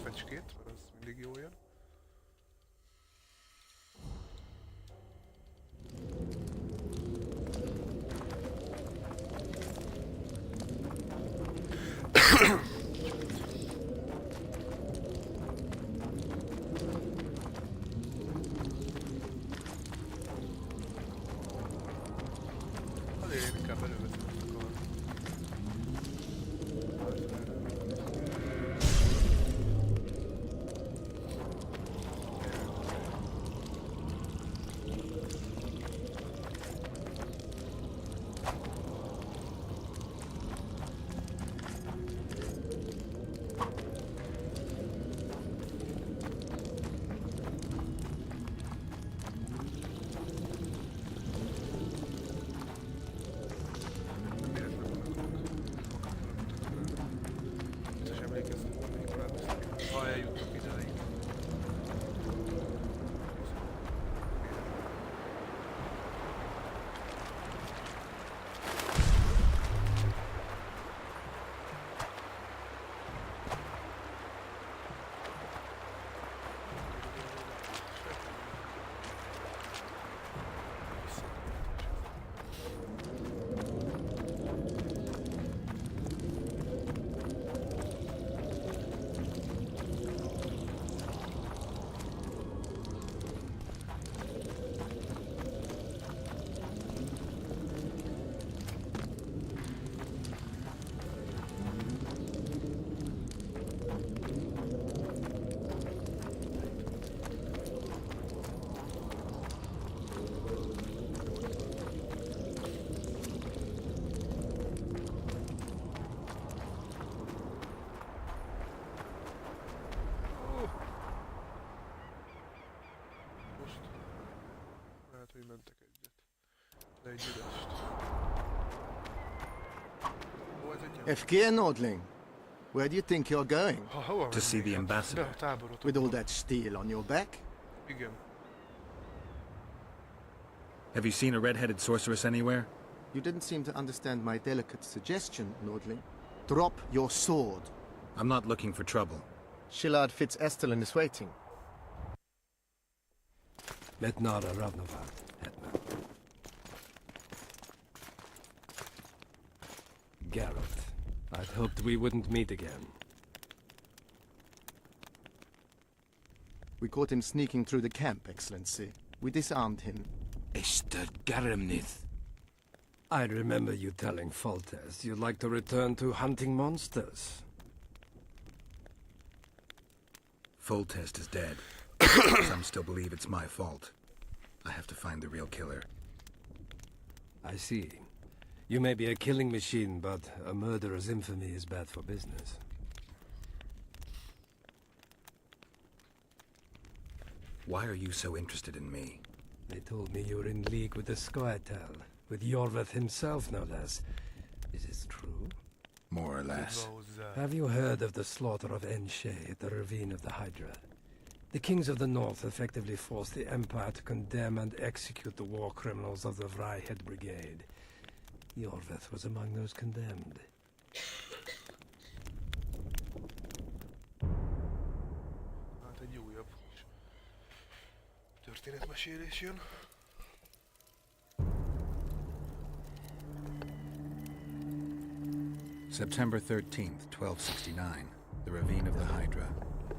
S1: Fecskét, mert az mindig jó jön. Azért inkább előveszem ezt a kart.
S12: Efkir, Nordling. Where do you think you're going?
S2: To see the ambassador.
S12: With all that steel on your back?
S1: Igen.
S2: Have you seen a red-headed sorceress anywhere?
S12: You didn't seem to understand my delicate suggestion, Nordling. Drop your sword.
S2: I'm not looking for trouble.
S12: Shillard Fitz-Estelin is waiting.
S4: Metnara Ravnavad, Hetman. Geralt, I'd hoped we wouldn't meet again.
S12: We caught him sneaking through the camp, Excellency. We disarmed him.
S4: Esther Garamnith. I remember you telling Foltest you'd like to return to hunting monsters.
S2: Foltest is dead. Some still believe it's my fault. I have to find the real killer.
S4: I see. You may be a killing machine, but a murderer's infamy is bad for business.
S2: Why are you so interested in me?
S4: They told me you were in league with the Scoia'tael, with Yorveth himself, no less. Is this true?
S2: More or less.
S4: Have you heard of the slaughter of Enshe at the ravine of the Hydra? The kings of the north effectively forced the Empire to condemn and execute the war criminals of the Vryhed Brigade. Yorveth was among those condemned.
S1: Hát egy újabb történetmesélés jön.
S2: September 13th, 1269, the ravine of the Hydra.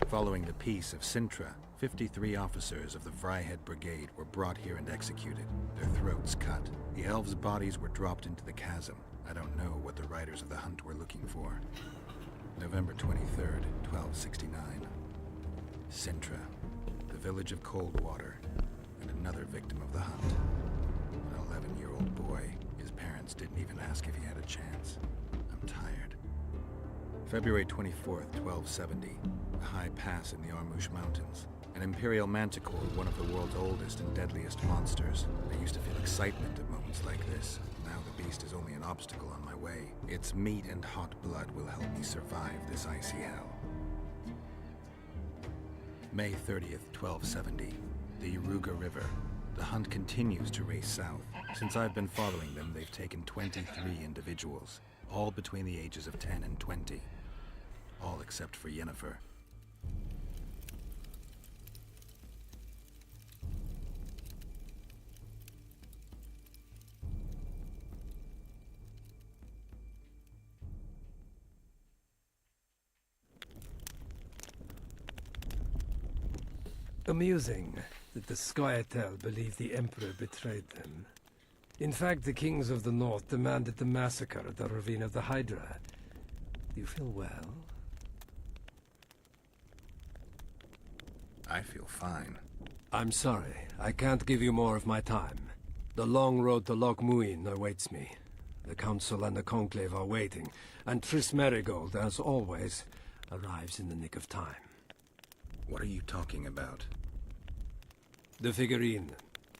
S2: Following the peace of Sintra, 53 officers of the Vryhed Brigade were brought here and executed, their throats cut. The elves' bodies were dropped into the chasm. I don't know what the riders of the hunt were looking for. November 23rd, 1269. Sintra, the village of Coldwater, and another victim of the hunt. An 11-year-old boy. His parents didn't even ask if he had a chance. I'm tired. February 24th, 1270. A high pass in the Armouche Mountains. An imperial manticore, one of the world's oldest and deadliest monsters. I used to feel excitement at moments like this. Now the beast is only an obstacle on my way. Its meat and hot blood will help me survive this icy hell. May 30th, 1270. The Yaruga River. The hunt continues to race south. Since I've been following them, they've taken 23 individuals, all between the ages of 10 and 20. All except for Yennefer.
S4: Amusing that the Scoia'tael believe the Emperor betrayed them. In fact, the kings of the north demanded the massacre at the ravine of the Hydra. Do you feel well?
S2: I feel fine.
S4: I'm sorry. I can't give you more of my time. The long road to Loch Muin awaits me. The Council and the Conclave are waiting, and Triss Merigold, as always, arrives in the nick of time.
S2: What are you talking about?
S4: The figurine.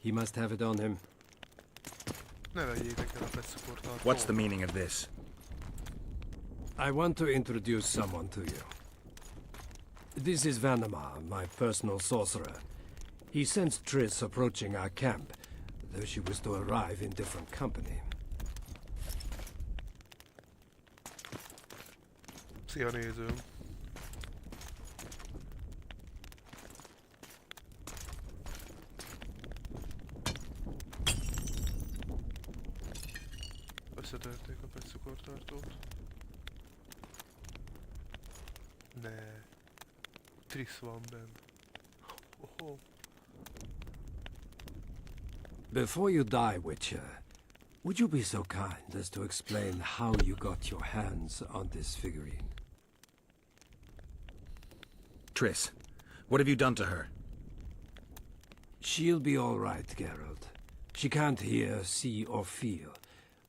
S4: He must have it on him.
S2: What's the meaning of this?
S4: I want to introduce someone to you. This is Vanamar, my personal sorcerer. He sensed Triss approaching our camp, though she was to arrive in different company.
S1: Szia, nézőm! Összetörték a petcukortartót. Ne. Triss van benn. Oh.
S4: Before you die, Witcher, would you be so kind as to explain how you got your hands on this figurine?
S2: Triss, what have you done to her?
S4: She'll be all right, Geralt. She can't hear, see, or feel,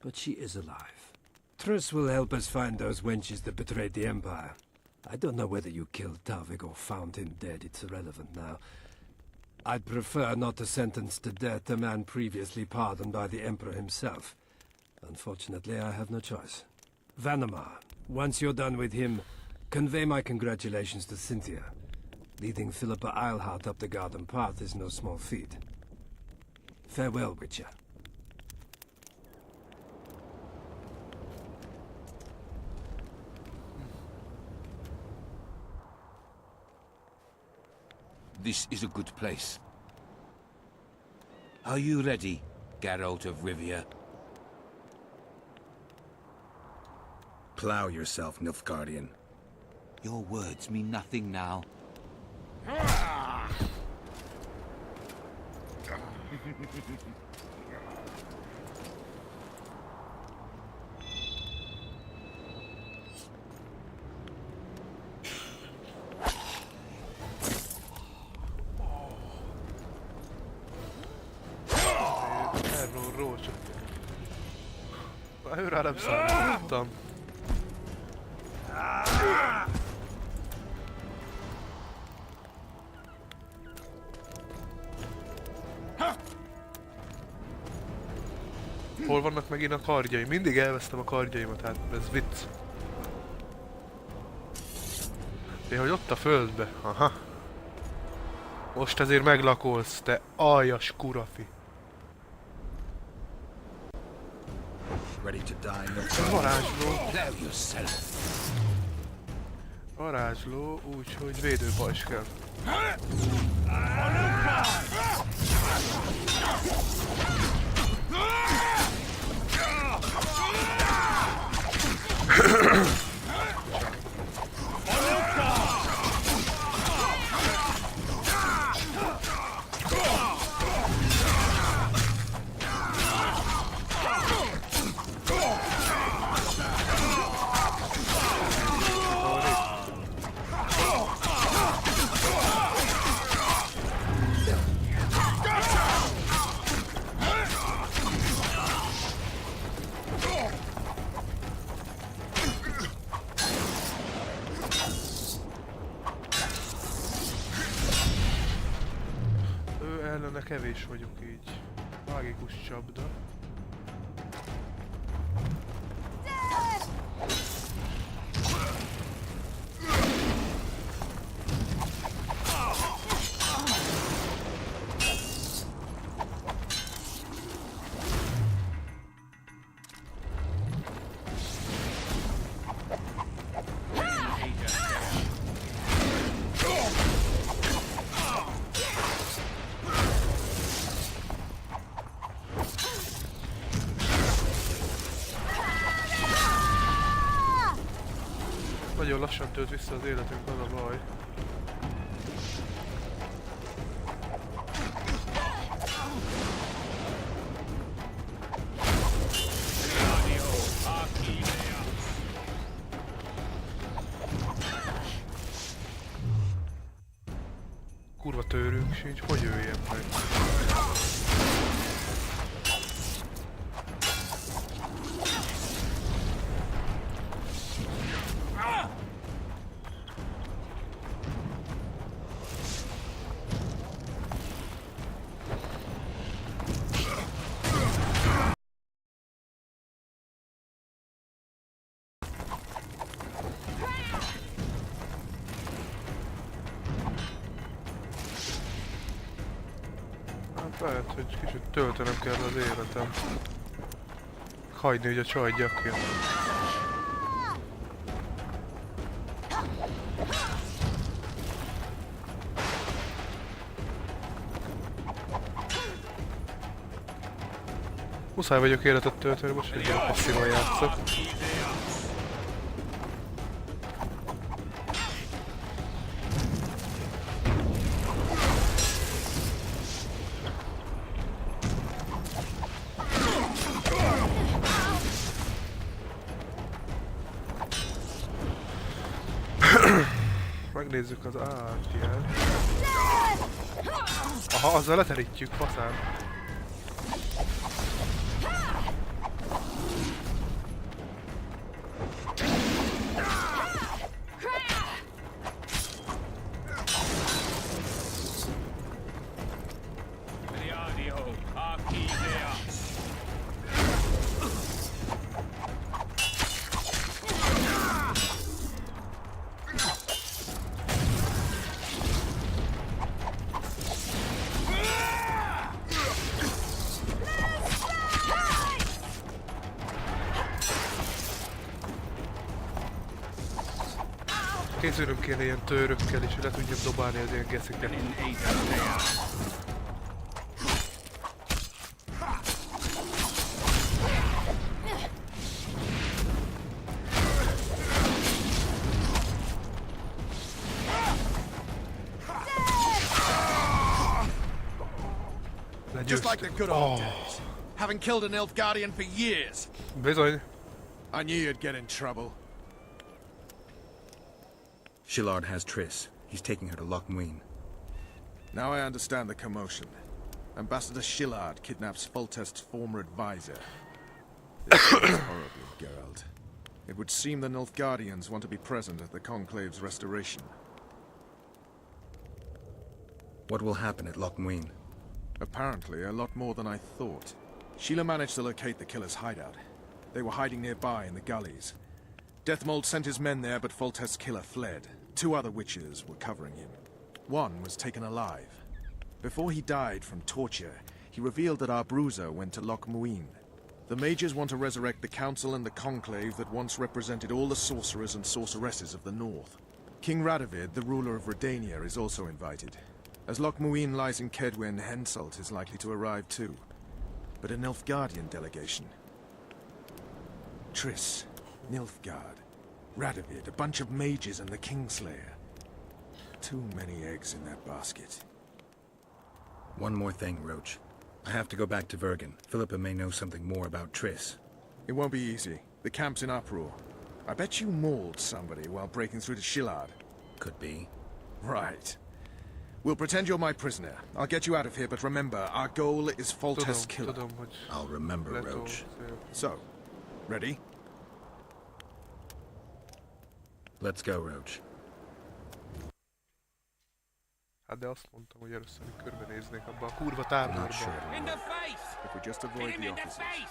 S4: but she is alive. Triss will help us find those wenches that betrayed the Empire. I don't know whether you killed Talvik or found him dead. It's irrelevant now. I'd prefer not to sentence to death a man previously pardoned by the Emperor himself. Unfortunately, I have no choice. Vanamar, Once you're done with him, convey my congratulations to Cynthia. Leading Philippa Eilhart up the garden path is no small feat. Farewell, Witcher.
S13: This is a good place. Are you ready, Geralt of Rivia?
S2: Plow yourself, Nilfgaardian.
S13: Your words mean nothing now.
S1: Erről csak... Őrá nem számítottam. Hol vannak megint a kardjaim? Mindig elvesztem a kardjaimat, hát ez vicc. De hogy ott a földbe, aha. Most ezért meglakolsz, te aljas kurafi.
S2: Ready to die,
S1: Varázsló. Varázsló, úgyhogy védőpajzs kell. Ellene kevés vagyok így. Mágikus csapda. Nagyon lassan tölt vissza az életünk, az a baj. Kurva tőrünk sincs, hogy jöjjön meg? Lehet, hogy kicsit töltenem kell az életem. Hagyni, hogy a csaj gyakja. Muszáj vagyok életet tölteni, most egy ilyen passzívan játszok. Megnézzük az ártyát. Aha, azzal leterítjük, faszán. Készülnünk kéne ilyen törökkel, és le tudjuk dobálni az ilyen gesziket.
S6: Just like the good old days. Having killed an Nilfgaardian for years.
S1: Bizony.
S6: I knew you'd get in trouble.
S2: Shillard has Triss. He's taking her to Loch Muin.
S6: Now I understand the commotion. Ambassador Shillard kidnaps Foltest's former advisor. This ends horribly, Geralt. It would seem the Nilfgaardians want to be present at the Conclave's restoration.
S2: What will happen at Loch Muin?
S6: Apparently, a lot more than I thought. Sheila managed to locate the killer's hideout. They were hiding nearby in the gullies. Deathmold sent his men there, but Foltest's killer fled. 2 other witches were covering him. One was taken alive. Before he died from torture, he revealed that our bruiser went to Loch Muin. The mages want to resurrect the council and the conclave that once represented all the sorcerers and sorceresses of the north. King Radovid, the ruler of Redania, is also invited. As Loch Muin lies in Kedwen, Henselt is likely to arrive too. But a Nilfgaardian delegation. Triss, Nilfgaard, Radovid, a bunch of mages and the Kingslayer. Too many eggs in that basket.
S2: One more thing, Roach. I have to go back to Vergen. Philippa may know something more about Triss.
S6: It won't be easy. The camp's in uproar. I bet you mauled somebody while breaking through to Shillard.
S2: Could be.
S6: Right. We'll pretend you're my prisoner. I'll get you out of here, but remember, our goal is Foltest's killer.
S2: I'll remember, Roach.
S6: So, ready?
S2: Let's go, Roach.
S1: Hát de azt mondtam, hogy először körbenéznék abba a kurva táborba.
S22: In the face!
S6: If we just avoid the officers.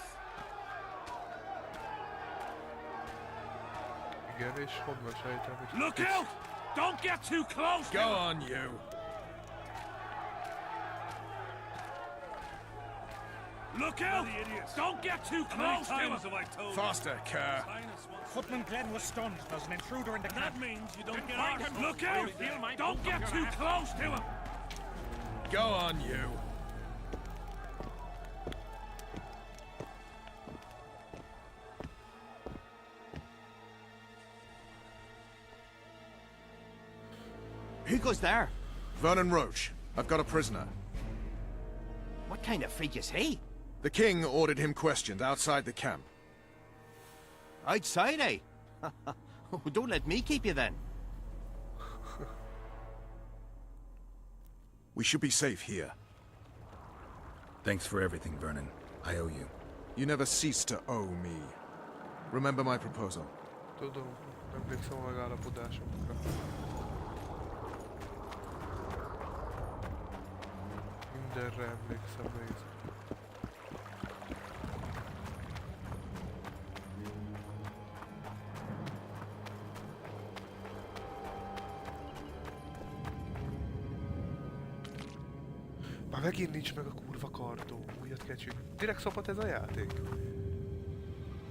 S1: Igen, és honnan sejtem, hogy...
S14: Look out! Don't get too close!
S6: Go on, you!
S14: Look out! Don't get too close to him!
S6: Faster, Kerr!
S22: Footman Glenn was stunned. There's an intruder in the camp.
S14: That means you don't get out. Look out! Don't get too close to him!
S6: Go on, you!
S10: Who goes there?
S6: Vernon Roach. I've got a prisoner.
S10: What kind of freak is he?
S6: The king ordered him questioned outside the camp.
S10: Outside, eh? Don't let me keep you then.
S6: We should be safe here.
S2: Thanks for everything, Vernon. I owe you.
S6: You never cease to owe me. Remember my proposal.
S1: Tudom, emlékszem a megállapodásunkra. Mindenre emlékszem, nézd. Már megint nincs meg a kurva kardó. Újat kell csinálni. Direkt szabad ez a játék?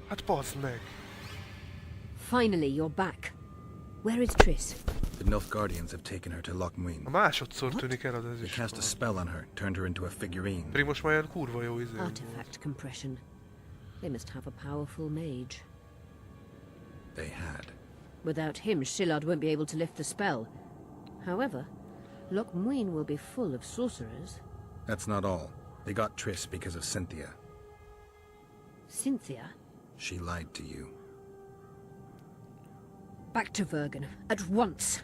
S1: Hát bazd meg!
S3: Finally, you're back. Where is Triss?
S2: The Nilfgaardians have taken her to Loch Muin.
S1: A másodszor tűnik el az
S2: They cast a spell on her, turned her into a figurine.
S1: Pedig most már ilyen kurva jó izé.
S3: Artifact compression. They must have a powerful mage.
S2: They had.
S3: Without him, Shillard won't be able to lift the spell. However, Loch Muin will be full of sorcerers.
S2: That's not all. They got Triss because of Cynthia.
S3: Cynthia?
S2: She lied to you.
S3: Back to Vergen, at once!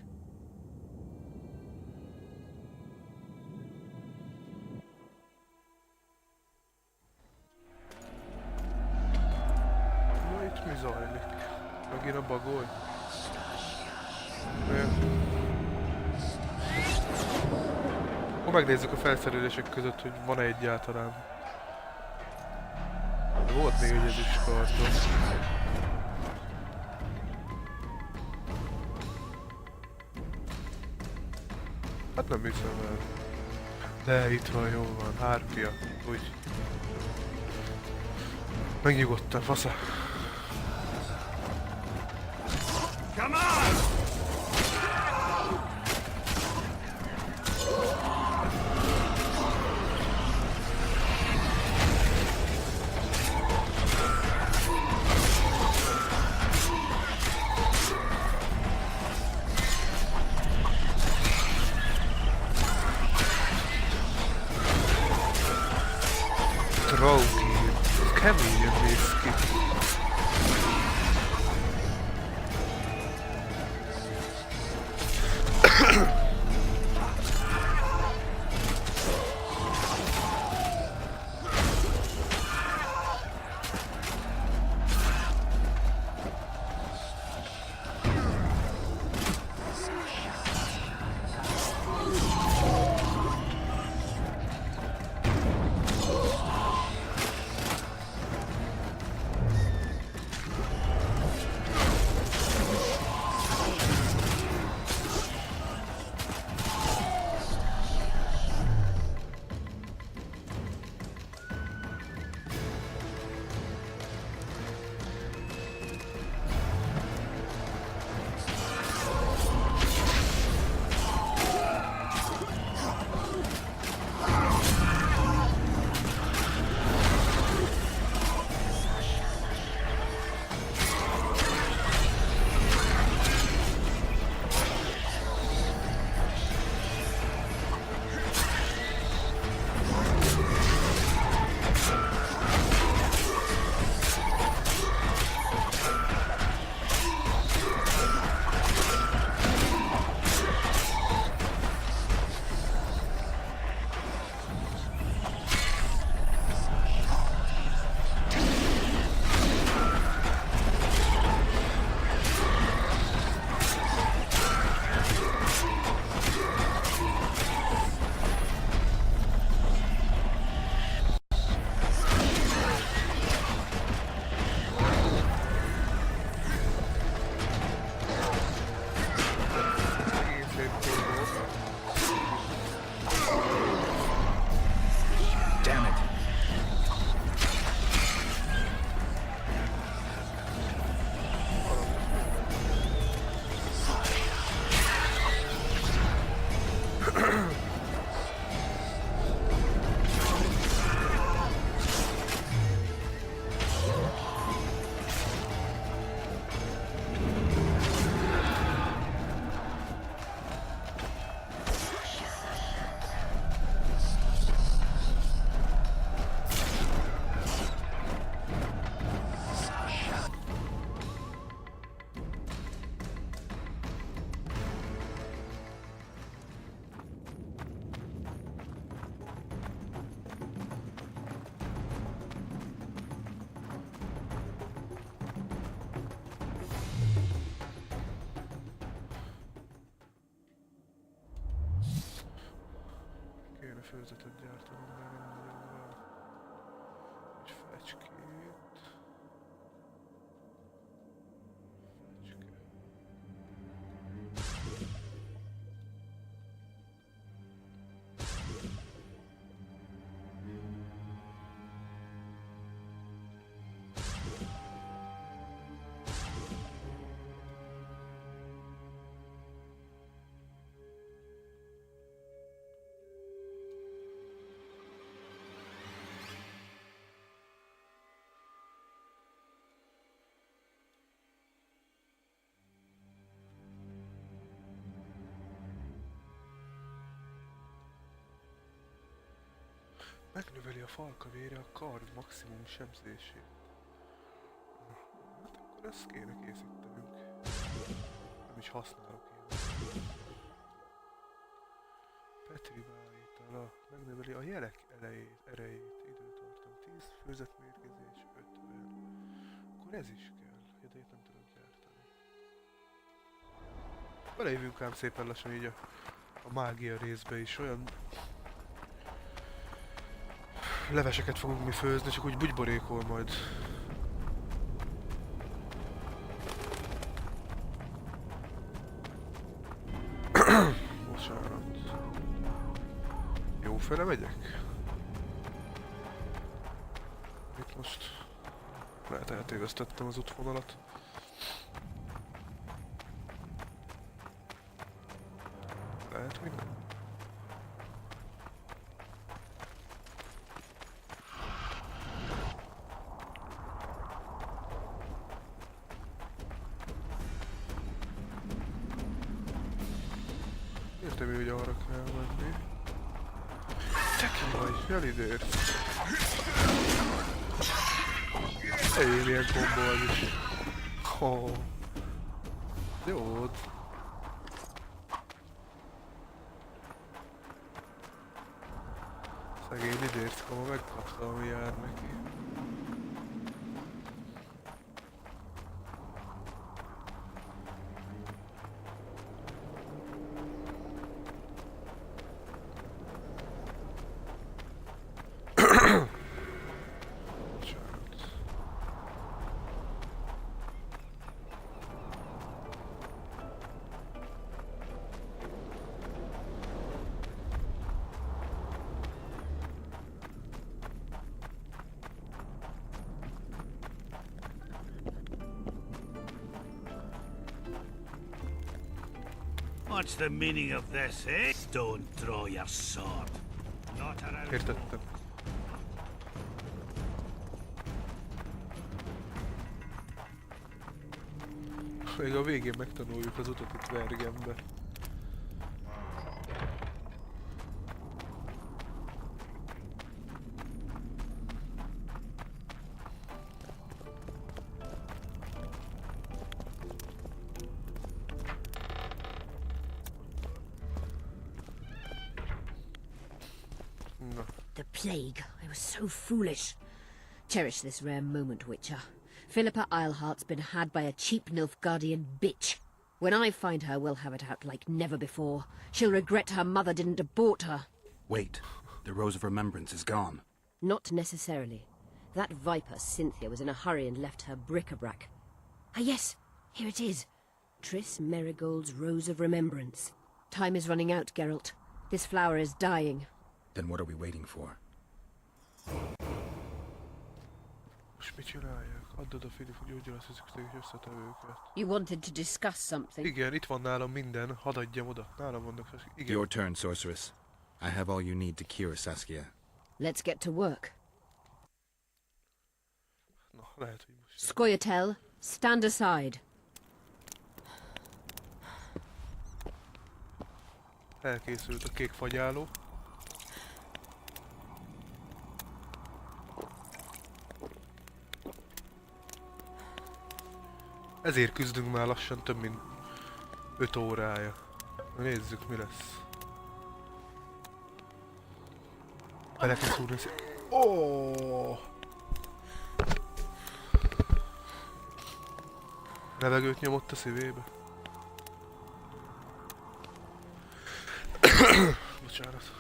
S1: Na itt mi zajlik? Megint a bagoly? Akkor megnézzük a felszerelések között, hogy van-e egyáltalán. De volt még egy ezüst kardon. Hát nem hiszem el. De itt van, jól van, hárpia, úgy. Megnyugodtam, fasza.
S14: Come on!
S1: főzetet gyártanom meg, nem nagyon van. Egy fecskét. Megnöveli a falka vére a kard maximum sebzését. Hát akkor ezt kéne készítenünk. Nem is használok én. Petri beállítala megnöveli a jelek erejét, időtartam 10, főzetmérgezés 50. Akkor ez is kell, de itt nem tudok gyártani. Belejövünk ám szépen lassan így a mágia részbe is, olyan leveseket fogunk mi főzni, csak úgy bugyborékol majd. Bocsánat. Jó fele megyek? Itt most lehet eltévesztettem az útvonalat. Lehet, hogy nem. Értem, hogy arra kell menni. Te ki vagy? Elidért. Egy milyen kombó az is. Oh. Jó volt. Szegény idért, koma megkapta, ami jár neki.
S9: What's the meaning of this, eh? Don't draw your sword. Not around.
S1: Értettem. Még a végén megtanuljuk az utat itt Vergenbe.
S3: The plague. I was so foolish. Cherish this rare moment, Witcher. Philippa Eilhart's been had by a cheap Nilfgaardian bitch. When I find her, we'll have it out like never before. She'll regret her mother didn't abort her.
S2: Wait. The Rose of Remembrance is gone.
S3: Not necessarily. That viper, Cynthia, was in a hurry and left her bric-a-brac. Ah yes, here it is. Triss Merigold's Rose of Remembrance. Time is running out, Geralt. This flower is dying.
S2: Then what are we waiting for?
S1: Most mit csináljak? Add oda Filip, hogy gyógyulási szükséges összetevőket.
S3: You wanted to discuss something?
S1: Igen, itt van nálam minden, hadd adjam oda. Nálam vannak, igen.
S2: Your turn, sorceress. I have all you need to cure Saskia.
S3: Let's get to work.
S1: Na, lehet, hogy most...
S3: Scoia'tael, stand aside.
S1: Elkészült a kék fagyáló. Ezért küzdünk már lassan több mint 5 órája. Na nézzük, mi lesz. Bele kell szúrni Levegőt nyomott a szívébe. Bocsánat.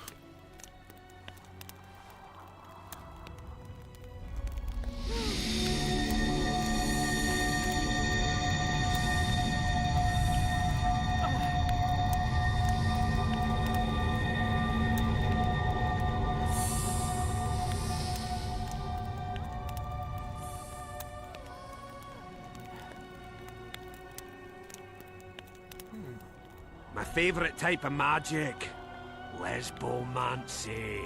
S16: My favorite type of magic. Lesbomancy.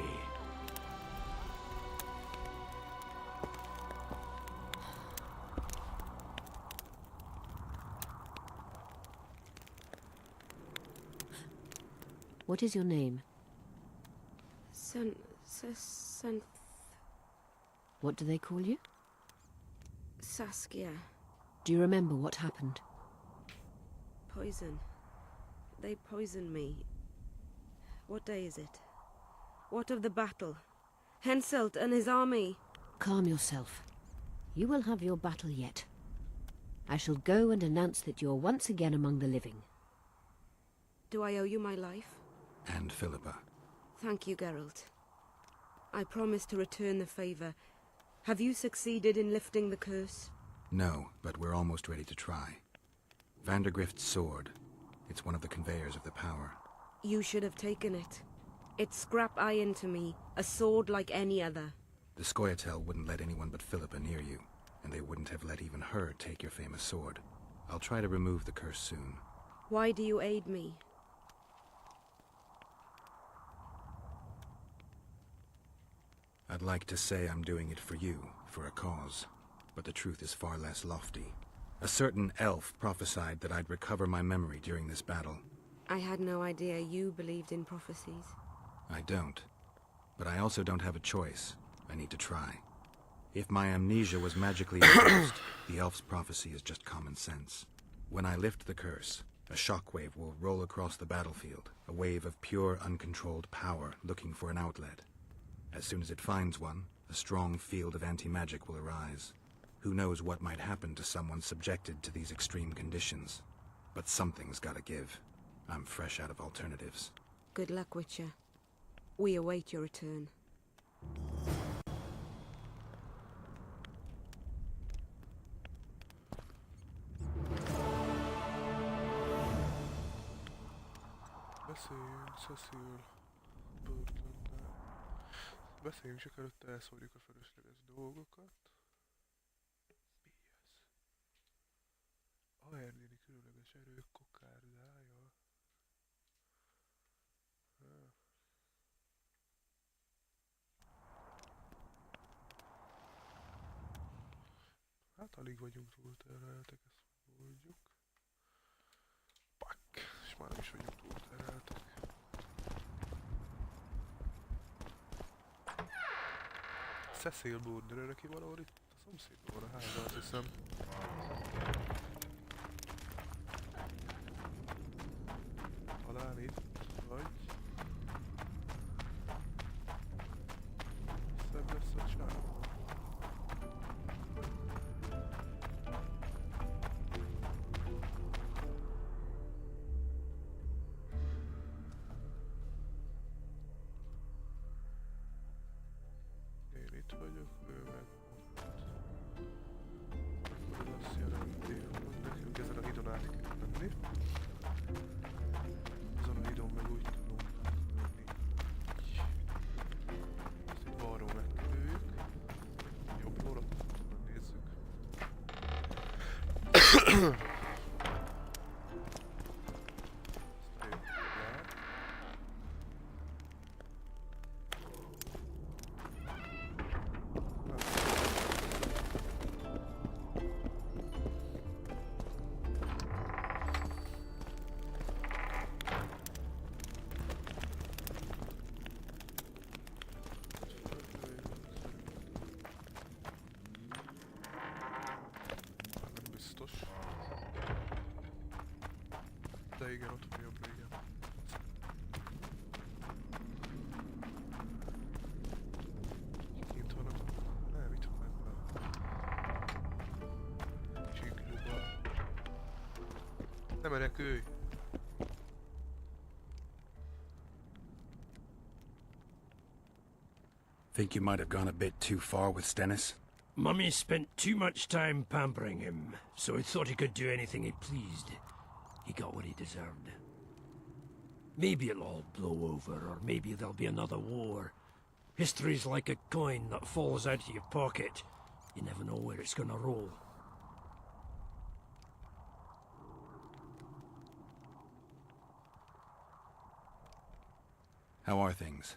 S3: What is your name?
S20: San...
S3: What do they call you?
S20: Saskia.
S3: Do you remember what happened?
S20: Poison. They poisoned me. What day is it? What of the battle? Henselt and his army.
S3: Calm yourself. You will have your battle yet. I shall go and announce that you are once again among the living.
S20: Do I owe you my life?
S2: And Philippa.
S20: Thank you, Geralt. I promise to return the favor. Have you succeeded in lifting the curse?
S2: No, but we're almost ready to try. Vandergrift's sword. It's one of the conveyors of the power.
S20: You should have taken it. It's scrap iron to me, a sword like any other.
S2: The Scoia'tael wouldn't let anyone but Philippa near you, and they wouldn't have let even her take your famous sword. I'll try to remove the curse soon.
S20: Why do you aid me?
S2: I'd like to say I'm doing it for you, for a cause, but the truth is far less lofty. A certain elf prophesied that I'd recover my memory during this battle.
S20: I had no idea you believed in prophecies.
S2: I don't. But I also don't have a choice. I need to try. If my amnesia was magically reversed, the elf's prophecy is just common sense. When I lift the curse, a shockwave will roll across the battlefield, a wave of pure, uncontrolled power looking for an outlet. As soon as it finds one, a strong field of anti-magic will arise. Who knows what might happen to someone subjected to these extreme conditions. But something's gotta give. I'm fresh out of alternatives.
S20: Good luck, Witcher. We await your return.
S1: Beszéljünk csak előtte, elszórjuk a felesleges dolgokat. A erdélyi különleges erők kokárdája. Hát alig vagyunk túlterheltek, ezt mondjuk. Pak! És már nem is vagyunk túlterheltek. Cecil Border, neki valahol itt a szomszédban van a háza, azt hiszem. Talán itt vagy. Szebb lesz a csávó. Én itt vagyok, ő meg ott. Akkor ez azt jelenti, hogy nekünk ezen a hídon át kell menni. Ezen a hídon meg úgy tudunk menni. Ezt itt balról megkerüljük. Jobbról, akkor nézzük. Biztos. De igen, ott van jobbra, igen. Kint vannak. Nem, itt van ebben. Csiklóban. Nem menekülj!
S2: Think you might have gone a bit too far with Stennis?
S4: Mummy spent too much time pampering him, so he thought he could do anything he pleased. He got what he deserved. Maybe it'll all blow over, or maybe there'll be another war. History's like a coin that falls out of your pocket. You never know where it's gonna roll.
S2: How are things?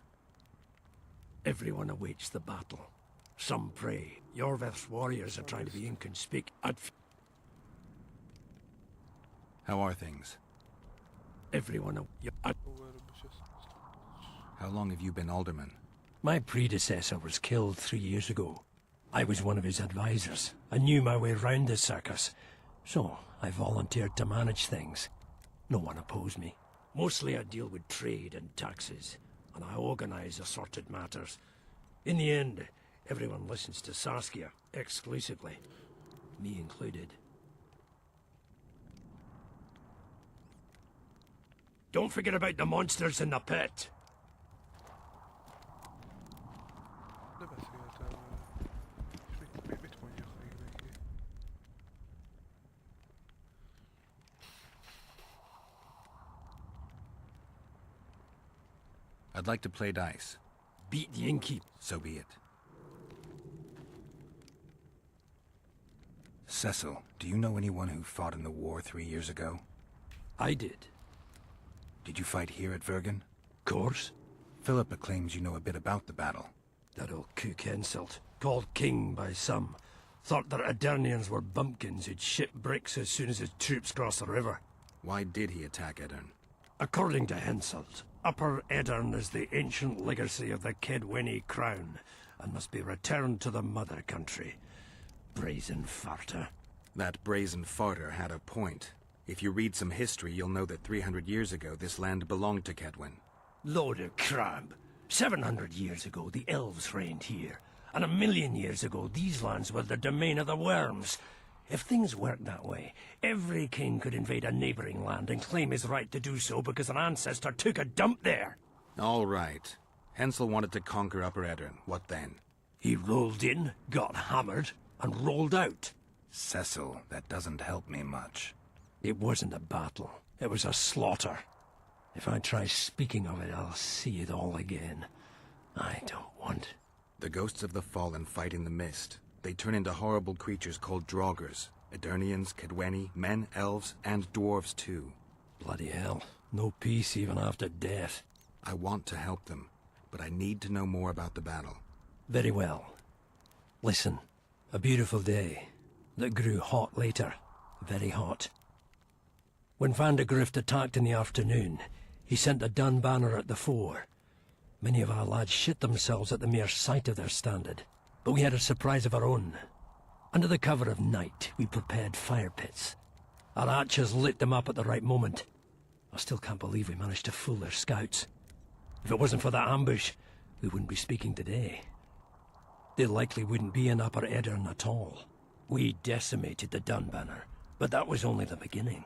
S4: Everyone awaits the battle. Some pray. Yorveth's warriors are trying to be inconspicuous.
S2: How are things?
S4: Everyone
S2: How long have you been alderman?
S4: My predecessor was killed 3 years ago. I was one of his advisors. I knew my way round the circus. So, I volunteered to manage things. No one opposed me. Mostly I deal with trade and taxes, and I organize assorted matters. In the end, everyone listens to Saskia, exclusively. Me included. Don't forget about the monsters in the pit!
S1: Ne beszéltem vele. És mit mondjak még neki?
S2: I'd like to play dice.
S4: Beat the innkeep.
S2: So be it. Cecil, do you know anyone who fought in the war 3 years ago?
S4: I did.
S2: Did you fight here at Vergen?
S4: Course.
S2: Philippa claims you know a bit about the battle.
S4: That old kook insult, called king by some, thought that Aedirnians were bumpkins who'd ship bricks as soon as his troops crossed the river.
S2: Why did he attack Edirn?
S4: According to Henselt, Upper Edirn is the ancient legacy of the Kedwenny crown, and must be returned to the mother country. Brazen farter.
S2: That brazen farter had a point. If you read some history, you'll know that 300 years ago this land belonged to Kedwen.
S4: Load of crab. 700 years ago the elves reigned here, and 1,000,000 years ago these lands were the domain of the worms. If things worked that way, every king could invade a neighboring land and claim his right to do so because an ancestor took a dump there.
S2: All right. Hensel wanted to conquer Upper Edirn. What then?
S4: He rolled in, got hammered, and rolled out.
S2: Cecil, that doesn't help me much.
S4: It wasn't a battle. It was a slaughter. If I try speaking of it, I'll see it all again. I don't want...
S2: The ghosts of the fallen fight in the mist. They turn into horrible creatures called Draugrs. Aedirnians, Kedwenny, men, elves, and dwarves too.
S4: Bloody hell. No peace even after death.
S2: I want to help them, but I need to know more about the battle.
S4: Very well. Listen. A beautiful day that grew hot later. Very hot. When Vandergrift attacked in the afternoon, he sent a dun banner at the fore. Many of our lads shit themselves at the mere sight of their standard, but we had a surprise of our own. Under the cover of night, we prepared fire pits. Our archers lit them up at the right moment. I still can't believe we managed to fool their scouts. If it wasn't for that ambush, we wouldn't be speaking today. They likely wouldn't be in Upper Edirn at all. We decimated the dun banner, but that was only the beginning.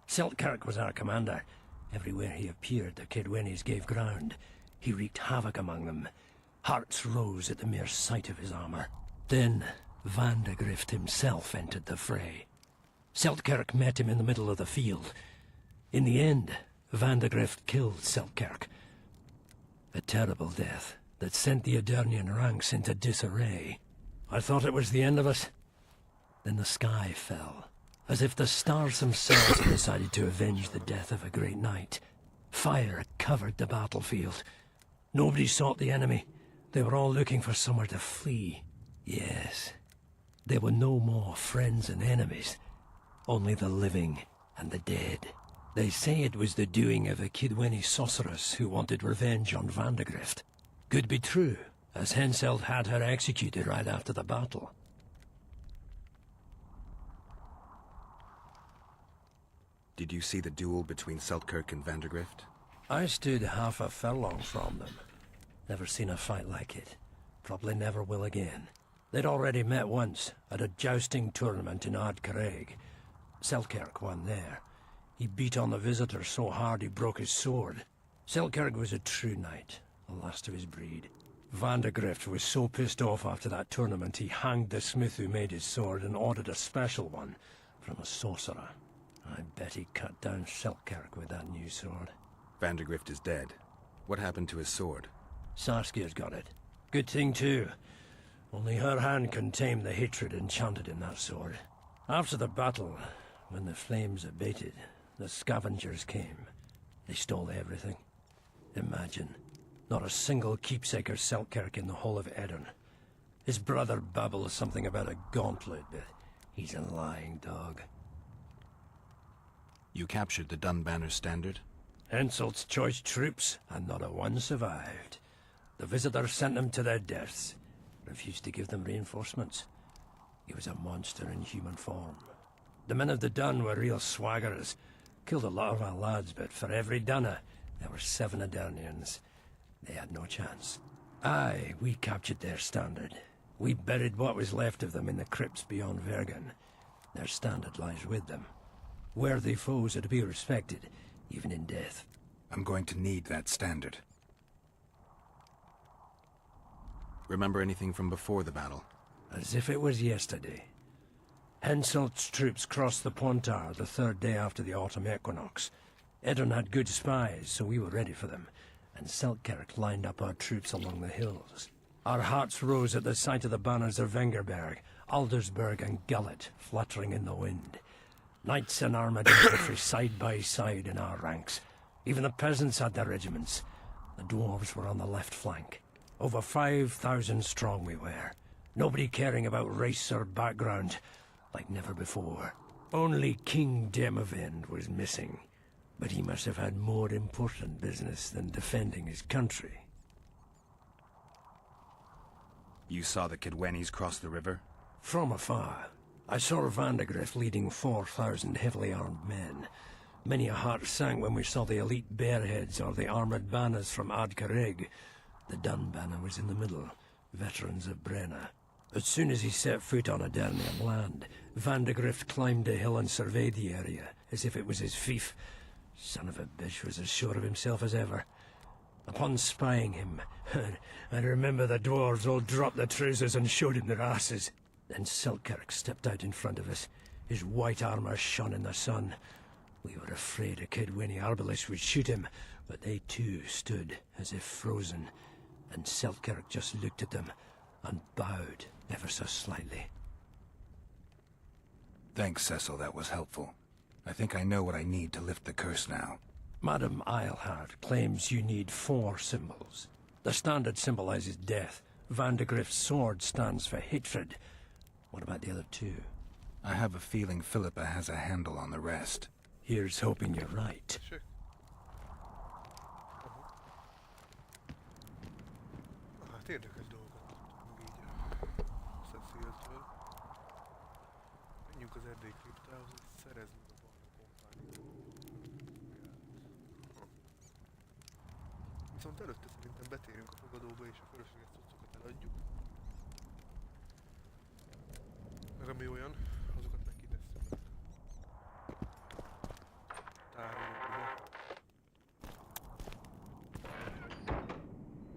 S4: Seltkirk was our commander. Everywhere he appeared, the Kedwennies gave ground. He wreaked havoc among them. Hearts rose at the mere sight of his armor. Then, Vandegrift himself entered the fray. Seltkirk met him in the middle of the field. In the end, Vandegrift killed Seltkirk. A terrible death that sent the Aedirnian ranks into disarray. I thought it was the end of us. Then the sky fell, as if the stars themselves had decided to avenge the death of a great knight. Fire covered the battlefield. Nobody sought the enemy. They were all looking for somewhere to flee. Yes, there were no more friends and enemies, only the living and the dead. They say it was the doing of a Kedwenny sorceress who wanted revenge on Vandegrift. Could be true, as Henselt had her executed right after the battle.
S2: Did you see the duel between Seltkirk and Vandegrift?
S4: I stood half a furlong from them. Never seen a fight like it. Probably never will again. They'd already met once, at a jousting tournament in Ardcraig. Seltkirk won there. He beat on the visitor so hard he broke his sword. Seltkirk was a true knight, the last of his breed. Vandegrift was so pissed off after that tournament he hanged the smith who made his sword and ordered a special one from a sorcerer. I bet he cut down Seltkirk with that new sword.
S2: Vandegrift is dead. What happened to his sword?
S4: Saskia's got it. Good thing too. Only her hand can tame the hatred enchanted in that sword. After the battle, when the flames abated, the scavengers came. They stole everything. Imagine, Not a single keepsake or Selkirk in the whole of Edirn. His brother babbles something about a gauntlet, but he's a lying dog.
S2: You captured the Dunbanner standard?
S4: Henselt's choice troops, and not a one survived. The visitors sent them to their deaths. Refused to give them reinforcements. He was a monster in human form. The men of the Dun were real swaggerers. Killed a lot of our lads, but for every Dunner, there were 7 Adernians. They had no chance. Aye, we captured their standard. We buried what was left of them in the crypts beyond Vergen. Their standard lies with them. Worthy foes are to be respected, even in death.
S2: I'm going to need that standard. Remember anything from before the battle?
S4: As if it was yesterday. Henselt's troops crossed the Pontard the 3rd day after the autumn equinox. Edirn had good spies, so we were ready for them, and Selkirk lined up our troops along the hills. Our hearts rose at the sight of the banners of Vengerberg, Aldersberg and Gullet fluttering in the wind. Knights and armoured infantry side by side in our ranks. Even the peasants had their regiments. The dwarves were on the left flank. Over 5,000 strong we were. Nobody caring about race or background, like never before. Only King Demavend was missing, but he must have had more important business than defending his country.
S2: You saw the Kidwennies cross the river?
S4: From afar. I saw Vandegrift leading 4,000 heavily armed men. Many a heart sank when we saw the elite bearheads or the armoured banners from Adcarig. The Dun banner was in the middle, veterans of Brenna. As soon as he set foot on Adernian land, Vandegrift climbed a hill and surveyed the area, as if it was his fief. Son of a bitch was as sure of himself as ever. Upon spying him, I remember the dwarves all dropped their trousers and showed him their asses. Then Selkirk stepped out in front of us. His white armour shone in the sun. We were afraid a Kidwenny arbalist would shoot him, but they too stood as if frozen, and Selkirk just looked at them and bowed ever so slightly.
S2: Thanks, Cecil, that was helpful. I think I know what I need to lift the curse now.
S4: Madame Eilhart claims you need 4 symbols. The standard symbolizes death. Vandegrift's sword stands for hatred. What about the other 2?
S2: I have a feeling Philippa has a handle on the rest.
S4: Here's hoping you're right.
S1: Sure. Hát érdekes dolgokat tudtunk így a Ceciltől. Menjünk az erdély kriptához, hogy szerezzünk a barna kompániót. Viszont előtte szerintem betérünk a fogadóba és a fölösleges cuccokat eladjuk. Meg ami olyan, azokat meg kitesszük a tárolóba.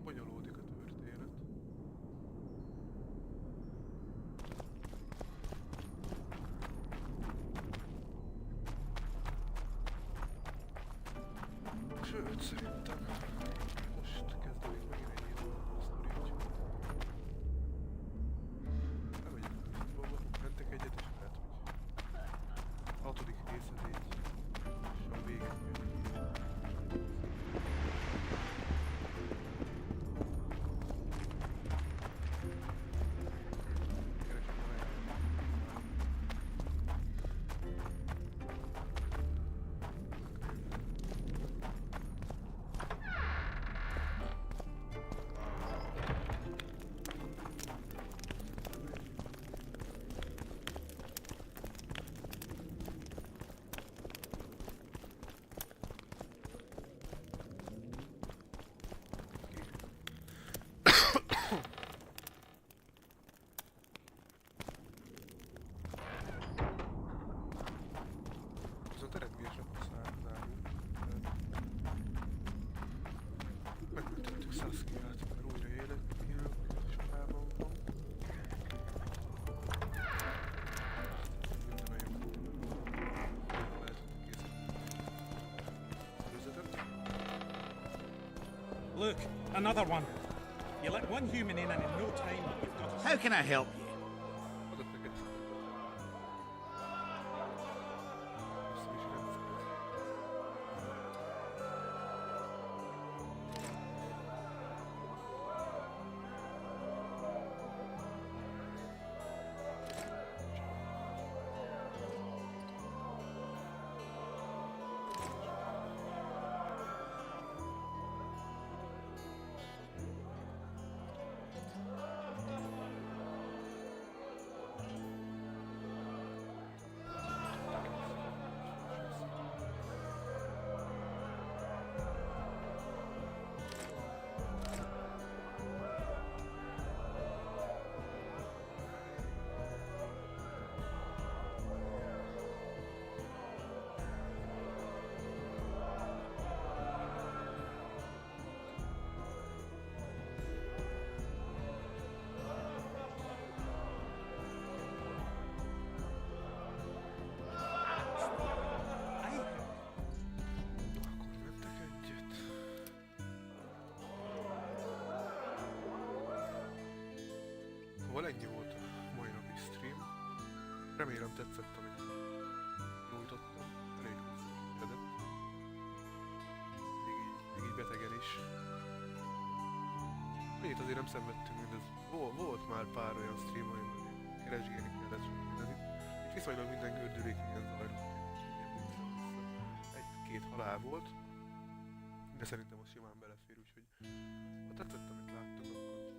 S1: Bonyolódik a történet. Sőt, szerintem most kezdődik megint egy izgalmas sztori, úgyhogy elmegyek a köztróba, mentek egyet, és lehet, hogy a 6. részed így lassan véget jön. Viszont eredményesen zárul. Megmentettük Saskiát, mert újra élő sorában van. Minden nagyon lehet készíteni.
S22: Look, another one. You let one human in and in no time you've got...
S9: How can I help you?
S1: Szóval ennyi volt a mai napi stream. Remélem tetszett, amit nyújtottam. Elég hosszú. Még így betegen is. Annyit azért nem szenvedtünk, mint ez. Volt már pár olyan stream, amiben keresgélni kellett sok mindenit. Itt viszonylag minden gördülékenyen zajlott. Egy-két halál volt. De szerintem az simán belefér, úgyhogy ha tetszett, amit láttuk, akkor